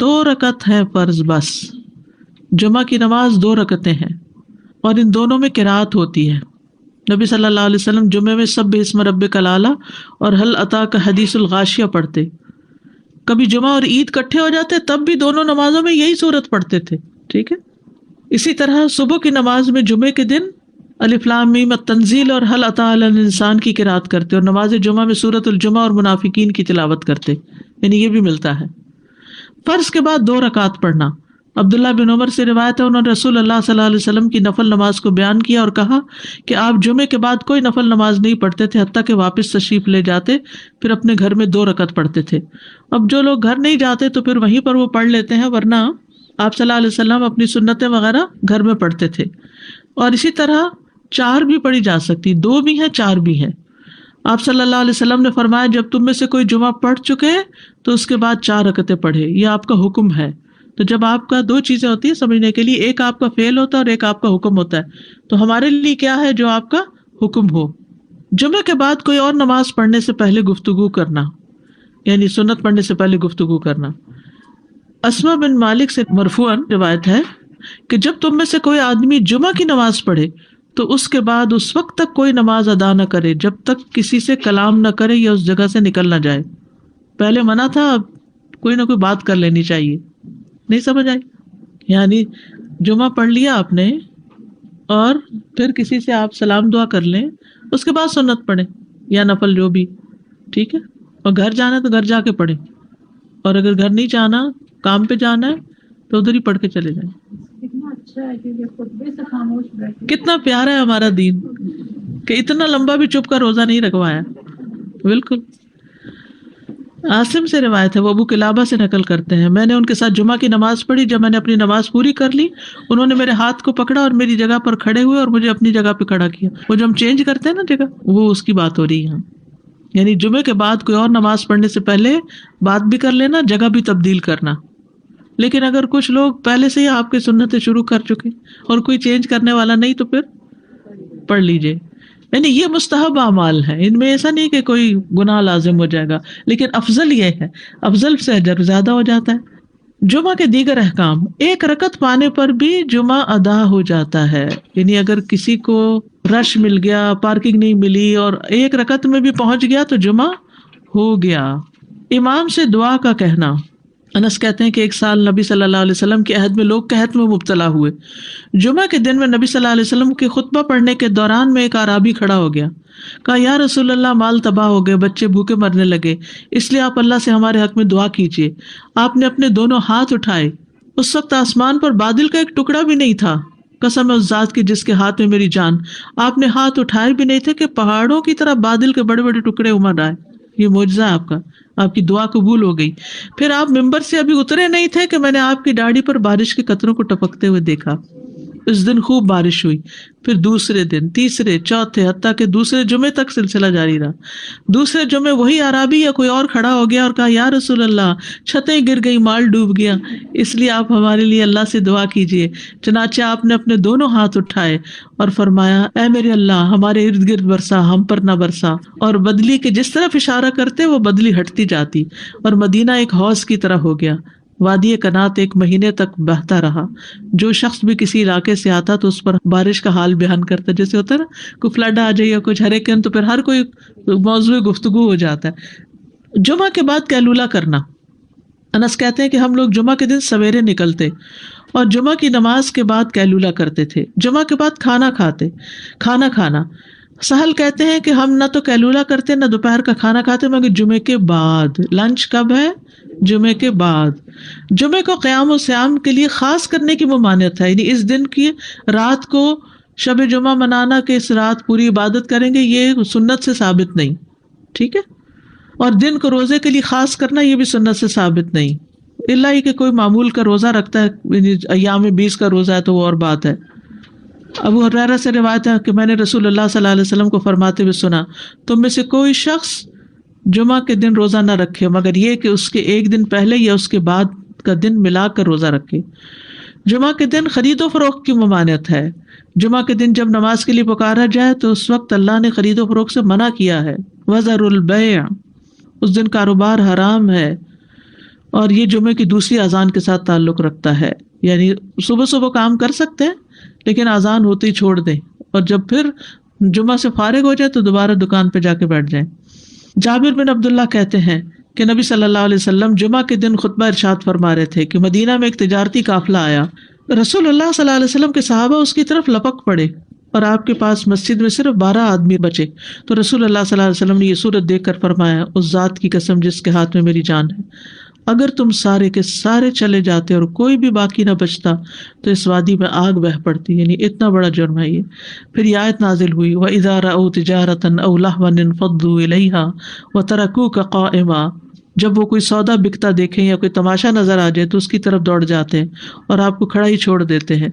2 رکعت ہے فرض، بس جمعہ کی نماز 2 رکعتیں ہیں اور ان دونوں میں قرات ہوتی ہے. نبی صلی اللہ علیہ وسلم جمعے میں سبح اسم ربک الاعلی اور حل اتاک حدیث الغاشیہ پڑھتے. کبھی جمعہ اور عید کٹھے ہو جاتے تب بھی دونوں نمازوں میں یہی صورت پڑھتے تھے. ٹھیک ہے. اسی طرح صبح کی نماز میں جمعے کے دن الف لام میم التنزیل اور حل اتی علی الانسان کی قرات کرتے اور نماز جمعہ میں سورۃ الجمعہ اور منافقین کی تلاوت کرتے، یعنی یہ بھی ملتا ہے. فرض کے بعد 2 رکعت پڑھنا. عبداللہ بن عمر سے روایت ہے انہوں نے رسول اللہ صلی اللہ علیہ وسلم کی نفل نماز کو بیان کیا اور کہا کہ آپ جمعے کے بعد کوئی نفل نماز نہیں پڑھتے تھے حتیٰ کہ واپس تشریف لے جاتے، پھر اپنے گھر میں 2 رکعت پڑھتے تھے. اب جو لوگ گھر نہیں جاتے تو پھر وہیں پر وہ پڑھ لیتے ہیں، ورنہ آپ صلی اللہ علیہ وسلم اپنی سنتیں وغیرہ گھر میں پڑھتے تھے. اور اسی طرح 4 بھی پڑھی جا سکتی، 2 بھی ہیں 4 بھی ہیں. آپ صلی اللہ علیہ وسلم نے فرمایا جب تم میں سے کوئی جمعہ پڑھ چکے تو اس کے بعد 4 رکعتیں پڑھے، یہ آپ کا حکم ہے. تو جب آپ کا 2 چیزیں ہوتی ہیں سمجھنے کے لیے، ایک آپ کا فعل ہوتا ہے اور ایک آپ کا حکم ہوتا ہے. تو ہمارے لیے کیا ہے جو آپ کا حکم ہو. جمعے کے بعد کوئی اور نماز پڑھنے سے پہلے گفتگو کرنا، یعنی سنت پڑھنے سے پہلے گفتگو کرنا. اسما بن مالک سے مرفوعاً روایت ہے کہ جب تم میں سے کوئی آدمی جمعہ کی نماز پڑھے تو اس کے بعد اس وقت تک کوئی نماز ادا نہ کرے جب تک کسی سے کلام نہ کرے یا اس جگہ سے نکل نہ جائے. پہلے منع تھا، اب کوئی نہ کوئی بات کر لینی چاہیے. نہیں سمجھ آئی؟ یعنی جمعہ پڑھ لیا آپ نے اور پھر کسی سے آپ سلام دعا کر لیں، اس کے بعد سنت پڑھیں یا نفل جو بھی. ٹھیک ہے. اور گھر جانا ہے تو گھر جا کے پڑھیں، اور اگر گھر نہیں جانا کام پہ جانا ہے تو ادھر ہی پڑھ کے چلے جائیں. کتنا پیارا ہے ہمارا دین کہ اتنا لمبا بھی چپ کا روزہ نہیں رکھوایا. بالکل. عاصم سے روایت ہے، وہ ابو قلابہ سے نقل کرتے ہیں میں نے ان کے ساتھ جمعہ کی نماز پڑھی. جب میں نے اپنی نماز پوری کر لی انہوں نے میرے ہاتھ کو پکڑا اور میری جگہ پر کھڑے ہوئے اور مجھے اپنی جگہ پہ کھڑا کیا. وہ جو ہم چینج کرتے ہیں نا جگہ، وہ اس کی بات ہو رہی ہے. یعنی جمعے کے بعد کوئی اور نماز پڑھنے سے پہلے بات بھی کر لینا، جگہ بھی تبدیل کرنا. لیکن اگر کچھ لوگ پہلے سے ہی آپ کی سنتیں شروع کر چکے اور کوئی چینج کرنے والا نہیں تو پھر پڑھ لیجئے. یعنی یہ مستحب اعمال ہے، ان میں ایسا نہیں کہ کوئی گناہ لازم ہو جائے گا، لیکن افضل یہ ہے، افضل سے اجر زیادہ ہو جاتا ہے. جمعہ کے دیگر احکام، ایک رکعت پانے پر بھی جمعہ ادا ہو جاتا ہے. یعنی اگر کسی کو رش مل گیا، پارکنگ نہیں ملی اور ایک رکعت میں بھی پہنچ گیا تو جمعہ ہو گیا. امام سے دعا کا کہنا. انس کہتے ہیں کہ ایک سال نبی صلی اللہ علیہ وسلم کے عہد میں لوگ قحط میں مبتلا ہوئے. جمعہ کے دن میں نبی صلی اللہ علیہ وسلم کے خطبہ پڑھنے کے دوران میں ایک اعرابی کھڑا ہو گیا. کہا یا رسول اللہ، مال تباہ ہو گئے، بچے بھوکے مرنے لگے، اس لیے آپ اللہ سے ہمارے حق میں دعا کیجیے. آپ نے اپنے دونوں ہاتھ اٹھائے. اس وقت آسمان پر بادل کا ایک ٹکڑا بھی نہیں تھا. قسم ہے اس ذات کی جس کے ہاتھ میں میری جان، آپ نے ہاتھ اٹھائے بھی نہیں تھے کہ پہاڑوں کی طرح بادل کے بڑے بڑے ٹکڑے امڑ آئے. یہ معجزہ ہے آپ کا، آپ کی دعا قبول ہو گئی. پھر آپ ممبر سے ابھی اترے نہیں تھے کہ میں نے آپ کی داڑھی پر بارش کے قطروں کو ٹپکتے ہوئے دیکھا. اس دن خوب بارش ہوئی. پھر دوسرے دن، تیسرے، چوتھے، حتیٰ کہ دوسرے جمعے تک سلسلہ جاری رہا. دوسرے جمعے وہی عرابی یا کوئی اور کھڑا ہو گیا اور کہا یا رسول اللہ، چھتیں گر گئی، مال ڈوب گیا، اس لیے آپ ہمارے لیے اللہ سے دعا کیجیے. چنانچہ آپ نے اپنے دونوں ہاتھ اٹھائے اور فرمایا اے میرے اللہ، ہمارے ارد گرد برسا، ہم پر نہ برسا. اور بدلی کے جس طرف اشارہ کرتے وہ بدلی ہٹتی جاتی اور مدینہ ایک حوض کی طرح ہو گیا. وادی کنات 1 مہینے تک بہتا رہا. جو شخص بھی کسی علاقے سے آتا تو اس پر بارش کا حال بیان کرتا. جیسے ہوتا ہے نا کوئی فلڈ آ جائے یا کچھ ہریکین، تو پھر ہر کوئی موضوع گفتگو ہو جاتا ہے. جمعہ کے بعد قیلولہ کرنا. انس کہتے ہیں کہ ہم لوگ جمعہ کے دن سویرے نکلتے اور جمعہ کی نماز کے بعد قیلولہ کرتے تھے. جمعہ کے بعد کھانا کھانا. سہل کہتے ہیں کہ ہم نہ تو قیلولہ کرتے نہ دوپہر کا کھانا کھاتے مگر جمعے کے بعد. لنچ کب ہے؟ جمعے کے بعد. جمعے کو قیام و صیام کے لیے خاص کرنے کی ممانعت ہے. یعنی اس دن کی رات کو شب جمعہ منانا کہ اس رات پوری عبادت کریں گے، یہ سنت سے ثابت نہیں. ٹھیک ہے. اور دن کو روزے کے لیے خاص کرنا یہ بھی سنت سے ثابت نہیں، الا یہ کہ کوئی معمول کا روزہ رکھتا ہے، یعنی ایام 20 کا روزہ ہے تو وہ اور بات ہے. ابو ہریرہ سے روایت ہے کہ میں نے رسول اللہ صلی اللہ علیہ وسلم کو فرماتے ہوئے سنا، تم میں سے کوئی شخص جمعہ کے دن روزہ نہ رکھے مگر یہ کہ اس کے ایک دن پہلے یا اس کے بعد کا دن ملا کر روزہ رکھے. جمعہ کے دن خرید و فروخت کی ممانعت ہے. جمعہ کے دن جب نماز کے لیے پکارا جائے تو اس وقت اللہ نے خرید و فروخت سے منع کیا ہے. وَذَرُوا الْبَيْعَ، اس دن کاروبار حرام ہے. اور یہ جمعے کی دوسری اذان کے ساتھ تعلق رکھتا ہے. یعنی صبح صبح کام کر سکتے ہیں لیکن اذان ہوتے ہی چھوڑ دیں، اور جب پھر جمعہ سے فارغ ہو جائے تو دوبارہ دکان پہ جا کے بیٹھ جائیں. جابر بن عبداللہ کہتے ہیں کہ نبی صلی اللہ علیہ وسلم جمعہ کے دن خطبہ ارشاد فرما رہے تھے کہ مدینہ میں ایک تجارتی قافلہ آیا. رسول اللہ صلی اللہ علیہ وسلم کے صحابہ اس کی طرف لپک پڑے اور آپ کے پاس مسجد میں صرف 12 آدمی بچے. تو رسول اللہ صلی اللہ علیہ وسلم نے یہ صورت دیکھ کر فرمایا اس ذات کی قسم جس کے ہاتھ میں میری جان ہے، اگر تم سارے کے سارے چلے جاتے اور کوئی بھی باقی نہ بچتا تو اس وادی میں آگ بہہ پڑتی. یعنی اتنا بڑا جرم ہے یہ. پھر یہ آیت نازل ہوئی وَإِذَا رَأَوْا تِجَارَةً أَوْ لَهْوًا انفضوا إِلَيْهَا وَتَرَكُوكَ قَائِمًا. جب وہ کوئی سودا بکتا دیکھیں یا کوئی تماشا نظر آ جائے تو اس کی طرف دوڑ جاتے ہیں اور آپ کو کھڑا ہی چھوڑ دیتے ہیں.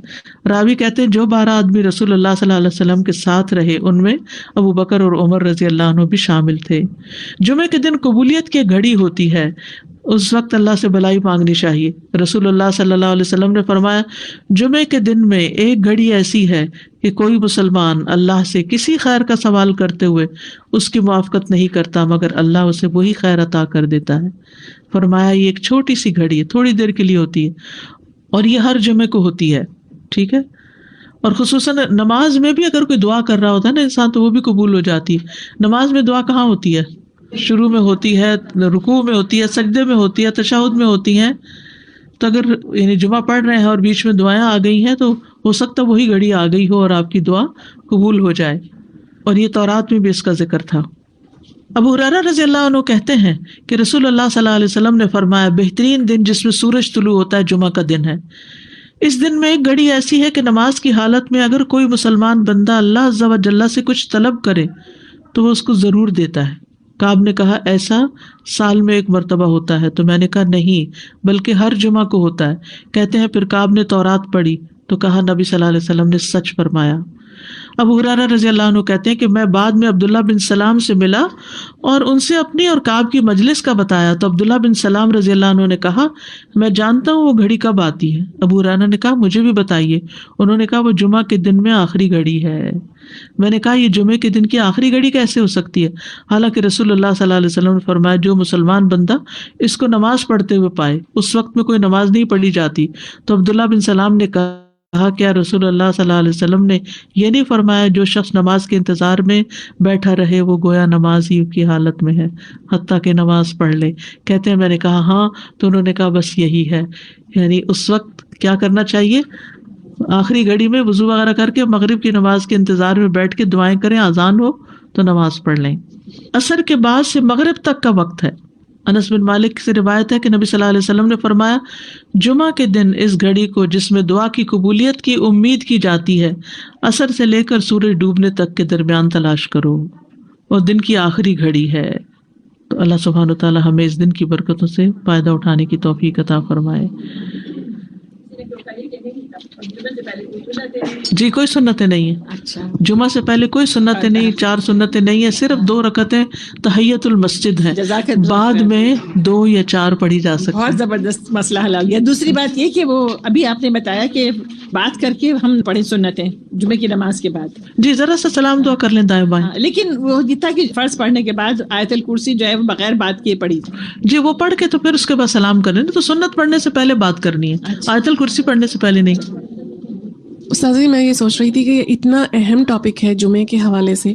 راوی کہتے ہیں جو 12 آدمی رسول اللہ صلی اللہ علیہ وسلم کے ساتھ رہے ان میں ابو بکر اور عمر رضی اللہ عنہ بھی شامل تھے. جمعے کے دن قبولیت کی گھڑی ہوتی ہے، اس وقت اللہ سے بھلائی مانگنی چاہیے. رسول اللہ صلی اللہ علیہ وسلم نے فرمایا جمعے کے دن میں ایک گھڑی ایسی ہے کہ کوئی مسلمان اللہ سے کسی خیر کا سوال کرتے ہوئے اس کی موافقت نہیں کرتا مگر اللہ اسے وہی خیر عطا کر دیتا ہے. فرمایا یہ ایک چھوٹی سی گھڑی ہے، تھوڑی دیر کے لیے ہوتی ہے اور یہ ہر جمعے کو ہوتی ہے. ٹھیک ہے. اور خصوصاً نماز میں بھی اگر کوئی دعا کر رہا ہوتا ہے نا انسان تو وہ بھی قبول ہو جاتی ہے. نماز میں دعا کہاں ہوتی ہے؟ شروع میں ہوتی ہے، رکوع میں ہوتی ہے، سجدے میں ہوتی ہے، تشہد میں ہوتی ہیں. تو اگر یعنی جمعہ پڑھ رہے ہیں اور بیچ میں دعائیں آ گئی ہیں تو ہو سکتا وہی گھڑی آ گئی ہو اور آپ کی دعا قبول ہو جائے. اور یہ تورات میں بھی اس کا ذکر تھا. ابو ہریرہ رضی اللہ عنہ کہتے ہیں کہ رسول اللہ صلی اللہ علیہ وسلم نے فرمایا بہترین دن جس میں سورج طلوع ہوتا ہے جمعہ کا دن ہے. اس دن میں ایک گھڑی ایسی ہے کہ نماز کی حالت میں اگر کوئی مسلمان بندہ اللہ عز و جل سے کچھ طلب کرے تو وہ اس کو ضرور دیتا ہے. کعب نے کہا ایسا سال میں ایک مرتبہ ہوتا ہے؟ تو میں نے کہا نہیں بلکہ ہر جمعہ کو ہوتا ہے. کہتے ہیں پھر کعب نے تورات پڑھی تو کہا نبی صلی اللہ علیہ وسلم نے سچ فرمایا. ابو ہریرہ رضی اللہ عنہ کہتے ہیں کہ میں بعد میں عبداللہ بن سلام سے ملا اور ان سے اپنی اور کعب کی مجلس کا بتایا تو عبداللہ بن سلام رضی اللہ عنہ نے کہا میں جانتا ہوں وہ گھڑی کب آتی ہے. ابو ہریرہ نے کہا مجھے بھی بتائیے. انہوں نے کہا وہ جمعہ کے دن میں آخری گھڑی ہے. میں نے کہا یہ جمعے کے دن کی آخری گھڑی کیسے ہو سکتی ہے, حالانکہ رسول اللہ صلی اللہ علیہ وسلم نے فرمایا جو مسلمان بندہ اس کو نماز پڑھتے ہوئے پائے. اس وقت میں کوئی نماز نہیں پڑھی جاتی. تو عبداللہ بن سلام نے کہا کیا رسول اللہ صلی اللہ علیہ وسلم نے یہ نہیں فرمایا جو شخص نماز کے انتظار میں بیٹھا رہے وہ گویا نماز ہی کی حالت میں ہے حتیٰ کہ نماز پڑھ لے. کہتے ہیں میں نے کہا ہاں. تو انہوں نے کہا بس یہی ہے, یعنی اس وقت کیا کرنا چاہیے, آخری گھڑی میں وضو وغیرہ کر کے مغرب کی نماز کے انتظار میں بیٹھ کے دعائیں کریں, اذان ہو تو نماز پڑھ لیں. عصر کے بعد سے مغرب تک کا وقت ہے. انس بن مالک سے روایت ہے کہ نبی صلی اللہ علیہ وسلم نے فرمایا جمعہ کے دن اس گھڑی کو جس میں دعا کی قبولیت کی امید کی جاتی ہے عصر سے لے کر سورج ڈوبنے تک کے درمیان تلاش کرو, اور دن کی آخری گھڑی ہے. تو اللہ سبحانہ وتعالی ہمیں اس دن کی برکتوں سے فائدہ اٹھانے کی توفیق عطا فرمائے. جی کوئی سنتیں نہیں ہیں, جمعہ سے پہلے کوئی سنتیں نہیں, 4 سنتیں نہیں ہیں, صرف 2 رکعتیں تحیت المسجد ہیں, بعد میں 2 یا 4 پڑھی جا سکتی. بہت زبردست مسئلہ حل ہو گیا. دوسری بات یہ کہ وہ ابھی آپ نے بتایا کہ بات کر کے ہم پڑھیں سنتیں جمعے کی نماز کے بعد. جی ذرا سا سلام دعا کر لیں دائیں بائیں. لیکن وہ جتنا کہ فرض پڑھنے کے بعد آیت الکرسی جو ہے وہ بغیر بات کیے پڑھی جائے. جی وہ پڑھ کے تو پھر اس کے بعد سلام کر لیں. تو سنت پڑھنے سے پہلے بات کرنی ہے, آیت الکرسی پڑھنے سے پہلے نہیں. استاذ میں یہ سوچ رہی تھی کہ اتنا اہم ٹاپک ہے جمعے کے حوالے سے,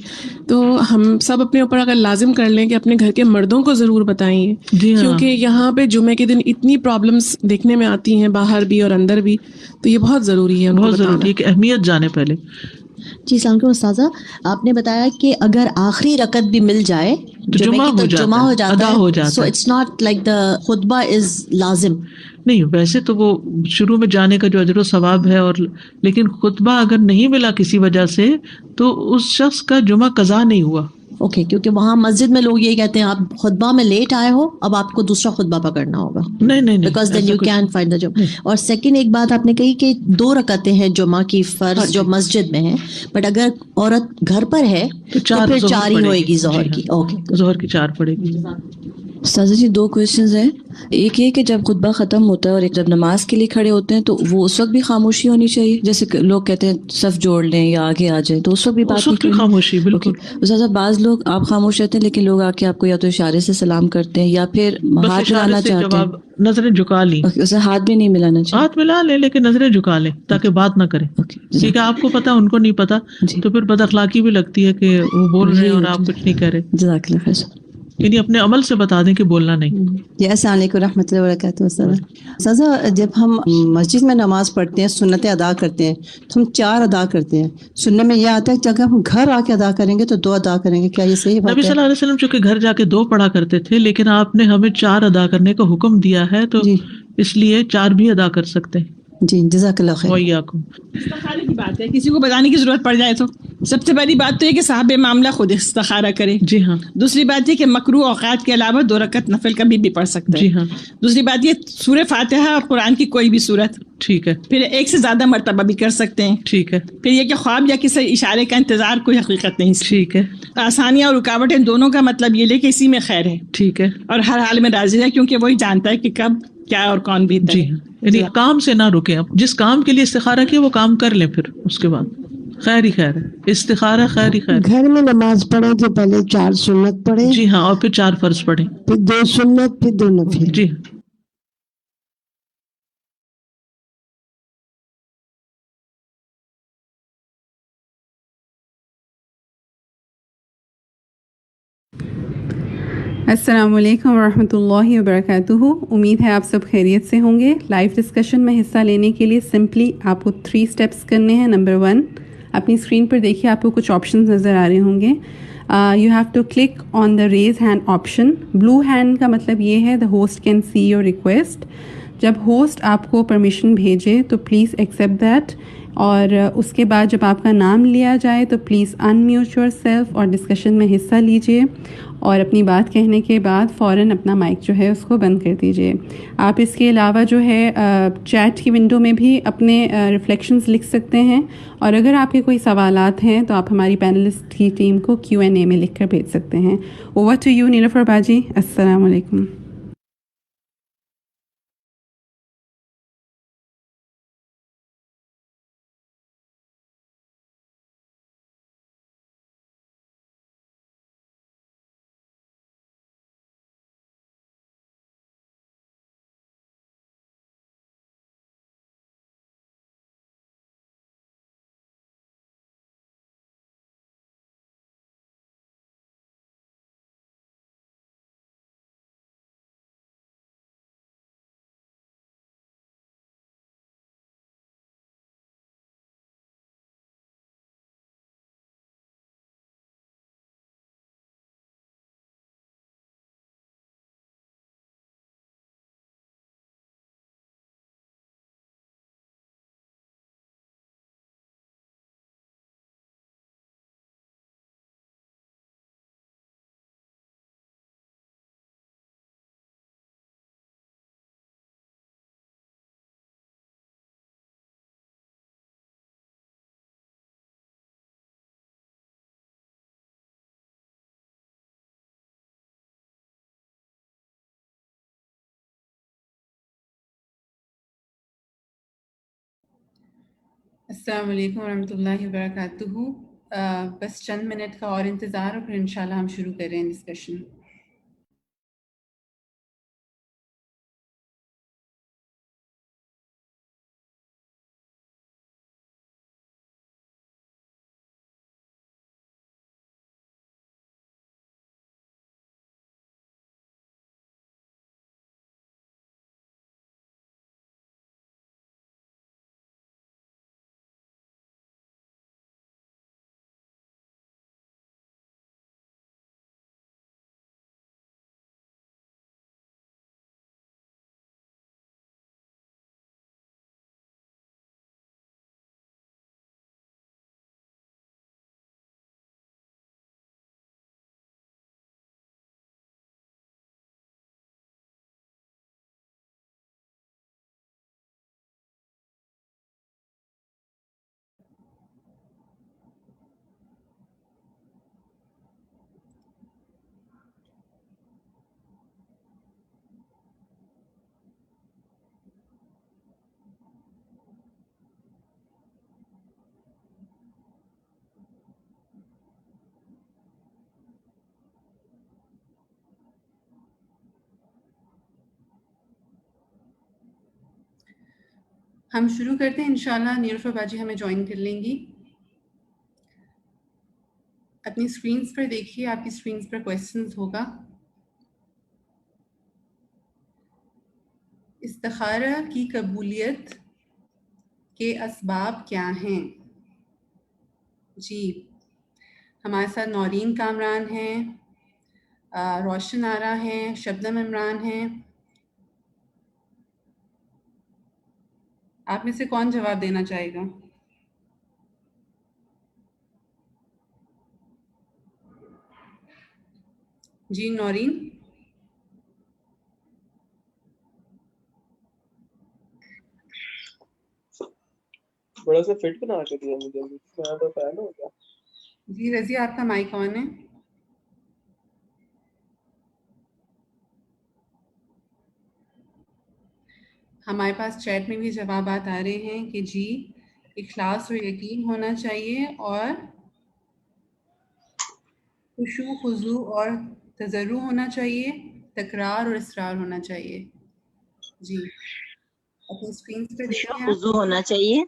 تو ہم سب اپنے اوپر اگر لازم کر لیں کہ اپنے گھر کے مردوں کو ضرور بتائیں, کیونکہ یہاں پہ جمعے کے دن اتنی پرابلمس دیکھنے میں آتی ہیں باہر بھی اور اندر بھی, تو یہ بہت ضروری ہے, بہت ضروری ہے کہ اہمیت جانے پہلے. جی السلام علیکم استاذہ, آپ نے بتایا کہ اگر آخری رکعت بھی مل جائے جمعہ ہو جاتا ہے, so it's not like the خطبہ از لازم. نہیں ویسے تو وہ شروع میں جانے کا جو اجر و ثواب ہے, اور لیکن خطبہ اگر نہیں ملا کسی وجہ سے تو اس شخص کا جمعہ قضا نہیں ہوا. اوکے, کیونکہ وہاں مسجد میں لوگ یہ کہتے ہیں آپ خطبہ میں لیٹ آئے ہو, اب آپ کو دوسرا خطبہ پکڑنا ہوگا. نہیں because then you can find the جمعہ. اور سیکنڈ ایک بات آپ نے کہی کہ 2 رکعتیں ہیں جمعہ کی فرض جو مسجد میں ہے, بٹ اگر عورت گھر پر ہے تو پھر 4 ہی ہوئے گی ظہر کی. اوکے, ظہر کی 4 پڑے گی. استاذہ جی 2 کویشچنز ہیں. ایک یہ کہ جب خطبہ ختم ہوتا ہے اور جب نماز کے لیے کھڑے ہوتے ہیں تو وہ اس وقت بھی خاموشی ہونی چاہیے, جیسے لوگ کہتے ہیں صف جوڑ لیں یا آگے آ جائیں, تو اس وقت بھی بات نہیں خاموشی. بالکل استاذہ, بعض لوگ آپ خاموش رہتے ہیں لیکن لوگ آ کے آپ کو یا تو اشارے سے سلام کرتے ہیں یا پھر ہاتھ ملانا چاہتے ہیں, نظریں جھکا لیں, اسے ہاتھ بھی نہیں ملانا چاہیے. ہاتھ ملا لیں لیکن نظریں جھکا لیں تاکہ بات نہ کریں, ٹھیک ہے. آپ کو پتا ان کو نہیں پتا تو پھر بد اخلاقی بھی لگتی ہے کہ وہ بول رہے ہیں اور آپ کچھ نہیں کہہ رہے. جزاک اللہ خیر. یعنی اپنے عمل سے بتا دیں کہ بولنا نہیں. جی السلام علیکم رحمۃ اللہ وبرکاتہ. سزا جب ہم مسجد میں نماز پڑھتے ہیں سنتیں ادا کرتے ہیں تو ہم 4 ادا کرتے ہیں. سننے میں یہ آتا ہے کہ اگر ہم گھر آ کے ادا کریں گے تو 2 ادا کریں گے, کیا یہ صحیح بات ہے؟ نبی صلی اللہ علیہ وسلم چونکہ گھر جا کے 2 پڑھا کرتے تھے, لیکن آپ نے ہمیں 4 ادا کرنے کا حکم دیا ہے تو اس لیے 4 بھی ادا کر سکتے ہیں. جی جزاک اللہ خیر. وإياكم. استخارے کی بات ہے, کسی کو بتانے کی ضرورت پڑ جائے تو سب سے پہلی بات تو یہ کہ صاحب معاملہ خود استخارہ کرے. جی ہاں. دوسری بات یہ کہ مکروہ اوقات کے علاوہ 2 رکعت نفل کبھی بھی پڑھ سکتا ہے. جی ہاں. دوسری بات یہ سورہ فاتحہ اور قرآن کی کوئی بھی سورت, ٹھیک ہے. پھر 1 سے زیادہ مرتبہ بھی کر سکتے ہیں, ٹھیک ہے. پھر یہ کہ خواب یا کسی اشارے کا انتظار کوئی حقیقت نہیں, ٹھیک ہے. آسانیاں اور رکاوٹیں دونوں کا مطلب یہ لے کہ اسی میں خیر ہے, ٹھیک ہے. اور ہر حال میں راضی ہے کیونکہ وہی جانتا ہے کہ کب کیا اور کون بھی. جی ہاں, یعنی کام سے نہ رکیں. اب جس کام کے لیے استخارہ کیا وہ کام کر لیں, پھر اس کے بعد خیر ہی خیر ہے. استخارہ خیر ہی خیر. گھر میں نماز پڑھے تو پہلے 4 سنت پڑھے. جی ہاں, اور پھر 4 فرض پڑھیں, پھر 2 سنت, پھر 2 نفل. جی. السلام علیکم ورحمۃ اللہ وبرکاتہ. امید ہے آپ سب خیریت سے ہوں گے. لائیو ڈسکشن میں حصہ لینے کے لیے سمپلی آپ کو 3 اسٹیپس کرنے ہیں. نمبر 1, اپنی اسکرین پر دیکھیے آپ کو کچھ آپشنز نظر آ رہے ہوں گے. You have to click on the raise hand option. Blue hand کا مطلب یہ ہے the host can see your request. جب ہوسٹ آپ کو پرمیشن بھیجے تو پلیز ایکسیپٹ دیٹ, اور اس کے بعد جب آپ کا نام لیا جائے تو پلیز انمیوٹ یور سیلف اور ڈسکشن میں حصہ لیجیے. اور اپنی بات کہنے کے بعد فوراً اپنا مائک جو ہے اس کو بند کر دیجیے. آپ اس کے علاوہ جو ہے چیٹ کی ونڈو میں بھی اپنے ریفلیکشنز لکھ سکتے ہیں, اور اگر آپ کے کوئی سوالات ہیں تو آپ ہماری پینلسٹ کی ٹیم کو Q&A میں لکھ کر بھیج سکتے ہیں. اوور ٹو یو نیلوفر باجی. السلام علیکم. السلام علیکم ورحمۃ اللہ وبرکاتہ. بس چند منٹ کا اور انتظار اور پھر انشاءاللہ ہم شروع کر رہے ہیں ڈسکشن. ہم شروع کرتے ہیں انشاءاللہ. نیلوفر باجی ہمیں جوائن کر لیں گی. اپنی اسکرینز پر دیکھیے, آپ کی اسکرینز پر کویسچنز ہوگا. استخارہ کی قبولیت کے اسباب کیا ہیں؟ جی, ہمارے ساتھ نورین کامران ہیں, روشن آرا ہیں, شبنم عمران ہیں. آپ میں سے کون جواب دینا چاہے گا؟ جی نورین. بڑا سا فٹ بنا کے دیا مجھے, میں تو فین ہو گیا. جی رضی, آپ کا مائک آن ہے. ہمارے پاس چیٹ میں بھی جوابات آ رہے ہیں کہ جی اخلاص و یقین ہونا چاہیے, اور خشوع خضوع اور تضرع ہونا چاہیے, تکرار اور اصرار ہونا چاہیے. جی اپنی اسکرین پہ خشوع دیکھیں خضوع ہونا چاہیے.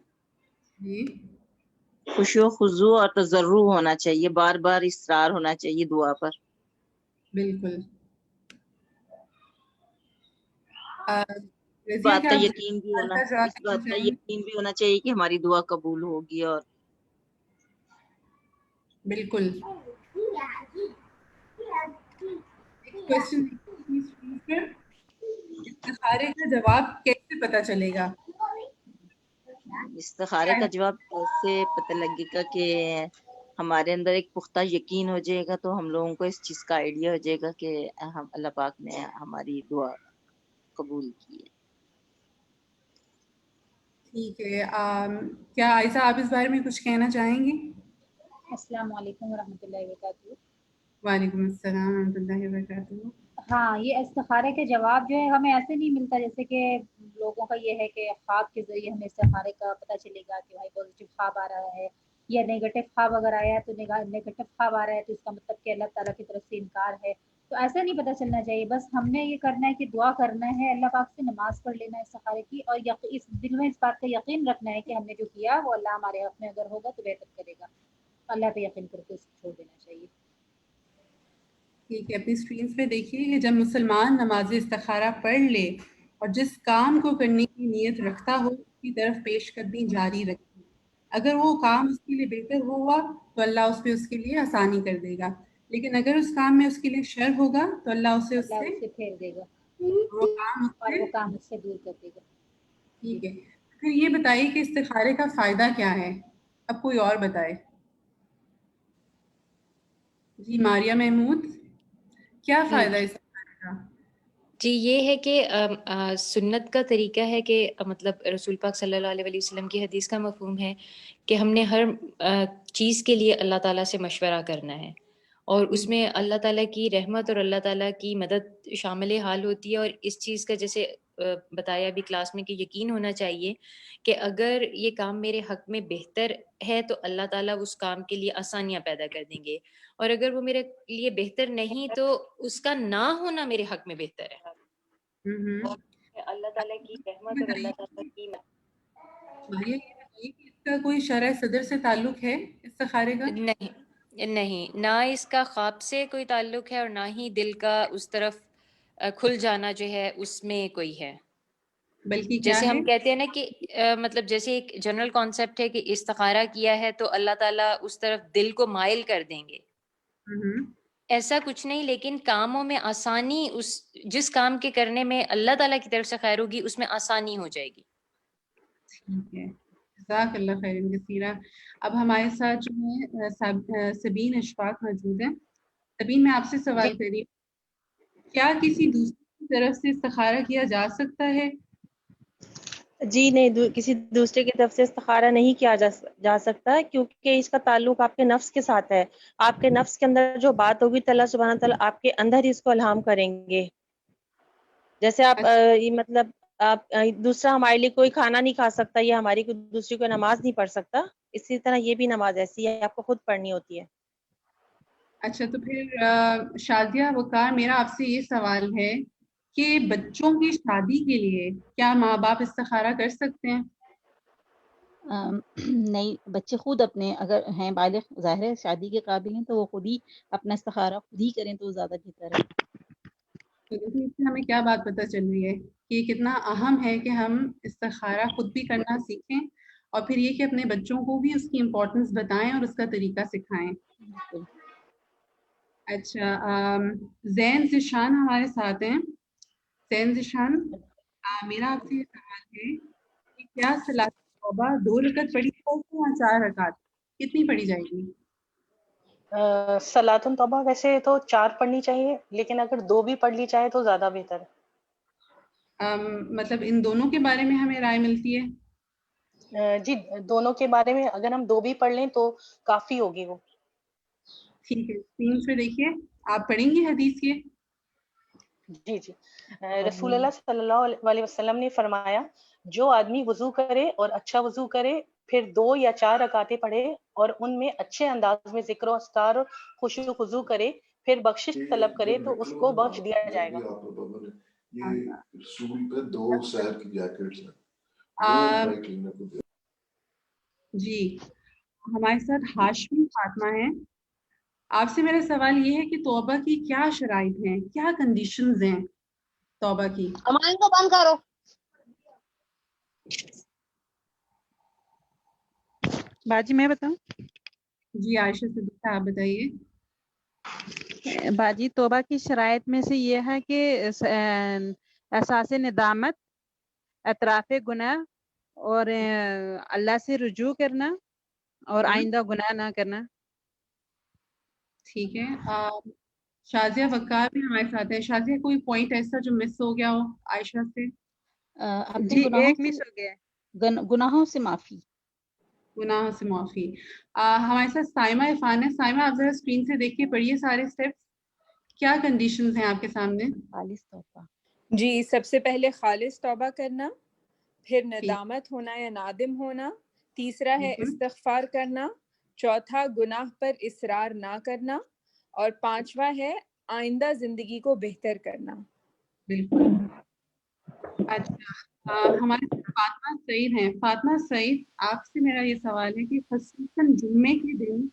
جی خشوع خضوع اور تضرع ہونا چاہیے, بار بار اصرار ہونا چاہیے دعا پر. بالکل. اس رضیہ بات کیا کا آپ یقین بھی ہونا, کا جواب اس دینا بات کا چاہیں گے؟ یقین بھی ہونا چاہیے کہ ہماری دعا قبول ہوگی. اور بالکل. ایک کویسچن پر, استخارے کا جواب کیسے پتہ چلے گا؟ استخارے کا جواب کیسے پتہ لگے گا کہ ہمارے اندر ایک پختہ یقین ہو جائے گا تو ہم لوگوں کو اس چیز کا آئیڈیا ہو جائے گا کہ ہم اللہ پاک نے ہماری دعا قبول کی ہے. ٹھیک ہے. کیا عائشہ آپ اس بارے میں کچھ کہنا چاہیں گی؟ السلام علیکم ورحمۃ اللہ وبرکاتہ. وعلیکم السلام ورحمۃ اللہ وبرکاتہ. ہاں، یہ استخارے کے جواب جو ہے ہمیں ایسے نہیں ملتا جیسے کہ لوگوں کا یہ ہے کہ خواب کے ذریعے ہمیں استخارے کا پتہ چلے گا کہ بھائی پازیٹیو خواب آ رہا ہے یا نیگیٹو خواب اگر آیا ہے تو نیگیٹو خواب آ رہا ہے تو اس کا مطلب کہ اللہ تعالیٰ کی طرف سے انکار ہے. تو ایسا نہیں پتہ چلنا چاہیے. بس ہم نے یہ کرنا ہے کہ دعا کرنا ہے, اللہ پاک سے نماز پڑھ لینا ہے استخارے کی, اور اس دل میں اس بات کا یقین رکھنا ہے کہ ہم نے جو کیا وہ اللہ ہمارے حق میں اگر ہوگا تو بہتر کرے گا. اللہ پہ یقین کر کے اس کو چھوڑ دینا چاہیے. ٹھیک ہے, اپنی اسکرینس پہ دیکھیے کہ جب مسلمان نماز استخارہ پڑھ لے اور جس کام کو کرنے کی نیت رکھتا ہو اس کی طرف پیش قدمی جاری رکھے. اگر وہ کام اس کے لیے بہتر ہوا تو اللہ اس پہ اس کے لیے آسانی کر دے گا, لیکن اگر اس کام میں اس کے لیے شر ہوگا تو اللہ اسے پھیر دے گا وہ کام اور وہ کام اس سے دور کر دے گا. ٹھیک ہے, پھر یہ بتائیے کہ استخارے کا فائدہ کیا ہے؟ اب کوئی اور بتائے. جی ماریہ محمود, کیا فائدہ ہے استخارے کا؟ جی یہ ہے کہ سنت کا طریقہ ہے کہ مطلب رسول پاک صلی اللہ علیہ وسلم کی حدیث کا مفہوم ہے کہ ہم نے ہر چیز کے لیے اللہ تعالیٰ سے مشورہ کرنا ہے, اور اس میں اللہ تعالیٰ کی رحمت اور اللہ تعالیٰ کی مدد شامل حال ہوتی ہے. اور اس چیز کا جیسے بتایا ابھی کلاس میں کہ یقین ہونا چاہیے کہ اگر یہ کام میرے حق میں بہتر ہے تو اللہ تعالیٰ اس کام کے لیے آسانیاں پیدا کر دیں گے, اور اگر وہ میرے لیے بہتر نہیں تو اس کا نہ ہونا میرے حق میں بہتر ہے. اللہ تعالیٰ کی رحمت اور اللہ تعالیٰ کی یہ بتائیے کہ اس کا کوئی شرع صدر سے تعلق ہے استخارے کا؟ نہیں, نہ اس کا خواب سے کوئی تعلق ہے اور نہ ہی دل کا اس طرف کھل جانا جو ہے اس میں کوئی ہے. بلکہ جیسے ہم کہتے ہیں نا کہ مطلب جیسے ایک جنرل کانسیپٹ ہے کہ استخارہ کیا ہے تو اللہ تعالیٰ اس طرف دل کو مائل کر دیں گے, ایسا کچھ نہیں. لیکن کاموں میں آسانی, اس جس کام کے کرنے میں اللہ تعالیٰ کی طرف سے خیر ہوگی اس میں آسانی ہو جائے گی. ٹھیک ہے, جزاک اللہ خیر کثیرا. اب ہمارے ساتھ جو ہے سبین اشفاق موجود ہیں. سبین, میں آپ سے سوال کر رہی ہوں, کیا کسی دوسرے کی طرف سے استخارہ کیا جا سکتا ہے؟ جی نہیں, کسی دوسرے کی طرف سے استخارہ نہیں کیا جا سکتا, کیونکہ اس کا تعلق آپ کے نفس کے ساتھ ہے. آپ کے نفس کے اندر جو بات ہوگی تو اللہ سبحانہ تعالیٰ آپ کے اندر ہی اس کو الہام کریں گے. جیسے آپ مطلب آپ دوسرا ہمارے لیے کوئی کھانا نہیں کھا سکتا یا ہماری کوئی دوسری کوئی نماز نہیں پڑھ سکتا, اسی طرح یہ بھی نماز ایسی ہے, آپ کو خود پڑھنی ہوتی ہے. اچھا, تو پھر شادیہ وقار, میرا آپ سے یہ سوال ہے کہ بچوں کی شادی کے لیے کیا ماں باپ استخارہ کر سکتے ہیں؟ نہیں, بچے خود اپنے اگر ہیں بالغ, ظاہر ہے شادی کے قابل ہیں تو وہ خود ہی اپنا استخارہ خود ہی کریں تو زیادہ بہتر ہے. اس سے ہمیں کیا بات پتہ چل رہی ہے کہ کتنا اہم ہے کہ ہم استخارہ خود بھی کرنا سیکھیں, اور پھر یہ کہ اپنے بچوں کو بھی اس کی امپورٹنس بتائیں اور اس کا طریقہ سکھائیں. اچھا, زین ذیشان ہمارے ساتھ ہیں. زین ذیشان, میرا آپ سے یہ سوال ہے کہ کیا صلاۃ توبہ 2 رکعت پڑھی جائے گی یا 4 رکعت, کتنی پڑھی جائے گی؟ صلاۃ توبہ ویسے تو 4 پڑھنی چاہیے, لیکن اگر 2 بھی پڑھ لی جائے تو زیادہ بہتر ہے. مطلب ان دونوں کے بارے میں ہمیں رائے ملتی ہے؟ جی, دونوں کے بارے میں اگر ہم 2 بھی پڑھ لیں تو کافی ہوگی وہ. ٹھیک ہے, اسکرین پہ دیکھیے, آپ پڑھیں گی حدیث کے؟ جی جی, رسول اللہ صلی اللہ علیہ وسلم نے فرمایا, جو آدمی وضو کرے اور اچھا وضو کرے, پھر 2 یا 4 رکعتیں پڑھے اور ان میں اچھے انداز میں ذکر و اذکار اور خشوع و خضوع کرے, پھر بخشش طلب کرے تو اس کو بخش دیا جائے گا. یہ رسول پہ 2 سیر کی جیکٹس ہیں. جی, ہمارے ساتھ ہاشمی فاطمہ ہیں. آپ سے میرا سوال یہ ہے کہ توبہ کی کیا شرائط ہیں, کیا کنڈیشنز ہیں توبہ کی؟ ہمارے کو بند کرو. باجی میں بتاؤں؟ جی عائشہ صدیقہ, آپ بتائیے. باجی, توبہ کی شرائط میں سے یہ ہے کہ احساس ندامت, اعتراف گناہ, اور اللہ سے رجوع کرنا, اور آئندہ گناہ نہ کرنا. ٹھیک ہے. شازیہ وقار بھی ہمارے ساتھ ہے. شازیہ کوئی پوائنٹ ایسا جو مس ہو گیا ہو عائشہ سے؟ اپنے گناہوں سے گناہوں سے معافی. گناہوں سے معافی. ہمارے ساتھ سائمہ عرفان ہے. سائمہ آپ ذرا اسکرین سے دیکھیے، پڑھیے سارے اسٹیپس. کیا کنڈیشنز ہیں آپ کے سامنے؟ خالص توبہ. جی، سب سے پہلے خالص توبہ کرنا، پھر ندامت ہونا یا نادم ہونا، تیسرا ہے استغفار کرنا، چوتھا گناہ پر اصرار نہ کرنا، اور پانچواں ہے آئندہ زندگی کو بہتر کرنا. بالکل. اچھا، ہمارے فاطمہ سعید ہیں. فاطمہ سعید، آپ سے میرا یہ سوال ہے کہ خصوصاً جمعے کے دن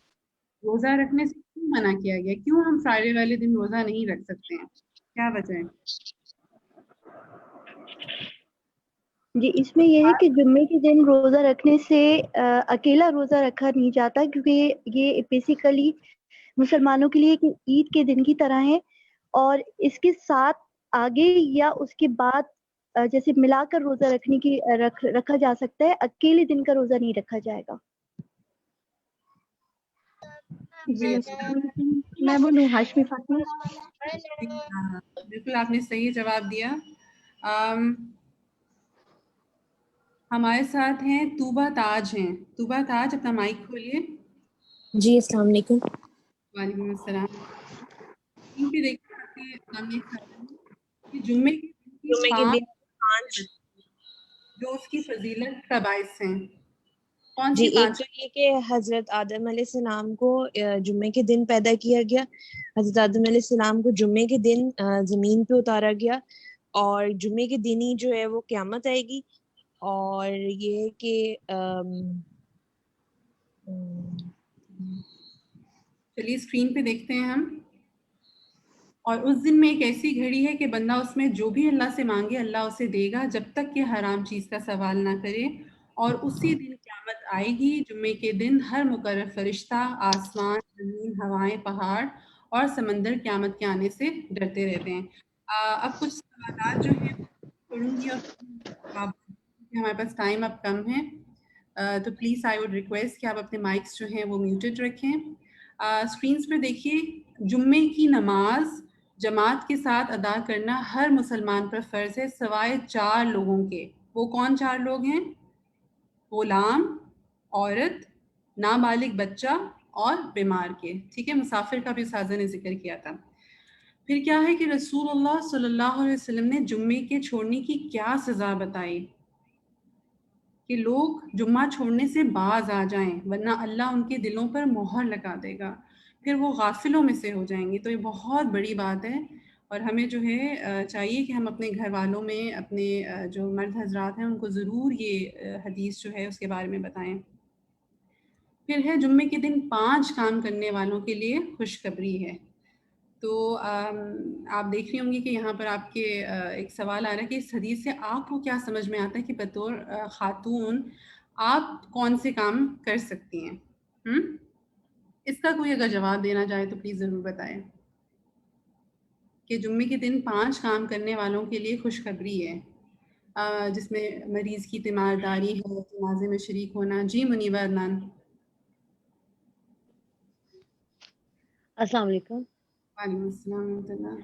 روزہ رکھنے سے کیوں منع کیا گیا؟ کیوں ہم فرائیڈے والے دن روزہ نہیں رکھ سکتے ہیں؟ کیا وجہ ہے؟ جی، اس میں یہ ہے کہ جمعے کے دن روزہ رکھنے سے اکیلا روزہ رکھا نہیں جاتا، کیونکہ یہ بیسیکلی مسلمانوں کے لیے کہ عید کے دن کی طرح ہے، اور اس کے ساتھ آگے یا اس کے بعد جیسے ملا کر روزہ رکھنے کی رکھا جا سکتا ہے. اکیلے دن کا روزہ نہیں رکھا جائے گا. جی السلام علیکم، میں بولوں ہاشمی فاطمہ. بالکل آپ نے صحیح جواب دیا. ہمارے ساتھ ہیں طوبہ تاج ہیں. طوبہ تاج، اپنا مائک کھولیے. جی السلام علیکم. وعلیکم السلام. دیکھیں آپ کے سامنے کہ جمعے کے دن 5 جو اس کی فضیلت کا باعث ہیں. کون جی، سی ایک 5؟ تو یہ کہ حضرت آدم علیہ السلام کو جمعے کے دن پیدا کیا گیا. حضرت آدم علیہ السلام کو جمعے کے دن زمین پہ اتارا گیا، اور جمعے کے دن ہی جو ہے وہ قیامت آئے گی. اور یہ کہ چلیے اسکرین پہ دیکھتے ہیں ہم. اور اس دن میں ایک ایسی گھڑی ہے کہ بندہ اس میں جو بھی اللہ سے مانگے اللہ اسے دے گا، جب تک کہ حرام چیز کا سوال نہ کرے. اور اسی دن قیامت آئے گی. جمعے کے دن ہر مقرر فرشتہ، آسمان، زمین، ہوائیں، پہاڑ اور سمندر قیامت کے آنے سے ڈرتے رہتے ہیں. اب کچھ سوالات جو ہیں پڑھوں گی، اور ہمارے پاس ٹائم اب کم ہے، تو پلیز آئی وڈ ریکویسٹ کہ آپ اپنے مائکس جو ہیں وہ میوٹڈ رکھیں. اسکرینس پہ دیکھیے، جمعے کی نماز جماعت کے ساتھ ادا کرنا ہر مسلمان پر فرض ہے، سوائے 4 لوگوں کے. وہ کون 4 لوگ ہیں؟ غلام، عورت، نابالغ بچہ اور بیمار کے. ٹھیک ہے، مسافر کا بھی استاذہ نے ذکر کیا تھا. پھر کیا ہے کہ رسول اللہ صلی اللہ علیہ وسلم نے جمعے کے چھوڑنے کی کیا سزا بتائی کہ لوگ جمعہ چھوڑنے سے باز آ جائیں، ورنہ اللہ ان کے دلوں پر مہر لگا دے گا، پھر وہ غافلوں میں سے ہو جائیں گے. تو یہ بہت بڑی بات ہے، اور ہمیں جو ہے چاہیے کہ ہم اپنے گھر والوں میں، اپنے جو مرد حضرات ہیں ان کو ضرور یہ حدیث جو ہے اس کے بارے میں بتائیں. پھر ہے جمعے کے دن 5 کام کرنے والوں کے لیے خوشخبری ہے. تو آپ دیکھ رہی ہوں گی کہ یہاں پر آپ کے ایک سوال آ رہا ہے کہ اس حدیث سے آپ کو کیا سمجھ میں آتا ہے کہ بطور خاتون آپ کون سے کام کر سکتی ہیں؟ اس کا کوئی اگر جواب دینا چاہے تو پلیز ضرور بتائیں کہ جمعے کے دن 5 کام کرنے والوں کے لیے خوشخبری ہے، جس میں مریض کی تیمارداری ہے، جنازے میں شریک ہونا. جی منیبہ عدنان. السلام علیکم. وعلیکم السلام ورحمۃ اللہ.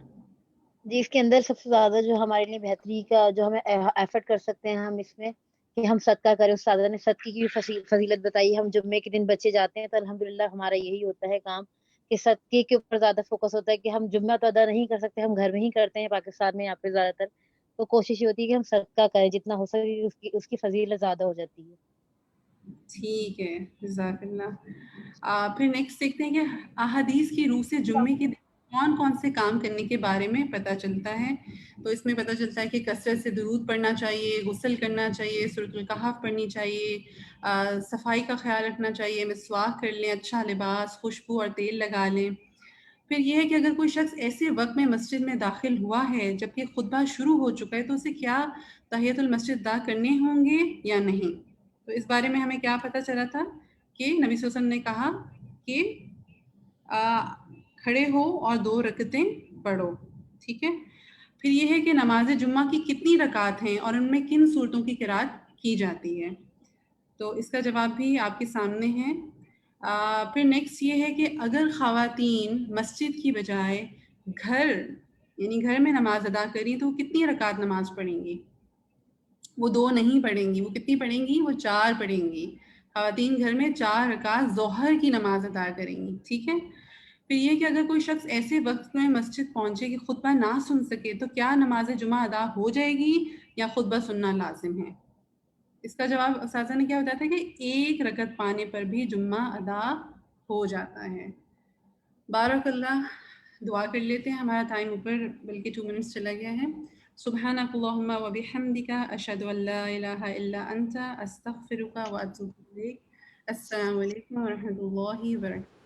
جی، اس کے اندر سب سے زیادہ جو ہمارے لیے بہتری کا جو ہمیں ایفرٹ کر سکتے ہیں ہم اس میں کہ ہم صدقہ کریں. استاد نے صدقے کی فضیلت بتائی. ہم جمعے کے دن بچے جاتے ہیں تو الحمدللہ ہمارا یہی ہوتا ہے کام کہ صدقے کے اوپر زیادہ فوکس ہوتا ہے کہ ہم جمعہ تو ادا نہیں کر سکتے، ہم گھر میں ہی کرتے ہیں پاکستان میں یہاں پہ زیادہ تر. تو کوشش یہ ہوتی ہے کہ ہم صدقہ کریں، جتنا ہو سکے اس کی فضیلت زیادہ ہو جاتی ہے. ٹھیک ہے، جزاک اللہ. پھر نیکسٹ دیکھتے ہیں کہ احادیث کی روح سے جمعے کے دن کون کون سے کام کرنے کے بارے میں پتہ چلتا ہے. تو اس میں پتہ چلتا ہے کہ کثرت سے درود پڑھنا چاہیے، غسل کرنا چاہیے، سورۃ الکہف پڑھنی چاہیے، صفائی کا خیال رکھنا چاہیے، مسواک کر لیں، اچھا لباس، خوشبو اور تیل لگا لیں. پھر یہ ہے کہ اگر کوئی شخص ایسے وقت میں مسجد میں داخل ہوا ہے جبکہ خطبہ شروع ہو چکا ہے تو اسے کیا تحیۃ المسجد ادا کرنے ہوں گے یا نہیں. تو اس بارے میں ہمیں کیا پتہ چلا تھا کہ نبی صلی اللہ علیہ وسلم نے کہا کہ کھڑے ہو اور 2 رکعتیں پڑھو. ٹھیک ہے. پھر یہ ہے کہ نماز جمعہ کی کتنی رکعات ہیں اور ان میں کن صورتوں کی قرات کی جاتی ہے. تو اس کا جواب بھی آپ کے سامنے ہے. پھر نیکسٹ یہ ہے کہ اگر خواتین مسجد کی بجائے گھر یعنی گھر میں نماز ادا کریں تو وہ کتنی رکعت نماز پڑھیں گی؟ وہ 2 نہیں پڑھیں گی، وہ کتنی پڑھیں گی؟ وہ 4 پڑھیں گی۔ خواتین گھر میں 4 رکعت ظہر کی نماز ادا کریں گی، ٹھیک ہے؟ پھر یہ کہ اگر کوئی شخص ایسے وقت میں مسجد پہنچے کہ خطبہ نہ سن سکے تو کیا نماز جمعہ ادا ہو جائے گی یا خطبہ سننا لازم ہے؟ اس کا جواب اساتذہ نے کیا بتایا تھا کہ 1 رکعت پانے پر بھی جمعہ ادا ہو جاتا ہے۔ بارک اللہ، دعا کر لیتے ہیں، ہمارا ٹائم اوپر بلکہ 2 منٹس چلا گیا ہے۔ سبحانک اللہم و بحمدک، اشہد ان لا الہ الا انت، استغفرک و اتوب الیک۔ السلام علیکم و رحمۃ اللہ وبرکاتہ۔